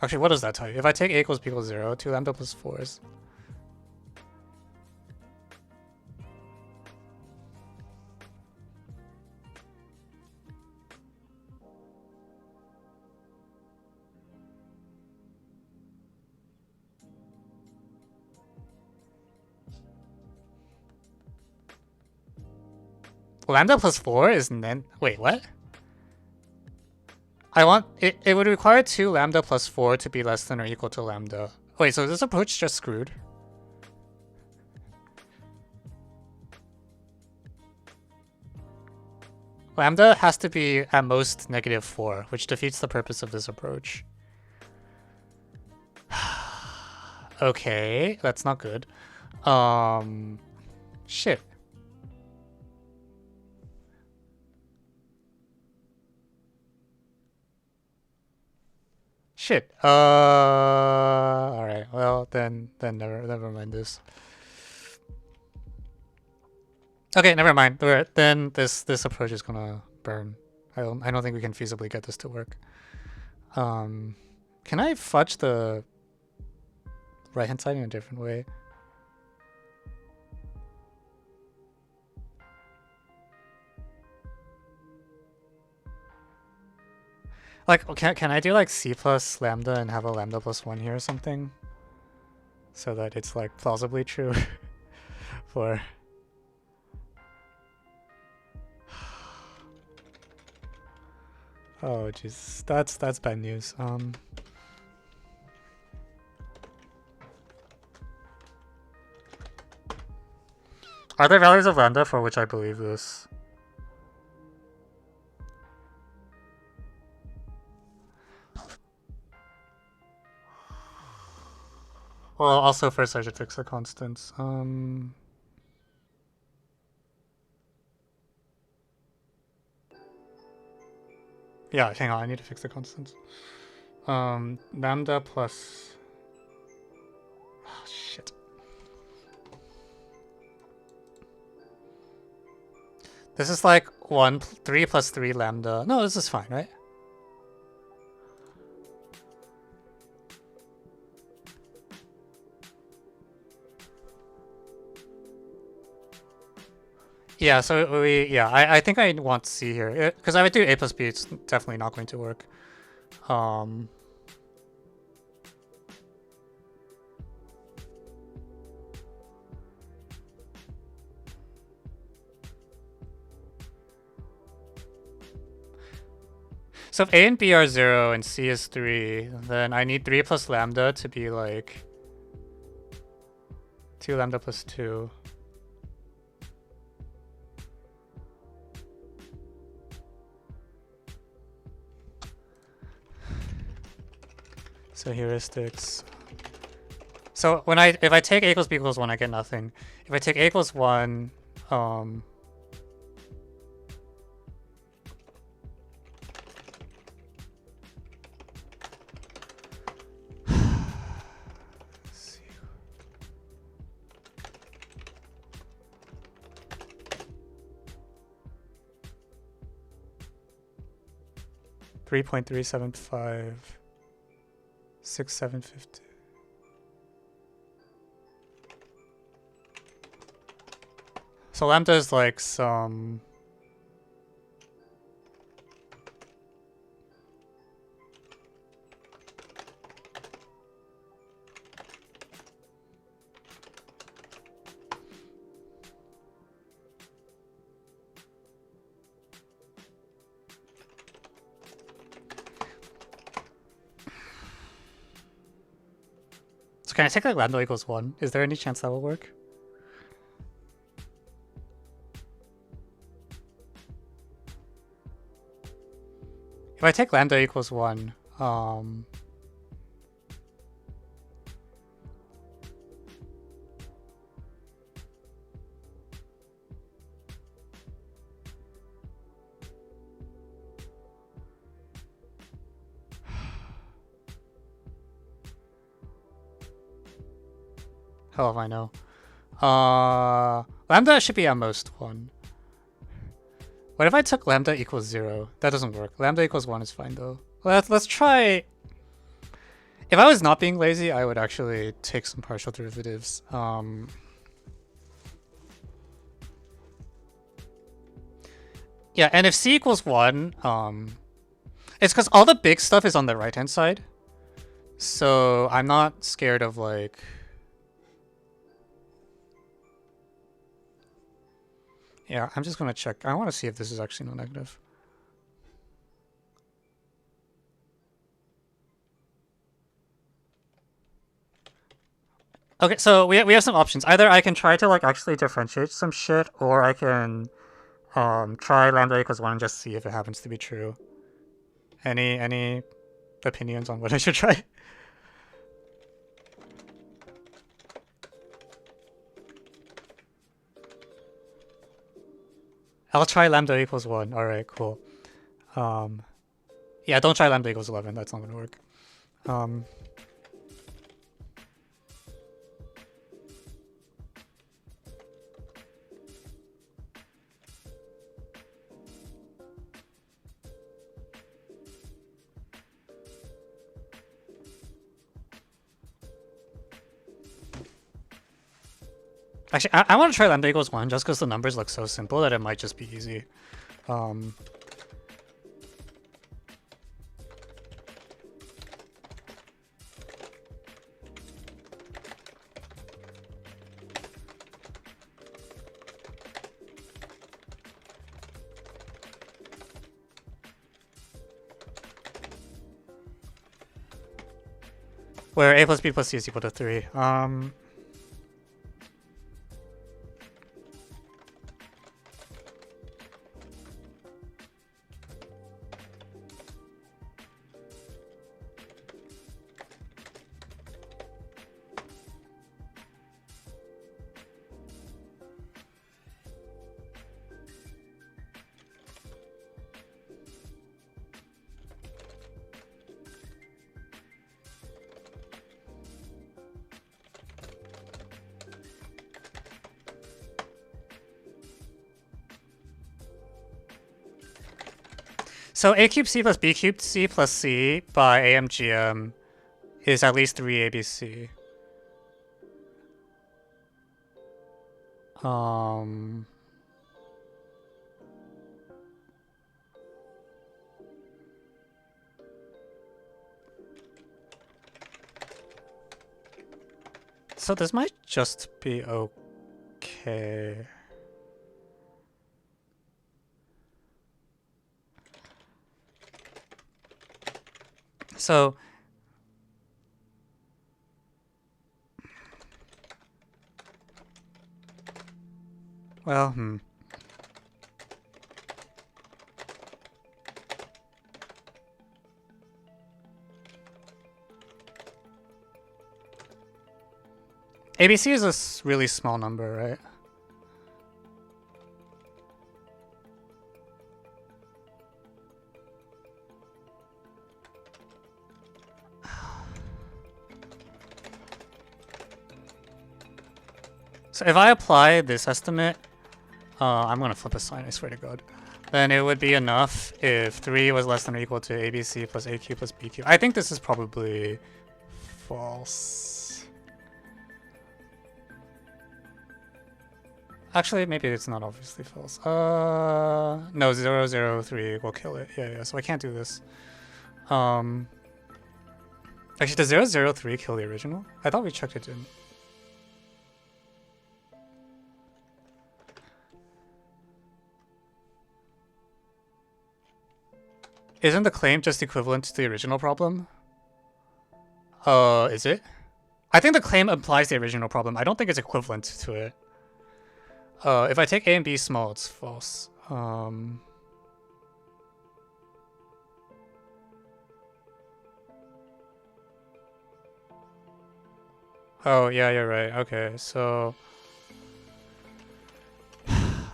actually, what does that tell you? If I take a equals b equals 0, 2 lambda plus 4 is... Lambda plus 4 is then... Wait, what? I want... It would require 2 lambda plus 4 to be less than or equal to lambda. Wait, so is this approach just screwed? Lambda has to be at most negative 4, which defeats the purpose of this approach. Okay, that's not good. Shit. Shit. Alright, well, then never mind this. Okay, never mind. Then this approach is gonna burn. I don't think we can feasibly get this to work. Can I fudge the right hand side in a different way? Like, can I do like c plus lambda and have a lambda plus 1 here or something? So that it's like plausibly true for... Oh jeez, that's bad news. Are there values of lambda for which I believe this? Well, also first I should fix the constants. Yeah, hang on, I need to fix the constants. Lambda plus... Oh, shit. This is like 3 plus 3 lambda. No, this is fine, right? Yeah, so I think I want C here. Because I would do A plus B, it's definitely not going to work. So if A and B are 0 and C is 3, then I need 3 plus lambda to be like 2 lambda plus 2. So heuristics. So if I take A equals B equals 1, I get nothing. If I take A equals 1, $3.375 $6,750. So lambda is like some... So can I take like lambda equals 1? Is there any chance that will work? If I take lambda equals 1, hell if I know. Lambda should be at most 1. What if I took lambda equals 0? That doesn't work. Lambda equals 1 is fine though. Let's try... If I was not being lazy, I would actually take some partial derivatives. Yeah, and if c equals 1, it's because all the big stuff is on the right-hand side. So I'm not scared of like... Yeah, I'm just gonna check. I want to see if this is actually no negative. Okay, so we have some options. Either I can try to like actually differentiate some shit, or I can try lambda equals 1 and just see if it happens to be true. Any opinions on what I should try? I'll try lambda equals 1. Alright, cool. Yeah, don't try lambda equals 11. That's not going to work. Actually, I want to try lambda equals 1 just because the numbers look so simple that it might just be easy. where a plus b plus c is equal to 3. So a cubed c plus b cubed c plus c by AMGM is at least 3 ABC. So this might just be okay. So well, ABC is a really small number, right? So if I apply this estimate, I'm gonna flip a sign, I swear to God. Then it would be enough if 3 was less than or equal to ABC plus AQ plus BQ. I think this is probably false. Actually, maybe it's not obviously false. No, 0, 0, 3 will kill it. Yeah, so I can't do this. Actually, does 0, 0, 3 kill the original? I thought we checked it didn't. Isn't the claim just equivalent to the original problem? Is it? I think the claim implies the original problem. I don't think it's equivalent to it. If I take A and B small, it's false. Oh, yeah, you're right. Okay, so...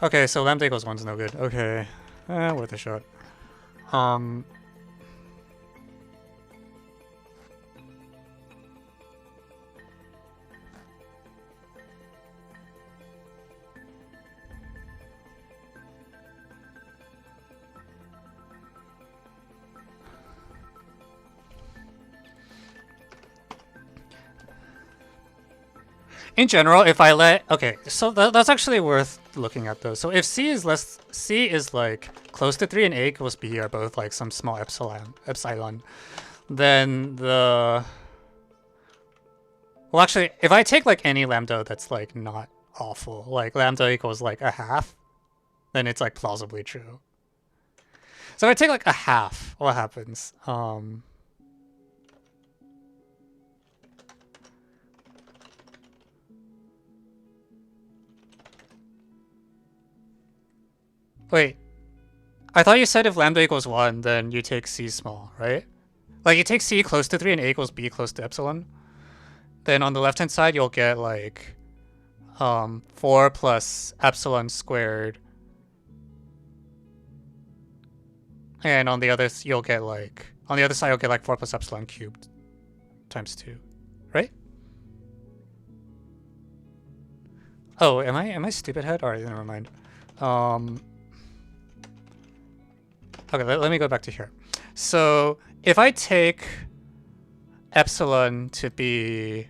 Okay, so lambda equals 1 is no good. Okay, worth a shot. In general, if I let... Okay, so that's actually worth looking at though. So if C is like close to 3 and A equals B are both like some small epsilon, then the... Well, actually, if I take like any lambda that's like not awful, like lambda equals like a half, then it's like plausibly true. So if I take like a half, what happens? Wait, I thought you said if lambda equals 1, then you take C small, right? Like you take C close to 3 and A equals B close to epsilon. Then on the left-hand side, you'll get like 4 plus epsilon squared. And on the other you'll get like on the other side you'll get like 4 plus epsilon cubed times 2, right? Oh, am I stupid head? Alright, never mind. Okay, let me go back to here. So if I take epsilon to be,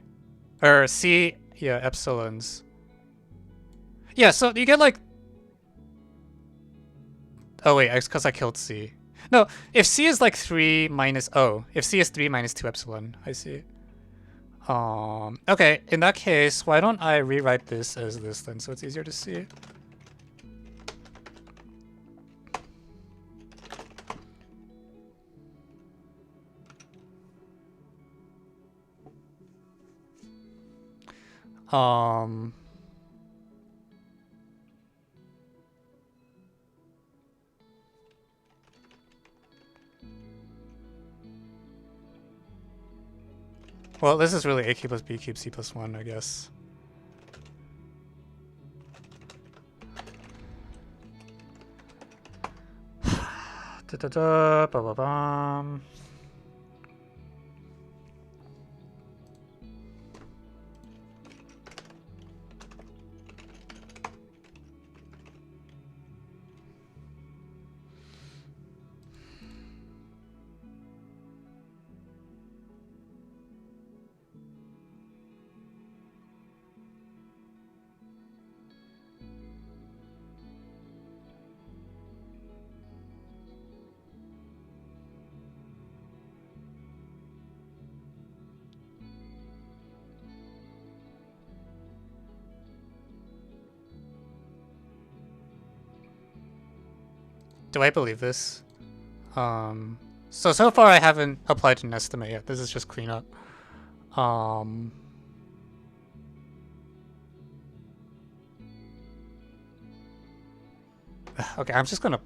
or C, yeah, epsilons. Yeah, so you get like, oh wait, it's because I killed C. No, if C is like 3 minus, oh, if C is 3 minus 2 epsilon, I see. Okay, in that case, why don't I rewrite this as this then, so it's easier to see. Um, well, this is really a cube plus b cube c plus 1, I guess. Da da da, ba ba bum. Do I believe this? So far I haven't applied an estimate yet. This is just cleanup. Okay, I'm just gonna.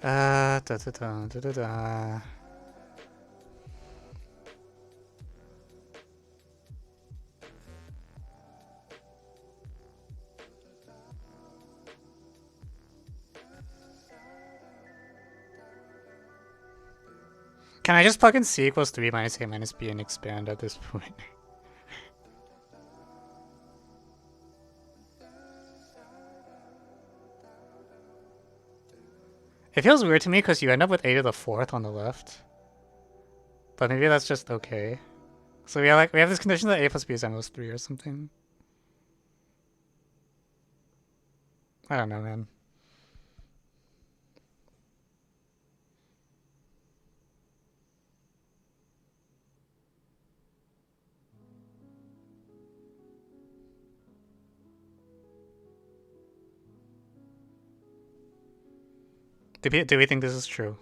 Da da da da da da. Can I just plug in c equals 3 minus a minus b and expand at this point? It feels weird to me because you end up with a to the 4th on the left. But maybe that's just okay. So we have this condition that a plus b is n equals 3 or something. I don't know, man. Do we think this is true?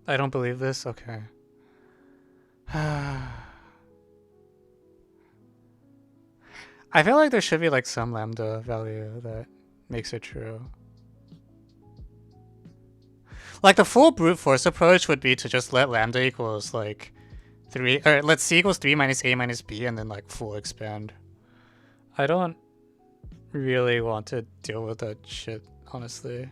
I don't believe this? Okay. I feel like there should be like some lambda value that makes it true. Like the full brute force approach would be to just let lambda equals like 3, or let c equals 3 minus a minus b and then like full expand. I don't really want to deal with that shit, honestly.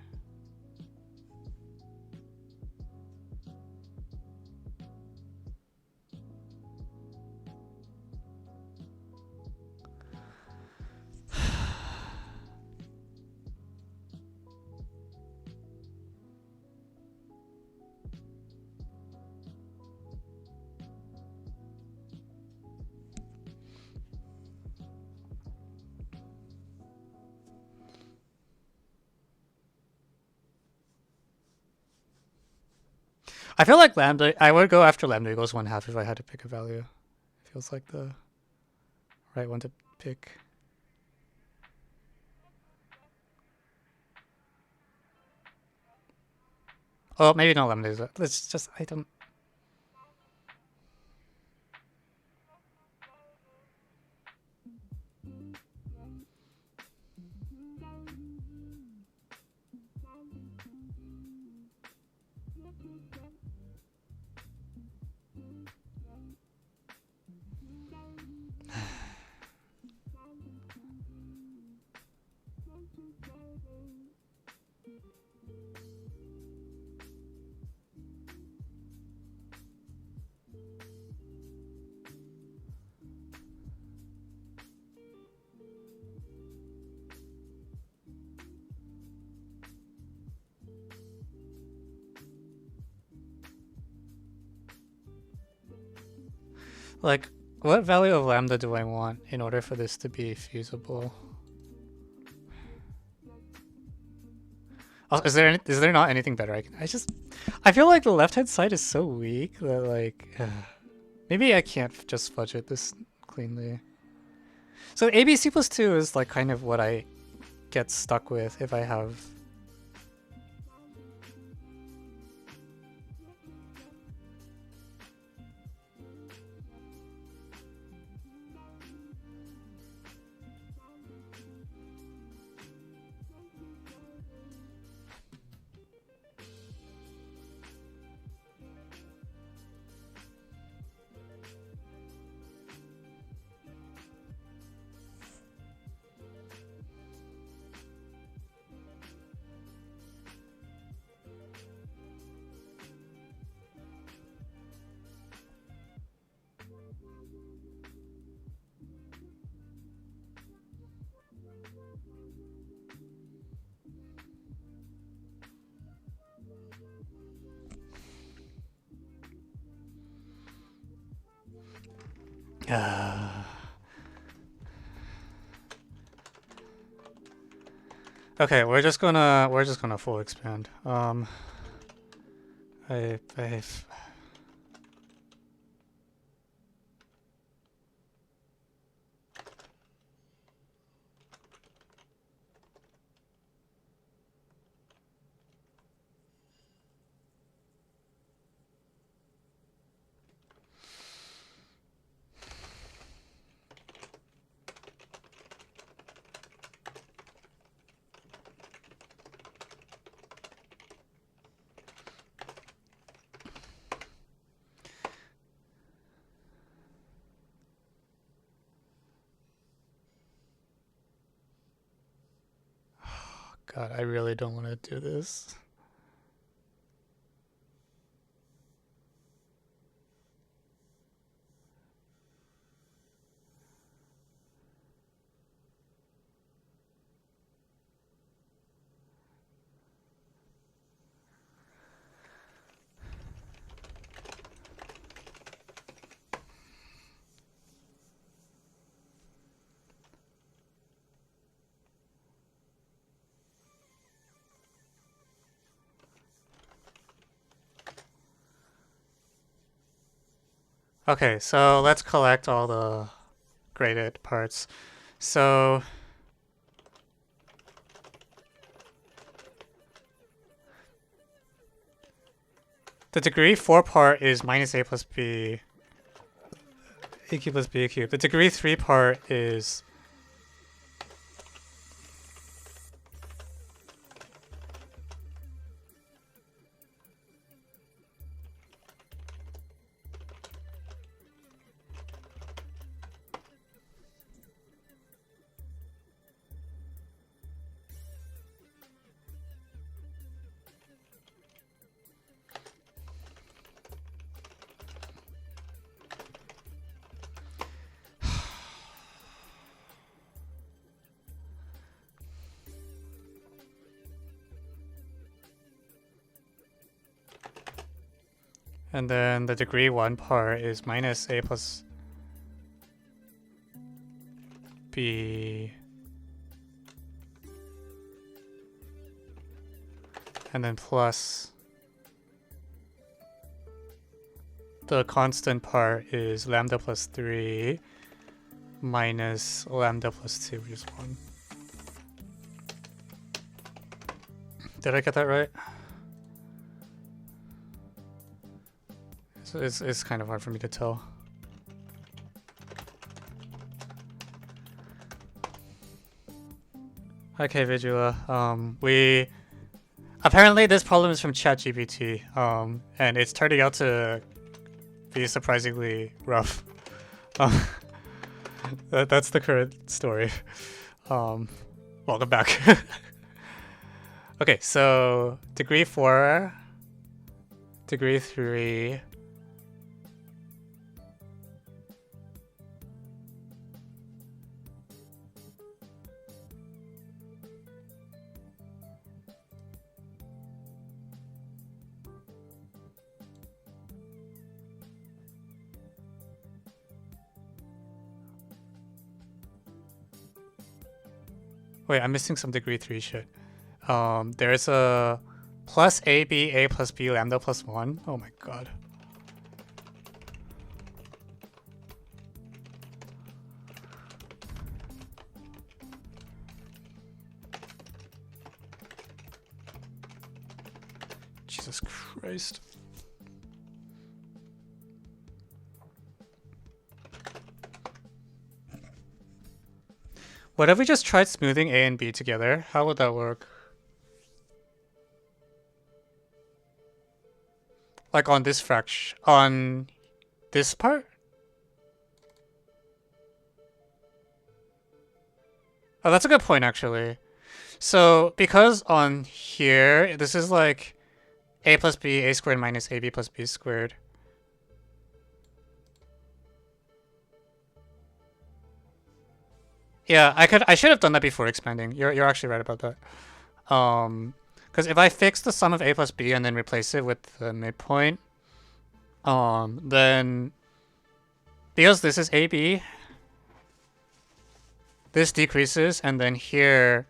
I feel like lambda, I would go after lambda equals 1/2 if I had to pick a value. Feels like the right one to pick. Oh, maybe not lambda. Let's just, I don't. Like, what value of lambda do I want in order for this to be feasible? Also, is there not anything better I can? I feel like the left hand side is so weak that like, maybe I can't just fudge it this cleanly. So ABC plus 2 is like kind of what I get stuck with if I have. Okay, we're just gonna full expand. I God, I really don't want to do this. Okay, so let's collect all the graded parts. So The degree 4 part is minus a plus b. A cubed plus b cubed. The degree 3 part is... And then the degree 1 part is minus a plus b. And then plus the constant part is lambda plus 3 minus lambda plus 2, which is 1. Did I get that right? It's kind of hard for me to tell. Okay, Vidula. We apparently this problem is from ChatGPT, and it's turning out to be surprisingly rough. That's the current story. Welcome back. Okay, so degree 4, degree 3. Wait, I'm missing some degree 3 shit. There's a plus AB, A plus B, lambda plus 1. Oh my god. Jesus Christ. What if we just tried smoothing A and B together? How would that work? Like on this fraction, on this part? Oh, that's a good point actually. So because on here, this is like A plus B, A squared minus AB plus B squared. Yeah, I should have done that before expanding. You're actually right about that. Because if I fix the sum of A plus B and then replace it with the midpoint, then because this is AB, this decreases, and then here,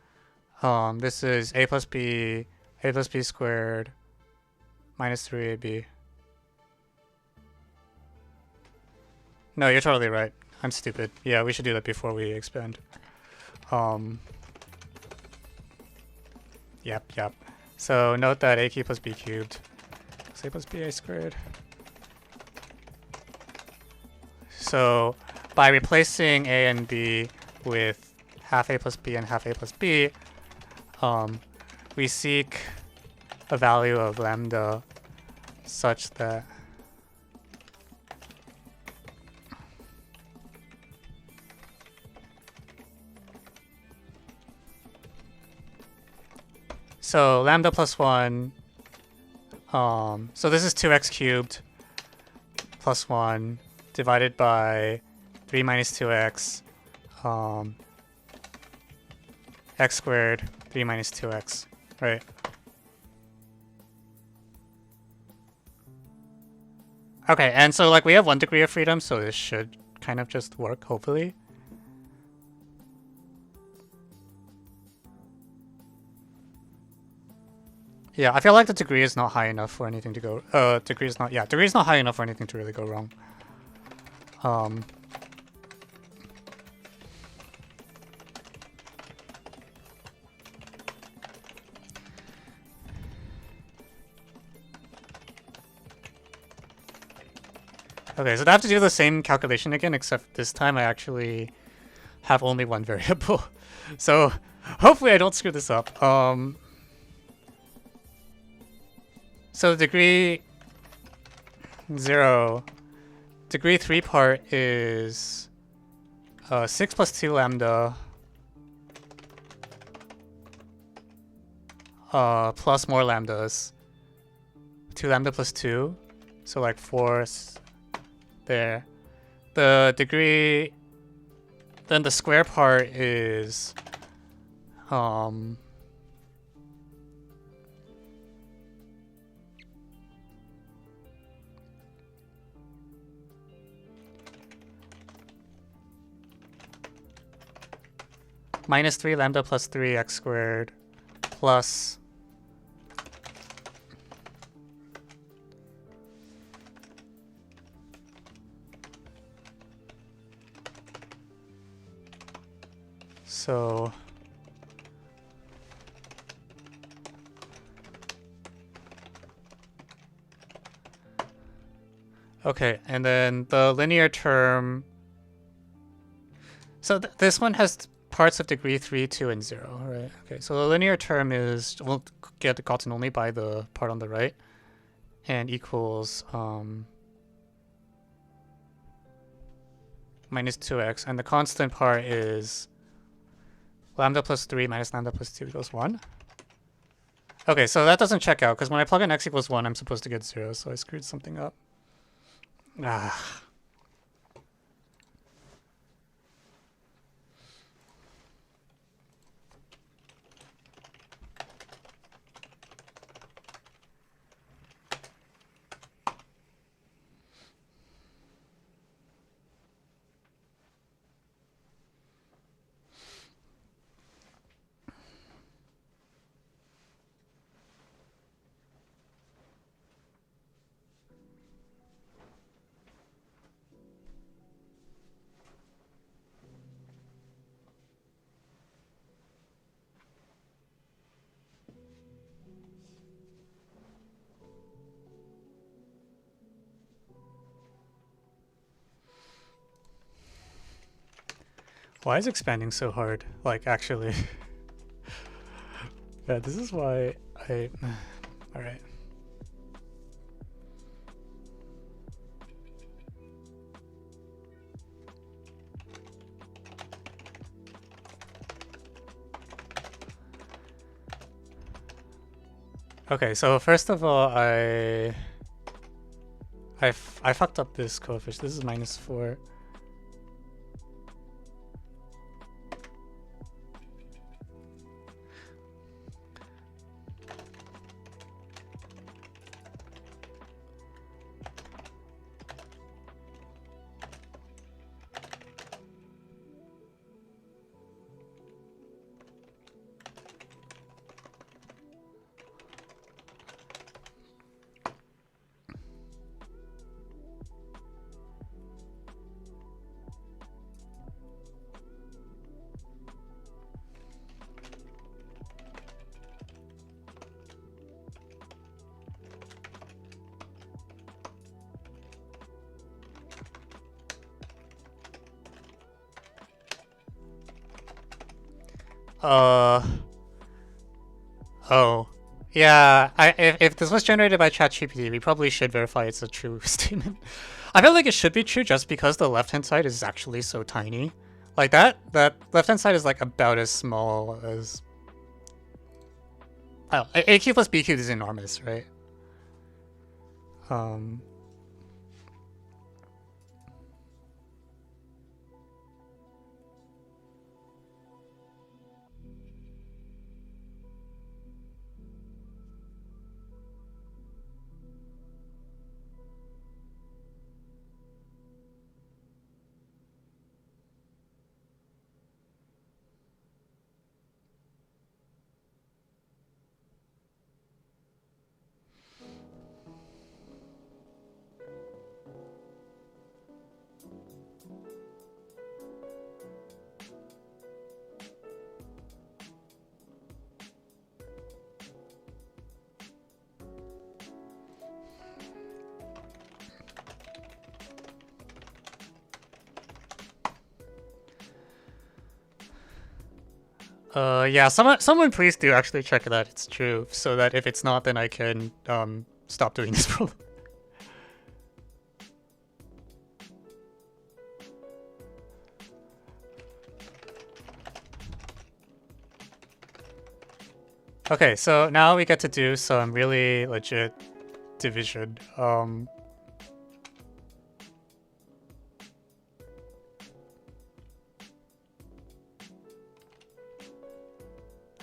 this is A plus B squared minus 3AB. No, you're totally right. I'm stupid. Yeah, we should do that before we expand. Yep. So note that a cubed plus b cubed is a plus b a squared. So by replacing a and b with half a plus b and half a plus b, we seek a value of lambda such that so lambda plus 1, so this is 2x cubed plus 1 divided by 3 minus 2x, x squared, 3 minus 2x, right? Okay, and so like we have 1 degree of freedom, so this should kind of just work, hopefully. Yeah, I feel like the degree is not high enough for anything to go. Degree is not high enough for anything to really go wrong. Okay, so I have to do the same calculation again, except this time I actually have only one variable. So hopefully I don't screw this up. So degree 0, degree 3 part is 6 plus 2 lambda plus more lambdas. 2 lambda plus 2, so like 4 there. The degree, then the square part is minus 3 lambda plus 3 x squared plus so okay, and then the linear term, so this one has parts of degree 3, 2, and 0, right? Okay, so the linear term is, we'll get gotten only by the part on the right, and equals minus 2x, and the constant part is lambda plus 3 minus lambda plus 2 equals 1. Okay, so that doesn't check out, because when I plug in x equals 1, I'm supposed to get 0, so I screwed something up. Ah. Why is expanding so hard? Like, actually. Yeah, this is why I... Alright. Okay, so first of all, I fucked up this coefficient. This is minus 4. Oh. Yeah, if this was generated by ChatGPT, we probably should verify it's a true statement. I feel like it should be true just because the left-hand side is actually so tiny. Like that left-hand side is like about as small as... Oh, A cubed plus B cubed is enormous, right? Yeah, someone please do actually check that it's true, so that if it's not, then I can stop doing this problem. Okay, so now we get to do some really legit division.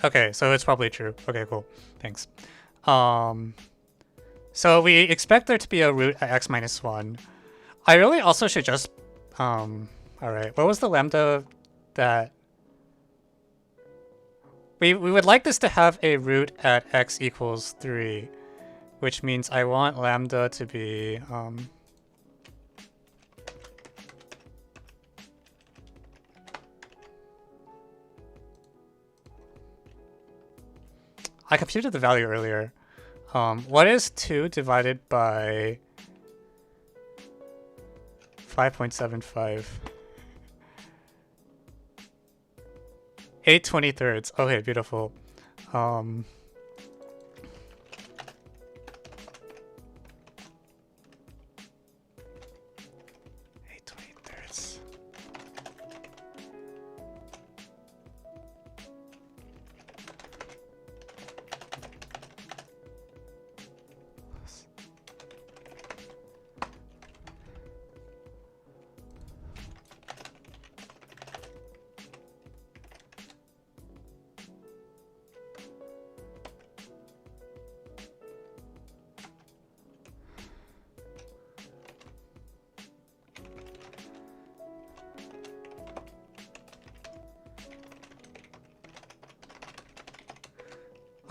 Okay, so it's probably true. Okay, cool. Thanks. So we expect there to be a root at x minus 1. I really also should just... Alright, what was the lambda that... We would like this to have a root at x equals 3, which means I want lambda to be... I computed the value earlier. What is 2 divided by 5.75? 8/23. Okay, beautiful. 8/23.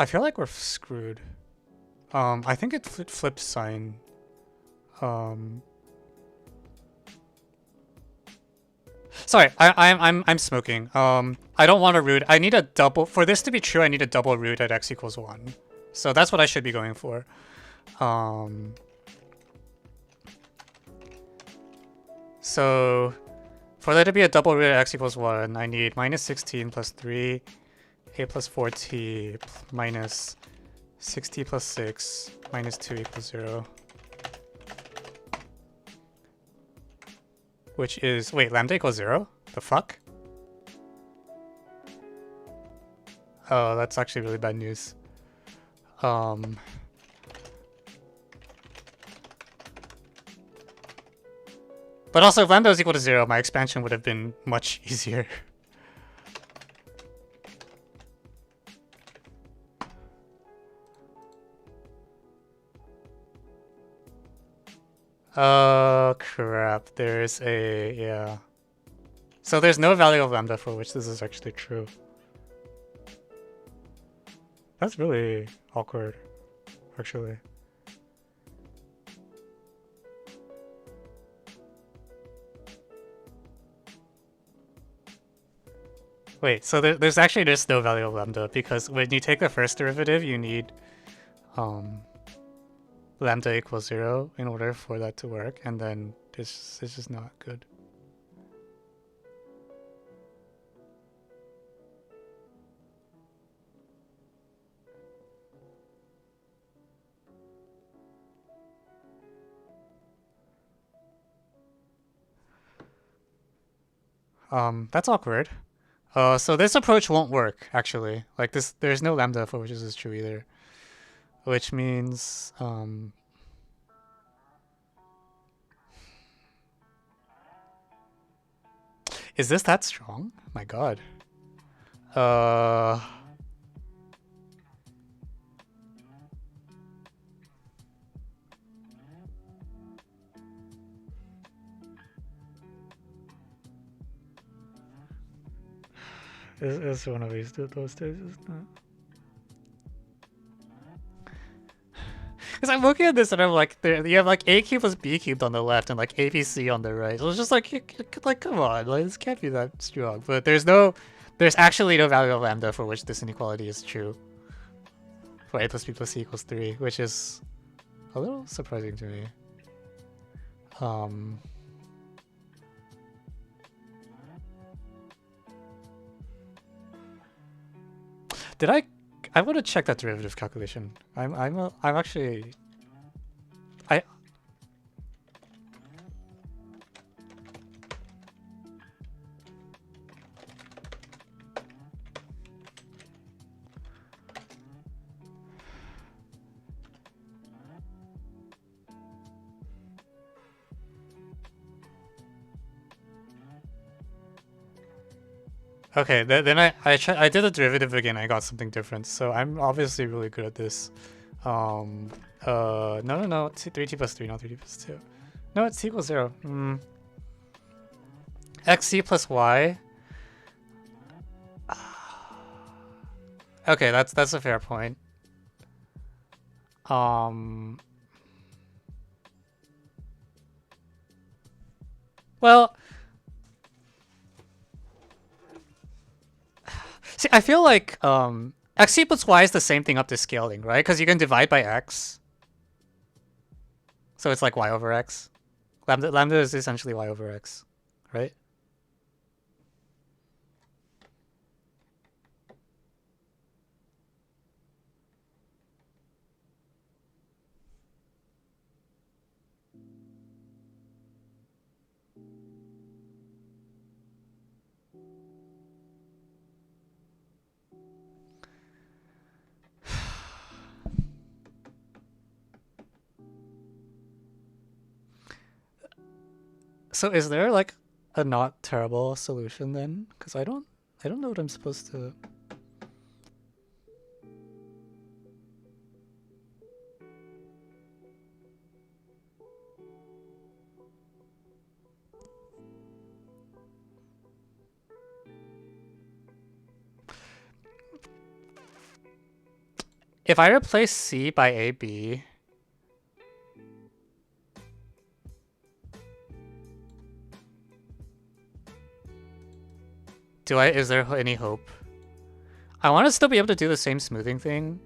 I feel like we're screwed. I think it flipped sign. Sorry, I'm smoking. I don't want a root. I need a double for this to be true. I need a double root at x equals 1. So that's what I should be going for. So for there to be a double root at x equals 1, I need minus 16 plus 3, a plus 4t minus 6t plus 6 minus 2 equals 0. Which is, wait, lambda equals 0? The fuck? Oh, that's actually really bad news. But also, if lambda is equal to 0, my expansion would have been much easier. Oh, crap. There's a... yeah. So there's no value of lambda for which this is actually true. That's really awkward, actually. Wait, so there's actually just no value of lambda, because when you take the first derivative, you need lambda equals 0 in order for that to work, and then this is not good. That's awkward. So this approach won't work, actually. Like this, there's no lambda for which this is true either. Which means, is this that strong? My god. It's one of those days, isn't it? Because I'm looking at this and I'm like, you have like a cubed plus b cubed on the left and like abc on the right. So it's just like come on, like this can't be that strong. But there's actually no value of lambda for which this inequality is true. For a plus b plus c equals 3, which is a little surprising to me. Did I want to check that derivative calculation. I'm actually I Okay, then I did the derivative again. I got something different. So I'm obviously really good at this. No. 3t plus 3, not 3t plus 2. No, it's equals 0. Xc plus y. Okay, that's a fair point. Well, see, I feel like xc plus y is the same thing up to scaling, right? Because you can divide by x. So it's like y over x. Lambda is essentially y over x, right? So is there like a not terrible solution then? Because I don't know what I'm supposed to. If I replace C by AB, is there any hope? I want to still be able to do the same smoothing thing.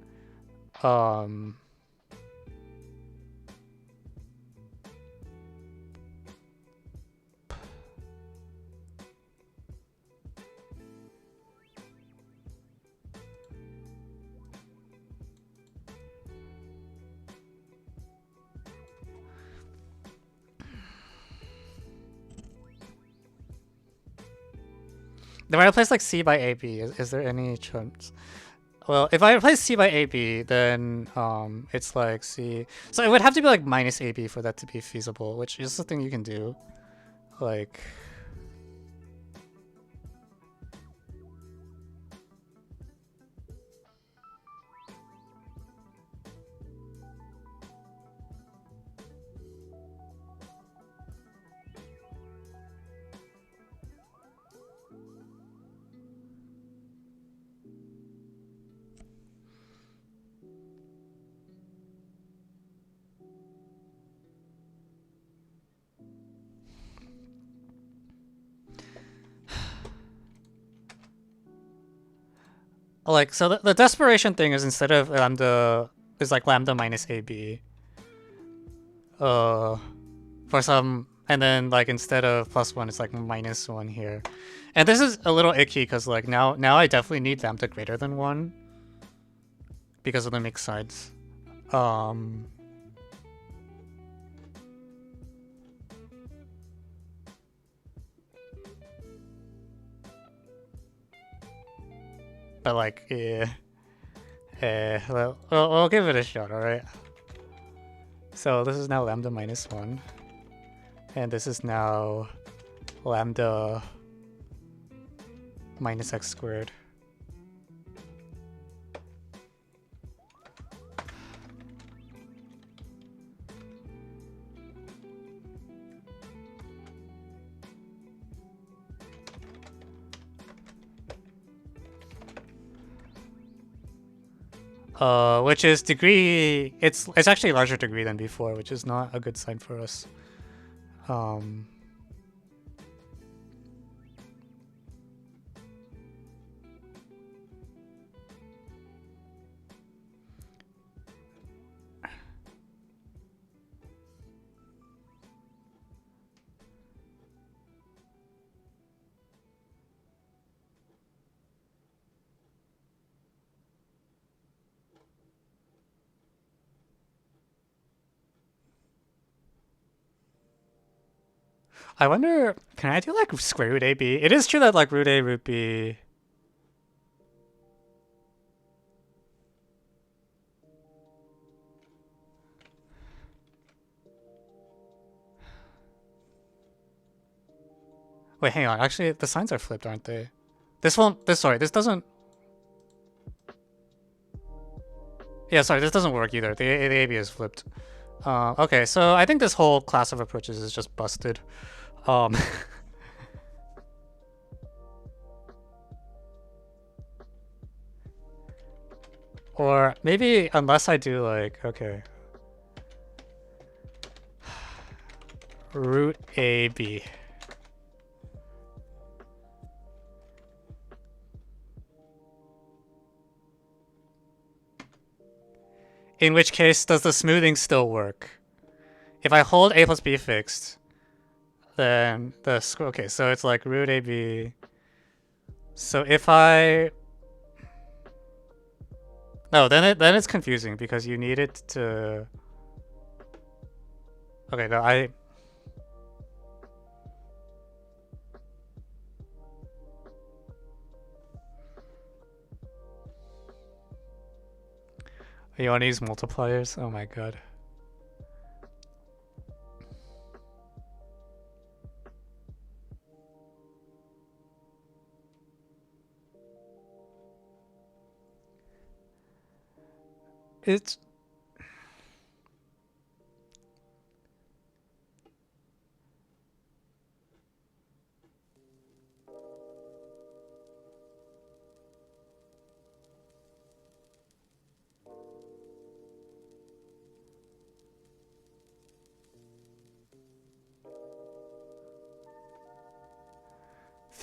If I replace like C by AB, is there any chance? Well, if I replace C by AB, then it's like C. So it would have to be like minus AB for that to be feasible, which is the thing you can do. Like, so the desperation thing is instead of lambda is like lambda minus AB. For some, and then like instead of +1, it's like -1 here. And this is a little icky because like now I definitely need lambda greater than 1 because of the mixed sides. But like, yeah. Well, we'll give it a shot, alright? So this is now lambda -1. And this is now lambda minus x squared. Which is degree. It's actually a larger degree than before, which is not a good sign for us. I wonder, can I do like square root AB? It is true that like root A, root B. Wait, hang on. Actually, the signs are flipped, aren't they? Sorry, this doesn't. Yeah, sorry, this doesn't work either. The AB is flipped. Okay, so I think this whole class of approaches is just busted. Um, or maybe unless I do like, okay. Root AB. In which case, does the smoothing still work? If I hold A plus B fixed, then okay, so it's like root AB. So if I no, then it's confusing because you need it to. Okay, no, you want to use multipliers? Oh my god. It's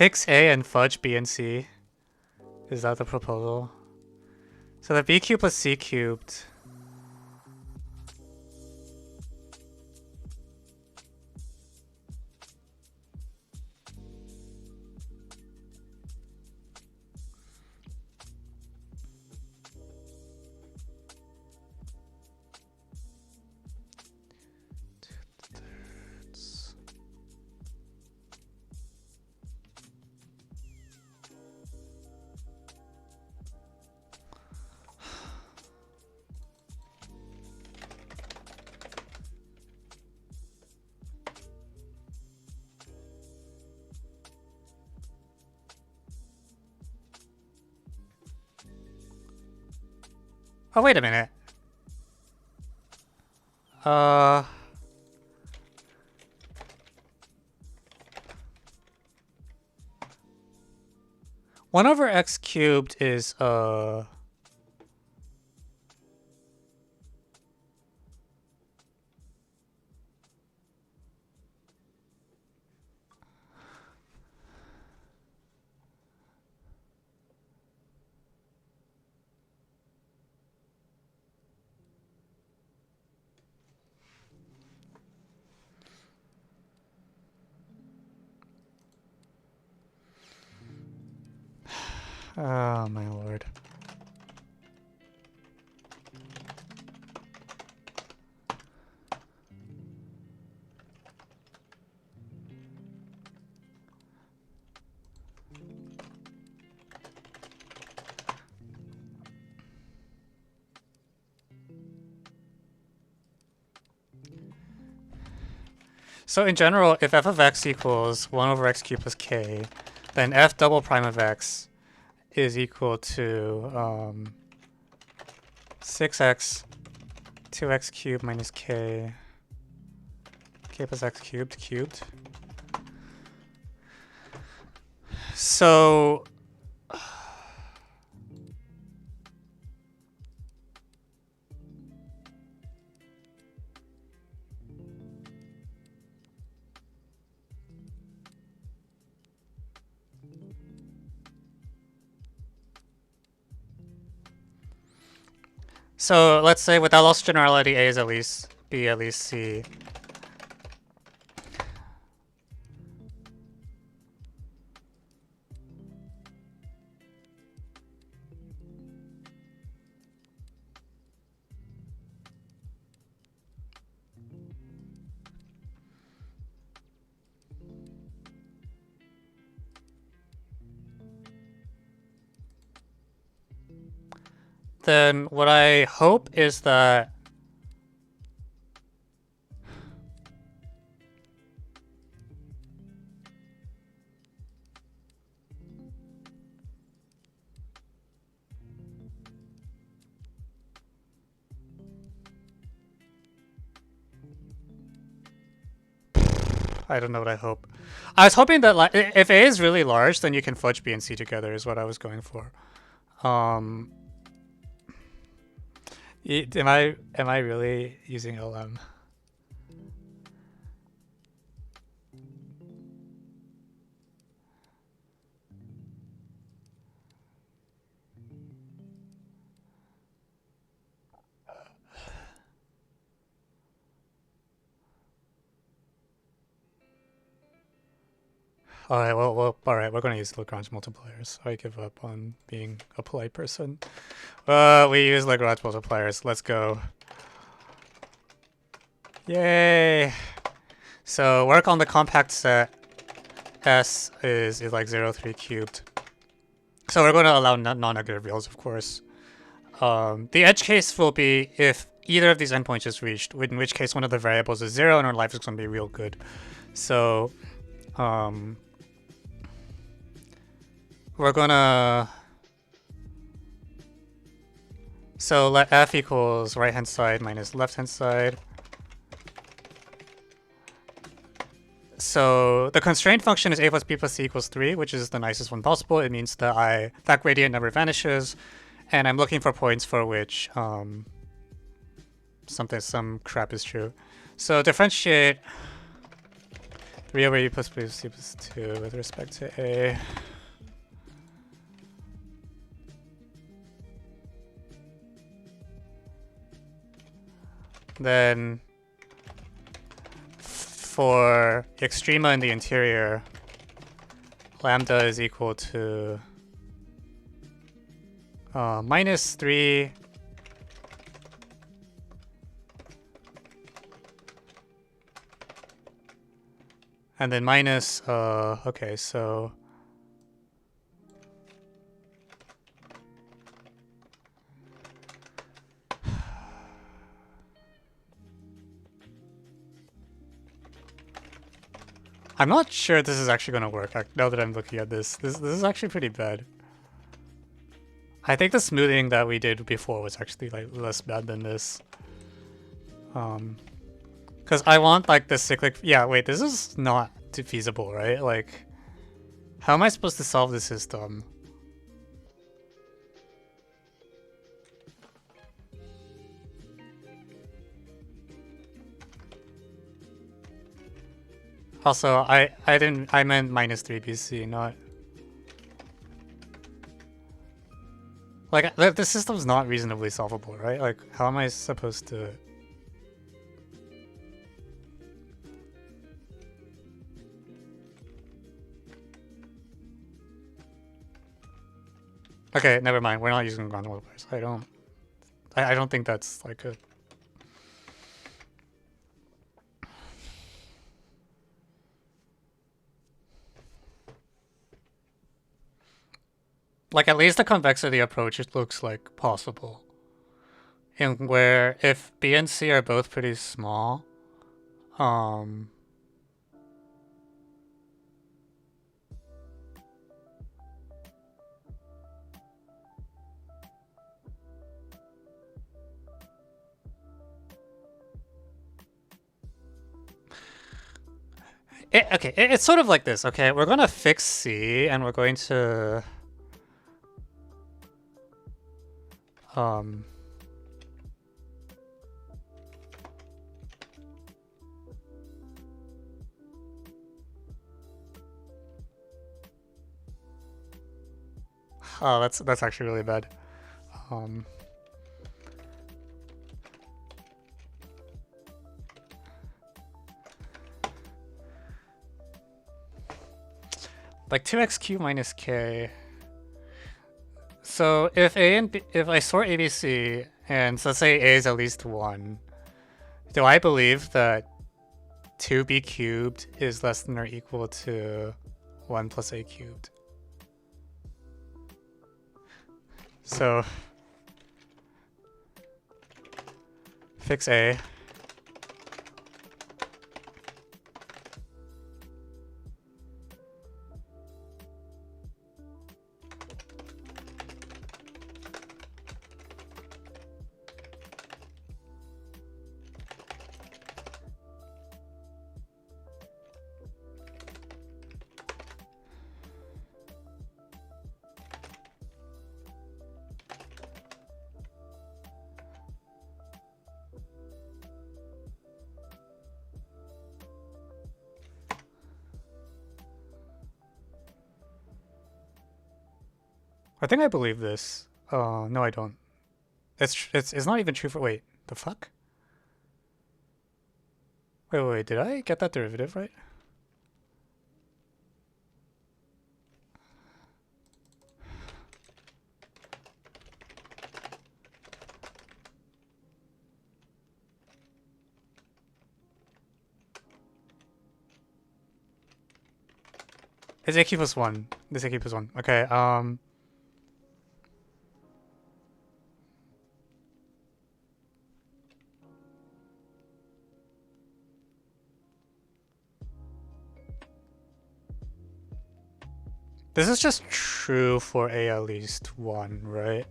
fix A and fudge B and C. Is that the proposal? So the B cubed plus C cubed. Oh, wait a minute. Uh, 1 over x cubed is oh my lord. So in general, if f of x equals 1 over x cubed plus k, then f double prime of x is equal to 6x 2x cubed minus k plus x cubed. So let's say without loss of generality, A is at least B at least C. then what I hope is that I don't know what I hope. I was hoping that like if A is really large, then you can fudge B and C together is what I was going for. Am I really using LM? All right, well, all right. We're gonna use Lagrange multipliers. I give up on being a polite person. We use Lagrange multipliers. Let's go. Yay! So work on the compact set. S is like 0, 3 cubed. So we're going to allow non-negative reals, of course. The edge case will be if either of these endpoints is reached, in which case one of the variables is 0 and our life is going to be real good. So we're going to... So let f equals right-hand side minus left-hand side. So the constraint function is a plus b plus c equals 3, which is the nicest one possible. It means that that gradient never vanishes, and I'm looking for points for which some crap is true. So differentiate 3 over e plus b plus c plus 2 with respect to a. Then for extrema in the interior, lambda is equal to minus 3 and then minus okay, so I'm not sure this is actually going to work now that I'm looking at this. This is actually pretty bad. I think the smoothing that we did before was actually like less bad than this. Because I want like the cyclic... Yeah, wait, this is not feasible, right? Like, how am I supposed to solve the system? Also, I meant minus 3 BC, not... Like, the system's not reasonably solvable, right? Like, how am I supposed to... Okay, never mind. We're not using Lagrange multipliers. I don't think that's like a... Like, at least the convexity approach, it looks like possible. In where if B and C are both pretty small, it's sort of like this, okay? We're gonna fix C, and we're going to... Oh, that's actually really bad. Like 2x minus k. So if if I sort ABC and so let's say A is at least 1, do I believe that 2b cubed is less than or equal to 1 plus a cubed? So Fix A. I think I believe this. No, I don't. It's not even true for. Wait, the fuck? Wait, did I get that derivative right? It's AQ plus 1. This AQ plus 1. Okay, this is just true for A at least 1, right?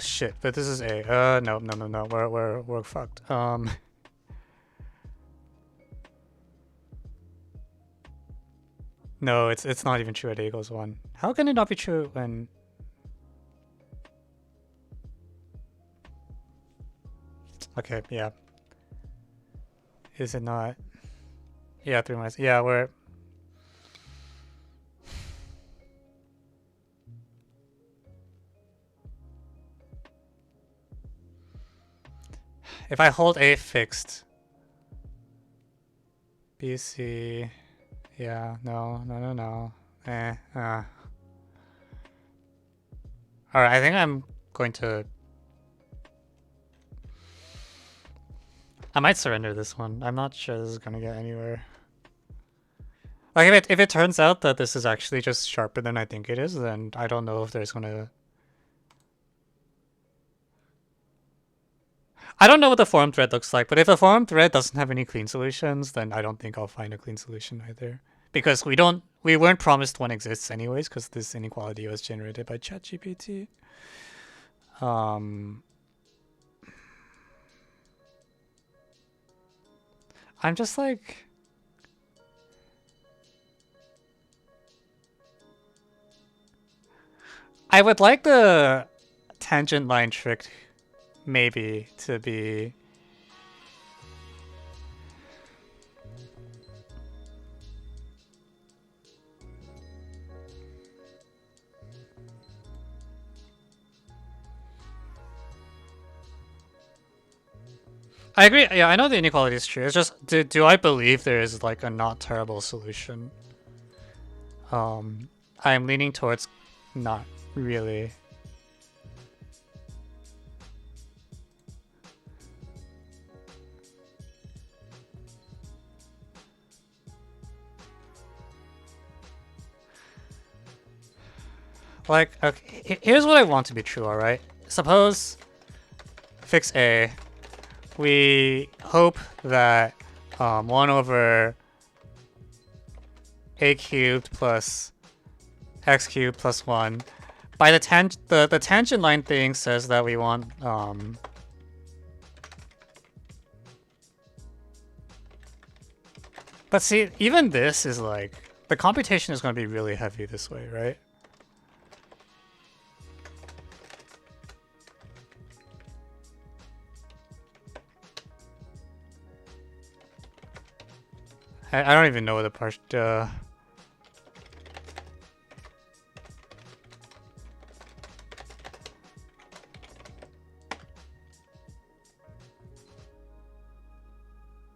Shit, but this is A. No, we're fucked. No, it's not even true at A equals 1. How can it not be true when... Okay, yeah. Is it not? Yeah, 3 minus... Yeah, we're... If I hold A fixed... B, C... Yeah, no. Alright, I think I'm going to... I might surrender this one. I'm not sure this is gonna get anywhere. Like, if it turns out that this is actually just sharper than I think it is, then I don't know if there's gonna... I don't know what the forum thread looks like, but if a forum thread doesn't have any clean solutions, then I don't think I'll find a clean solution either. Because we weren't promised one exists anyways, because this inequality was generated by ChatGPT. I'm just like... I would like the tangent line trick maybe to be... I agree. Yeah, I know the inequality is true. It's just, do I believe there is like a not terrible solution? I'm leaning towards not really. Like, okay, here's what I want to be true, alright? Suppose, fix A, we hope that 1 over A cubed plus X cubed plus 1. By the tangent line thing says that we want but see, even this is like, the computation is going to be really heavy this way, right? I don't even know what the part.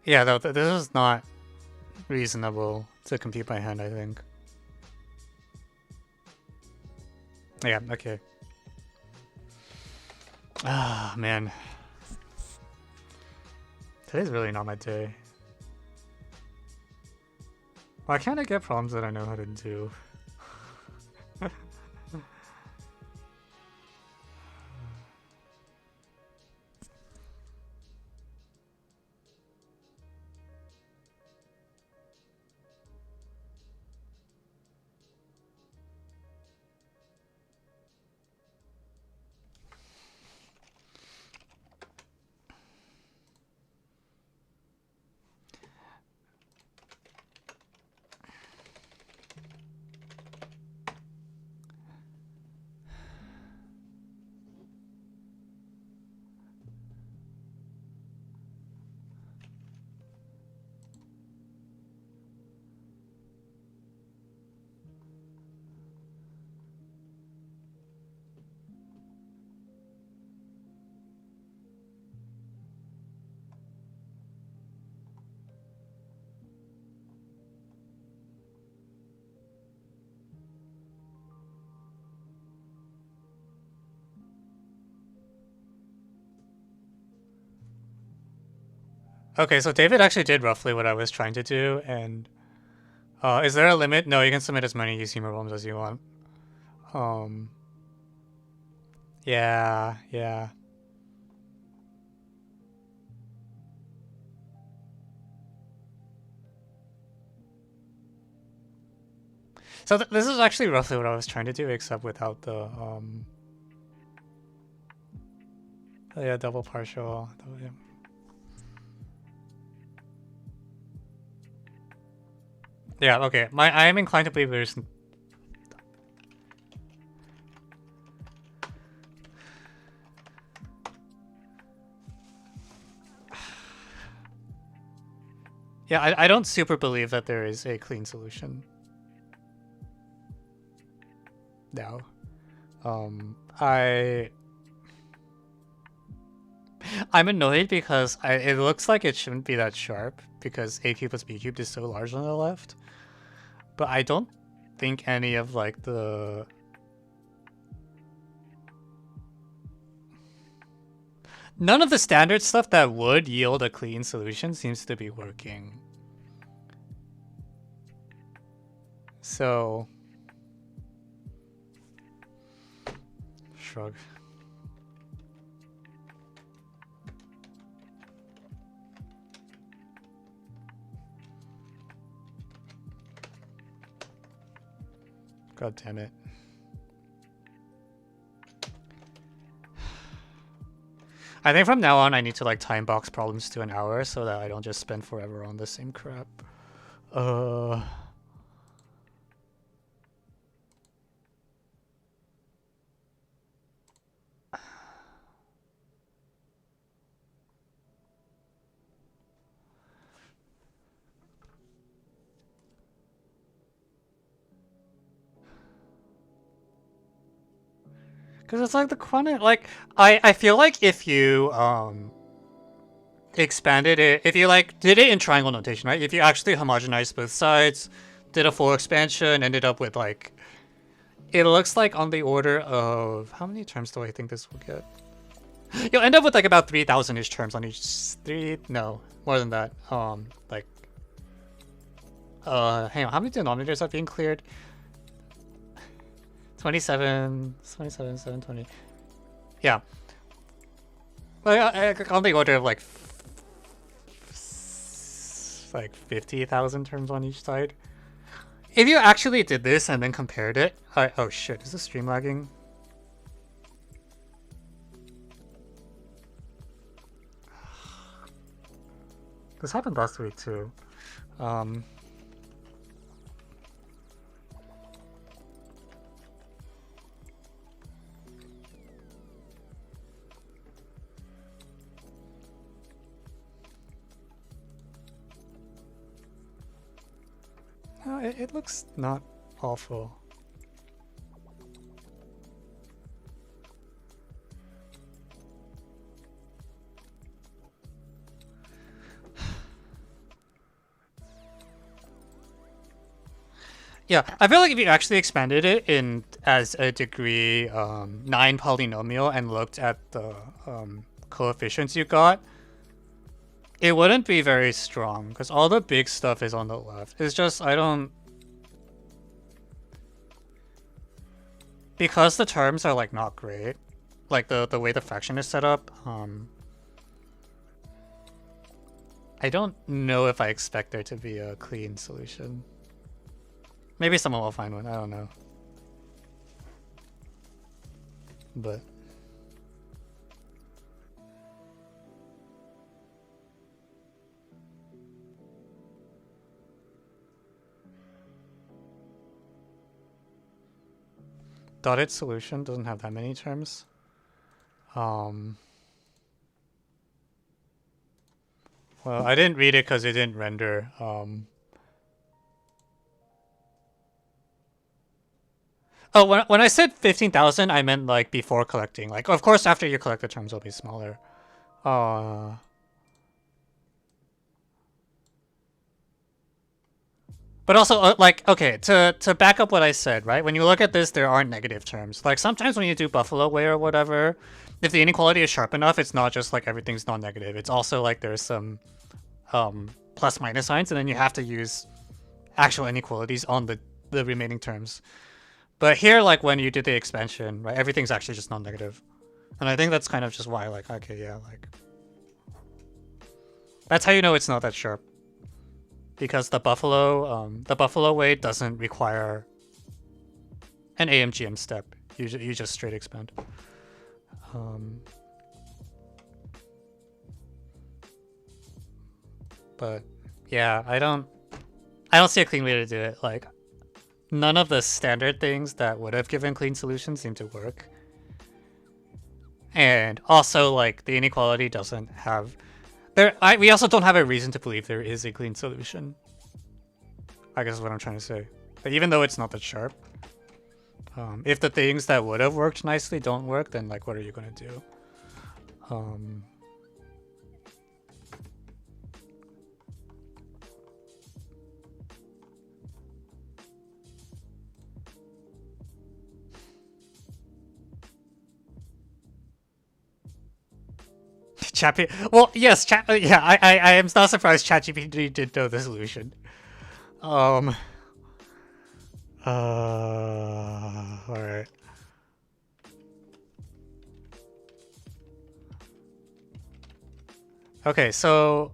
Yeah, though this is not reasonable to compute by hand, I think. Yeah, okay. Ah, man. Today's really not my day. Why can't I get problems that I know how to do? Okay, so David actually did roughly what I was trying to do, and is there a limit? No, you can submit as many UC problems as you want. Yeah. So this is actually roughly what I was trying to do, except without the oh yeah, double partial. Yeah. Yeah, okay. I am inclined to believe there's. Yeah, I don't super believe that there is a clean solution. No. I'm annoyed because it looks like it shouldn't be that sharp because a cubed plus b cubed is so large on the left. But I don't think any of like the none of the standard stuff that would yield a clean solution seems to be working. So shrug. God damn it. I think from now on I need to like time box problems to an hour so that I don't just spend forever on the same crap. Because it's like the quantity, like, I feel like if you, expanded it, if you, like, did it in triangle notation, right? If you actually homogenized both sides, did a full expansion, ended up with, like, it looks like on the order of, how many terms do I think this will get? You'll end up with, like, about 3,000-ish terms on each, no, more than that. Like, hang on, how many denominators are being cleared? 27, 720. Yeah. Like, on the order of like 50,000 terms on each side. If you actually did this and then compared it, oh shit, is this stream lagging? This happened last week too. No, it looks not awful. Yeah, I feel like if you actually expanded it in as a degree 9 polynomial and looked at the coefficients you got, it wouldn't be very strong because all the big stuff is on the left. It's just I don't, because the terms are like not great, like the way the fraction is set up. I don't know if I expect there to be a clean solution. Maybe someone will find one. I don't know, but. Dotted solution doesn't have that many terms. Well, I didn't read it because it didn't render. Oh, when I said 15,000, I meant like before collecting. Like, of course, after you collect the terms, will be smaller. But also, like, okay, to back up what I said, right? When you look at this, there aren't negative terms. Like, sometimes when you do Buffalo Way or whatever, if the inequality is sharp enough, it's not just like everything's non-negative. It's also like there's some plus minus signs, and then you have to use actual inequalities on the remaining terms. But here, like when you do the expansion, right, everything's actually just non-negative. And I think that's kind of just why, like, okay, yeah, like, that's how you know it's not that sharp. Because the buffalo way doesn't require an AMGM step. You just straight expand. But yeah, I don't see a clean way to do it. Like, none of the standard things that would have given clean solutions seem to work. And also, like, the inequality doesn't have we also don't have a reason to believe there is a clean solution. I guess is what I'm trying to say. But even though it's not that sharp, if the things that would have worked nicely don't work, then like, what are you gonna do? Well, yes, yeah, I am not surprised ChatGPT did know the solution. All right. Okay, so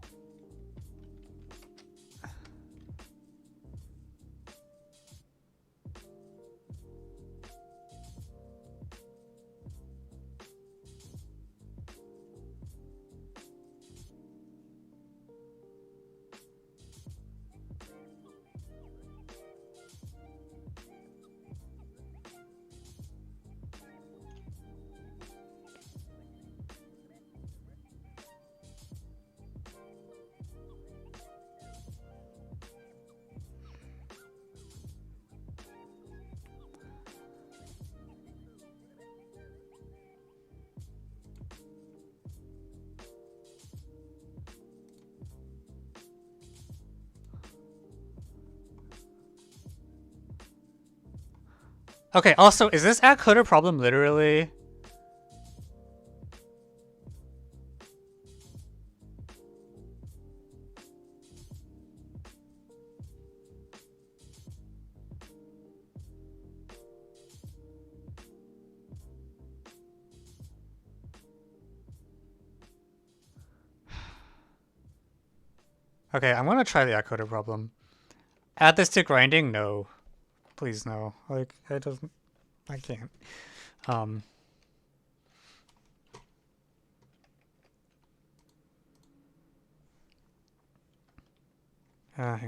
okay, also, is this add coder problem literally? Okay, I'm gonna try the add coder problem. Add this to grinding? No. Please no. Like, I can't. Hang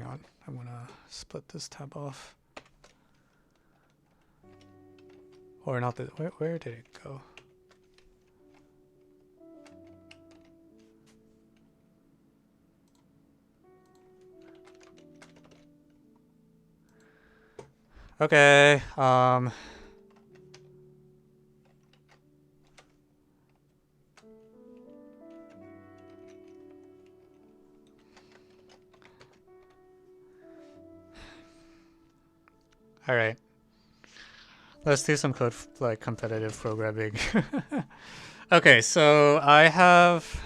on. I'm gonna split this tab off. Or not the, where did it go? Okay, all right. Let's do some code, like, competitive programming. Okay, so I have...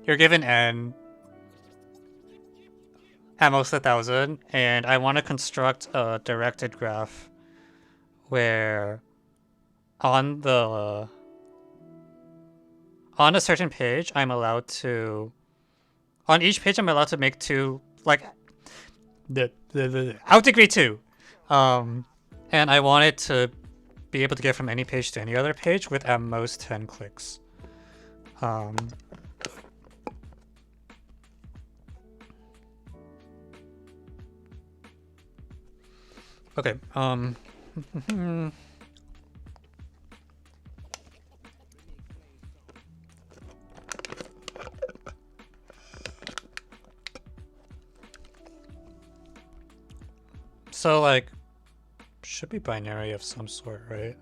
You're given n at most 1,000, and I want to construct a directed graph where on a certain page, I'm allowed to... On each page, I'm allowed to make two, like, out degree 2. And I want it to be able to get from any page to any other page with at most 10 clicks. Okay, so, like, should be binary of some sort, right?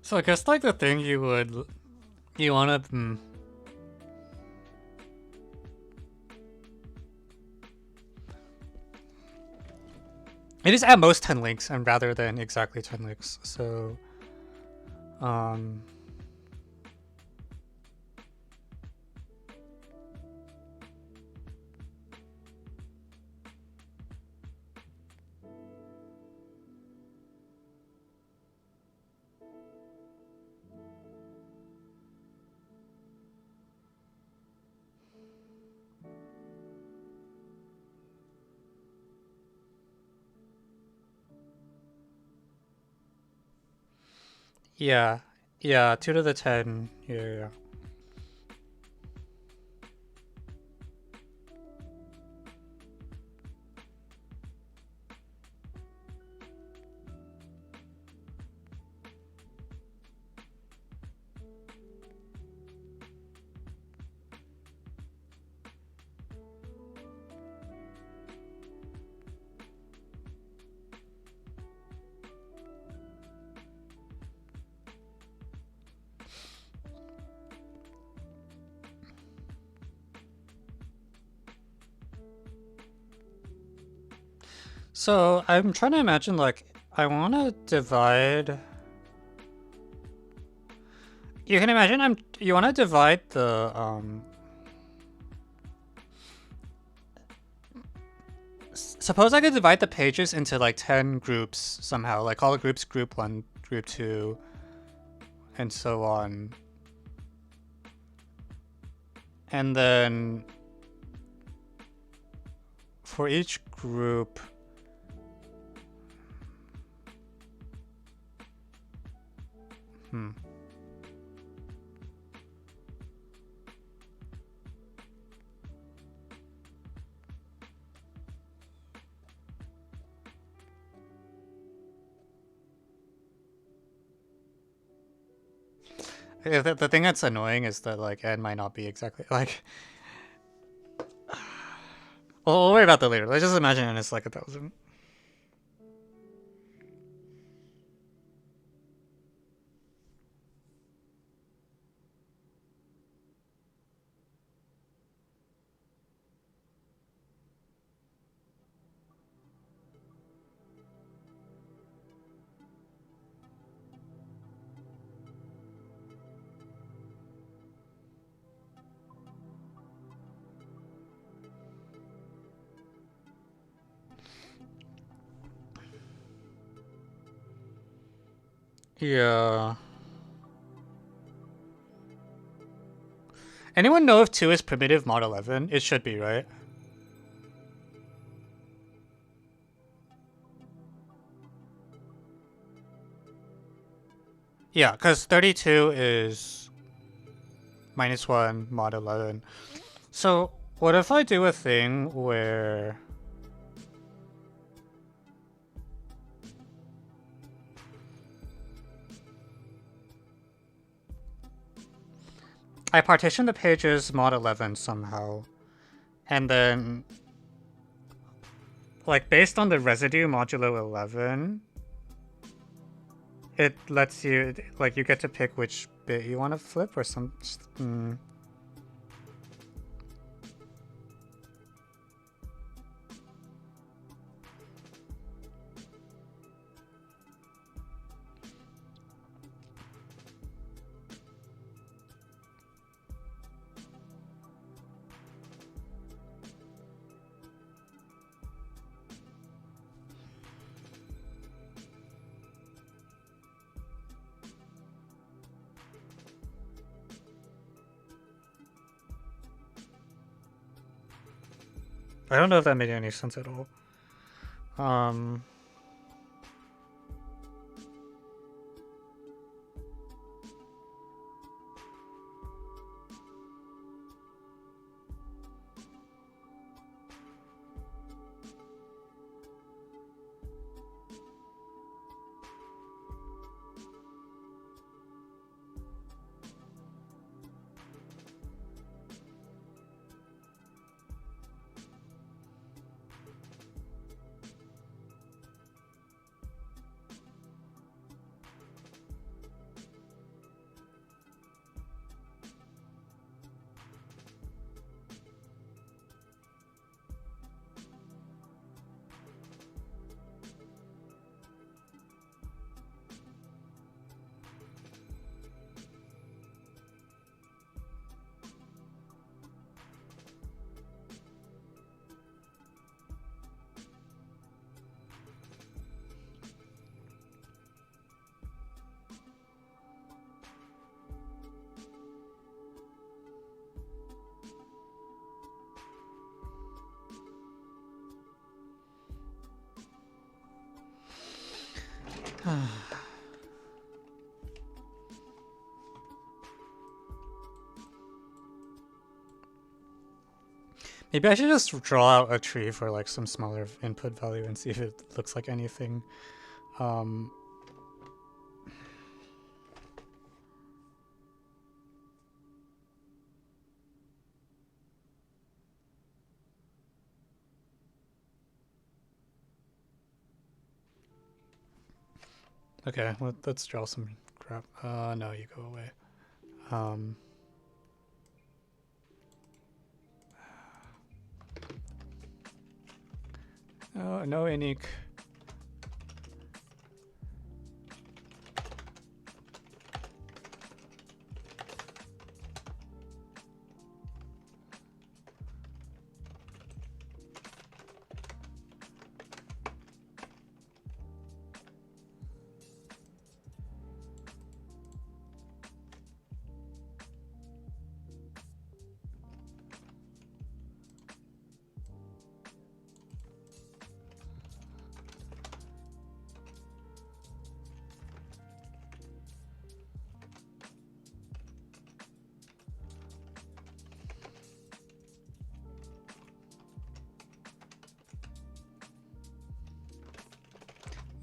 So I guess like the thing you wanna it is at most 10 links and rather than exactly 10 links. So yeah. Yeah, 2 to the 10. Yeah. So I'm trying to imagine like I want to divide. You can imagine you want to divide the suppose I could divide the pages into like 10 groups somehow, like call the groups group 1, group 2, and so on. And then for each group, the thing that's annoying is that like n might not be exactly like. We'll worry about that later. Let's just imagine n is like 1,000. Yeah. Anyone know if 2 is primitive mod 11? It should be, right? Yeah, because 32 is -1 mod 11. So what if I do a thing where I partition the pages mod 11 somehow, and then like based on the residue modulo 11, it lets you like you get to pick which bit you want to flip or some. I don't know if that made any sense at all. Maybe I should just draw out a tree for like some smaller input value and see if it looks like anything. Okay, let's draw some crap. No, you go away. Oh, no ineq.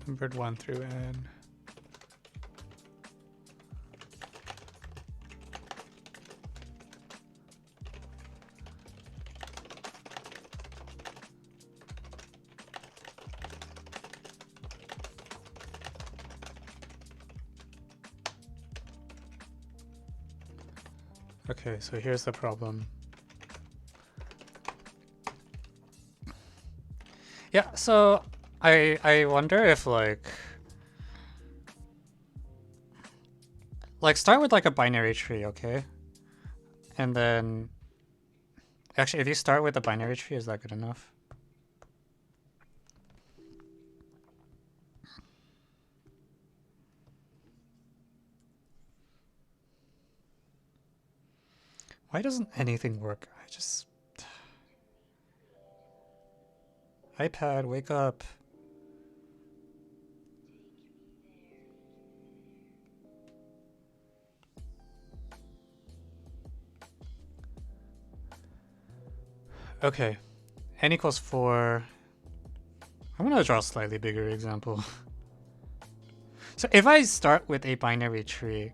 Numbered 1 through n. Okay, so here's the problem. Yeah, so I wonder if like start with like a binary tree, okay? And then actually if you start with a binary tree, is that good enough? Why doesn't anything work? iPad, wake up. Okay, n equals 4. I'm gonna draw a slightly bigger example. So if I start with a binary tree,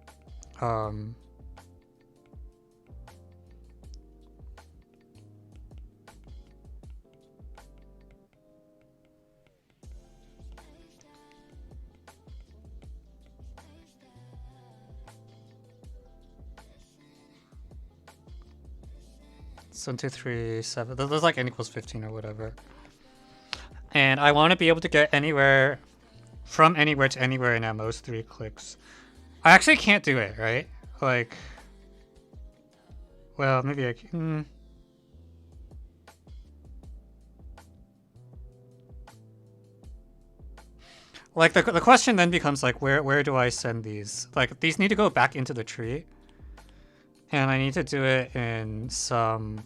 it's 1, 2, 3, 7. There's like n equals 15 or whatever. And I want to be able to get anywhere, from anywhere to anywhere in at most 3 clicks. I actually can't do it, right? Like, well, maybe I can. Like the question then becomes like, where do I send these? Like these need to go back into the tree, and I need to do it in some.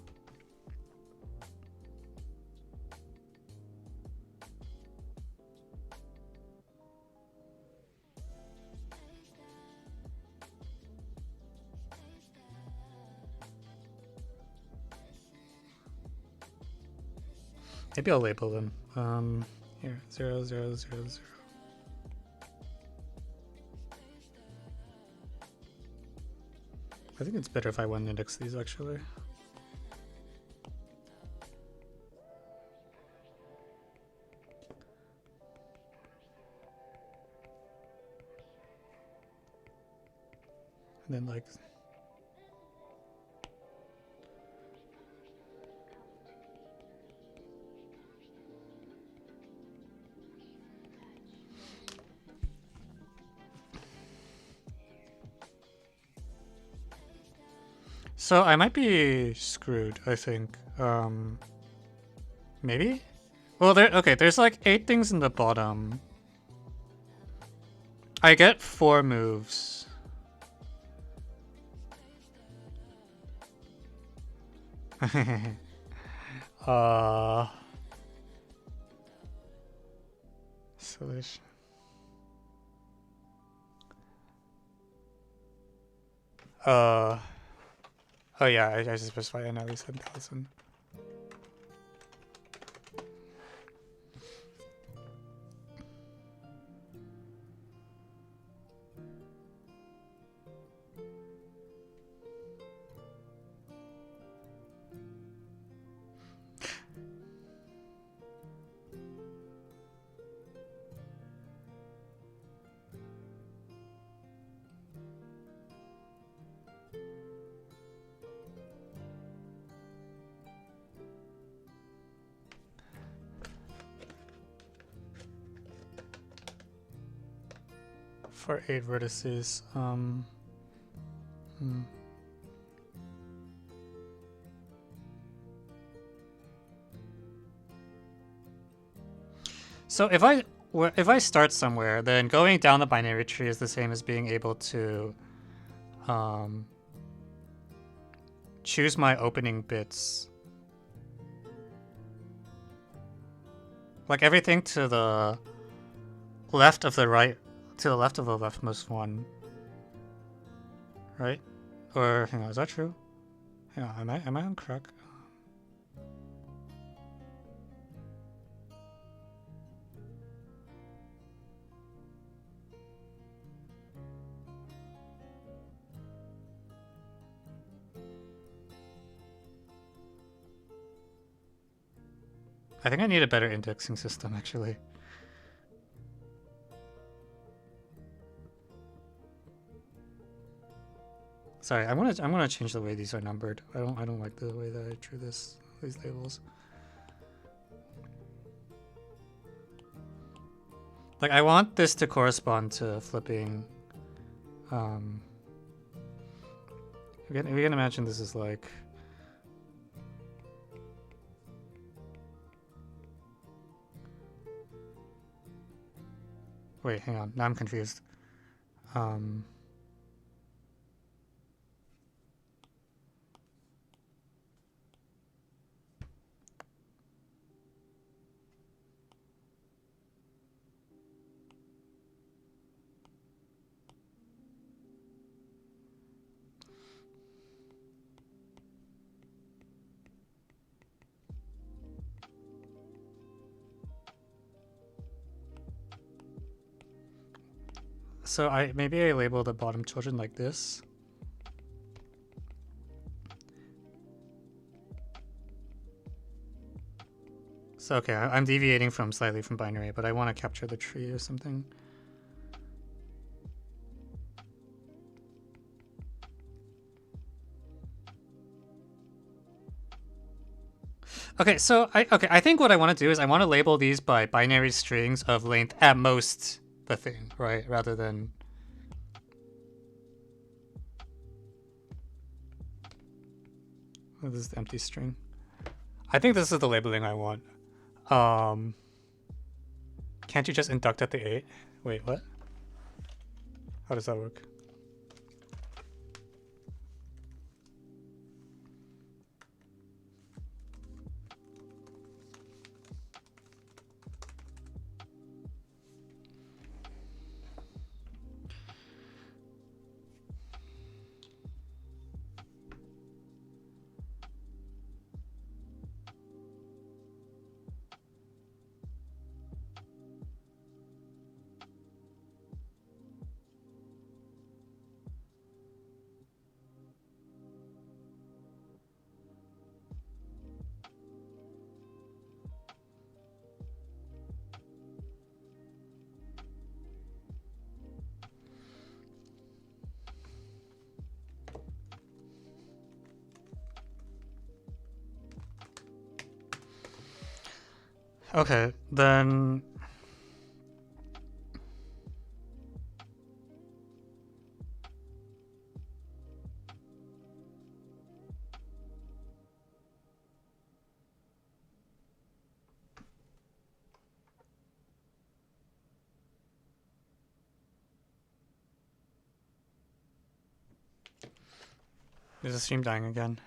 Maybe I'll label them. Here, 0, 0, 0, 0. I think it's better if I one index these actually. And then like. So I might be screwed, I think. Maybe? Well, there's like 8 things in the bottom. I get 4 moves. Solution. Oh yeah, I just specified at least 10,000. For 8 vertices, So if I start somewhere, then going down the binary tree is the same as being able to choose my opening bits. Like everything to the left of the right, to the left of the leftmost one, right? Or hang on, is that true? Hang on, am I on correct? I think I need a better indexing system actually. Sorry, I'm gonna change the way these are numbered. I don't like the way that I drew these labels. Like I want this to correspond to flipping. We can imagine this is like. Wait, hang on. Now I'm confused. So maybe I label the bottom children like this. So okay, I'm deviating slightly from binary, but I want to capture the tree or something. Okay, so I think what I want to do is I want to label these by binary strings of length at most the thing, right? Rather than this is the empty string. I think this is the labeling I want. Can't you just induct at the 8? Wait, what? How does that work? Okay, then is the stream dying again?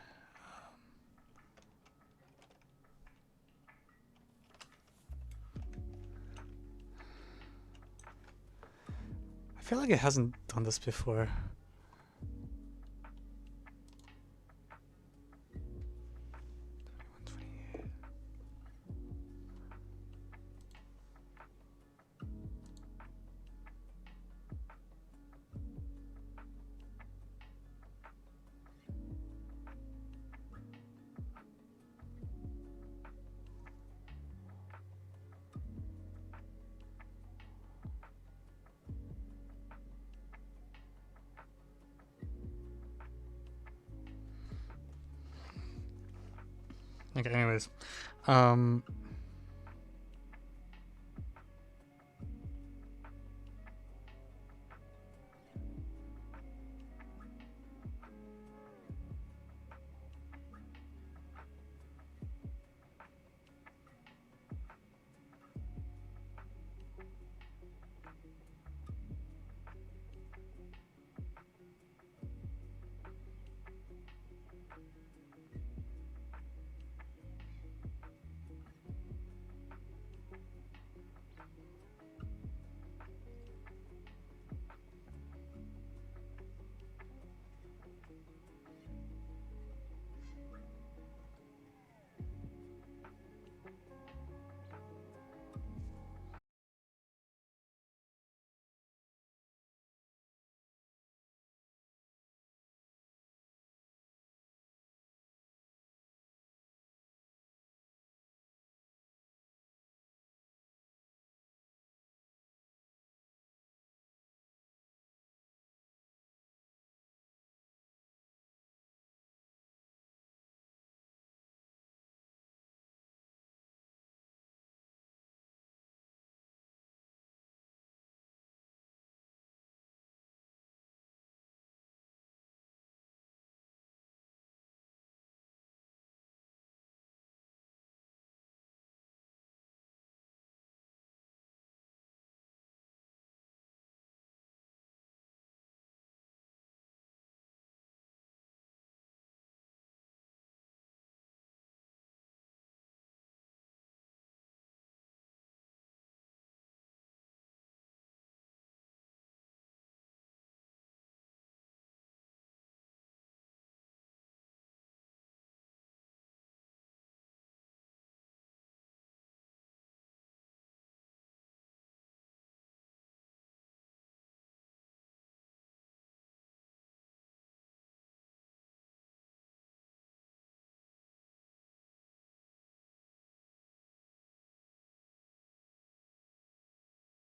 I feel like it hasn't done this before. Okay, anyways. Um,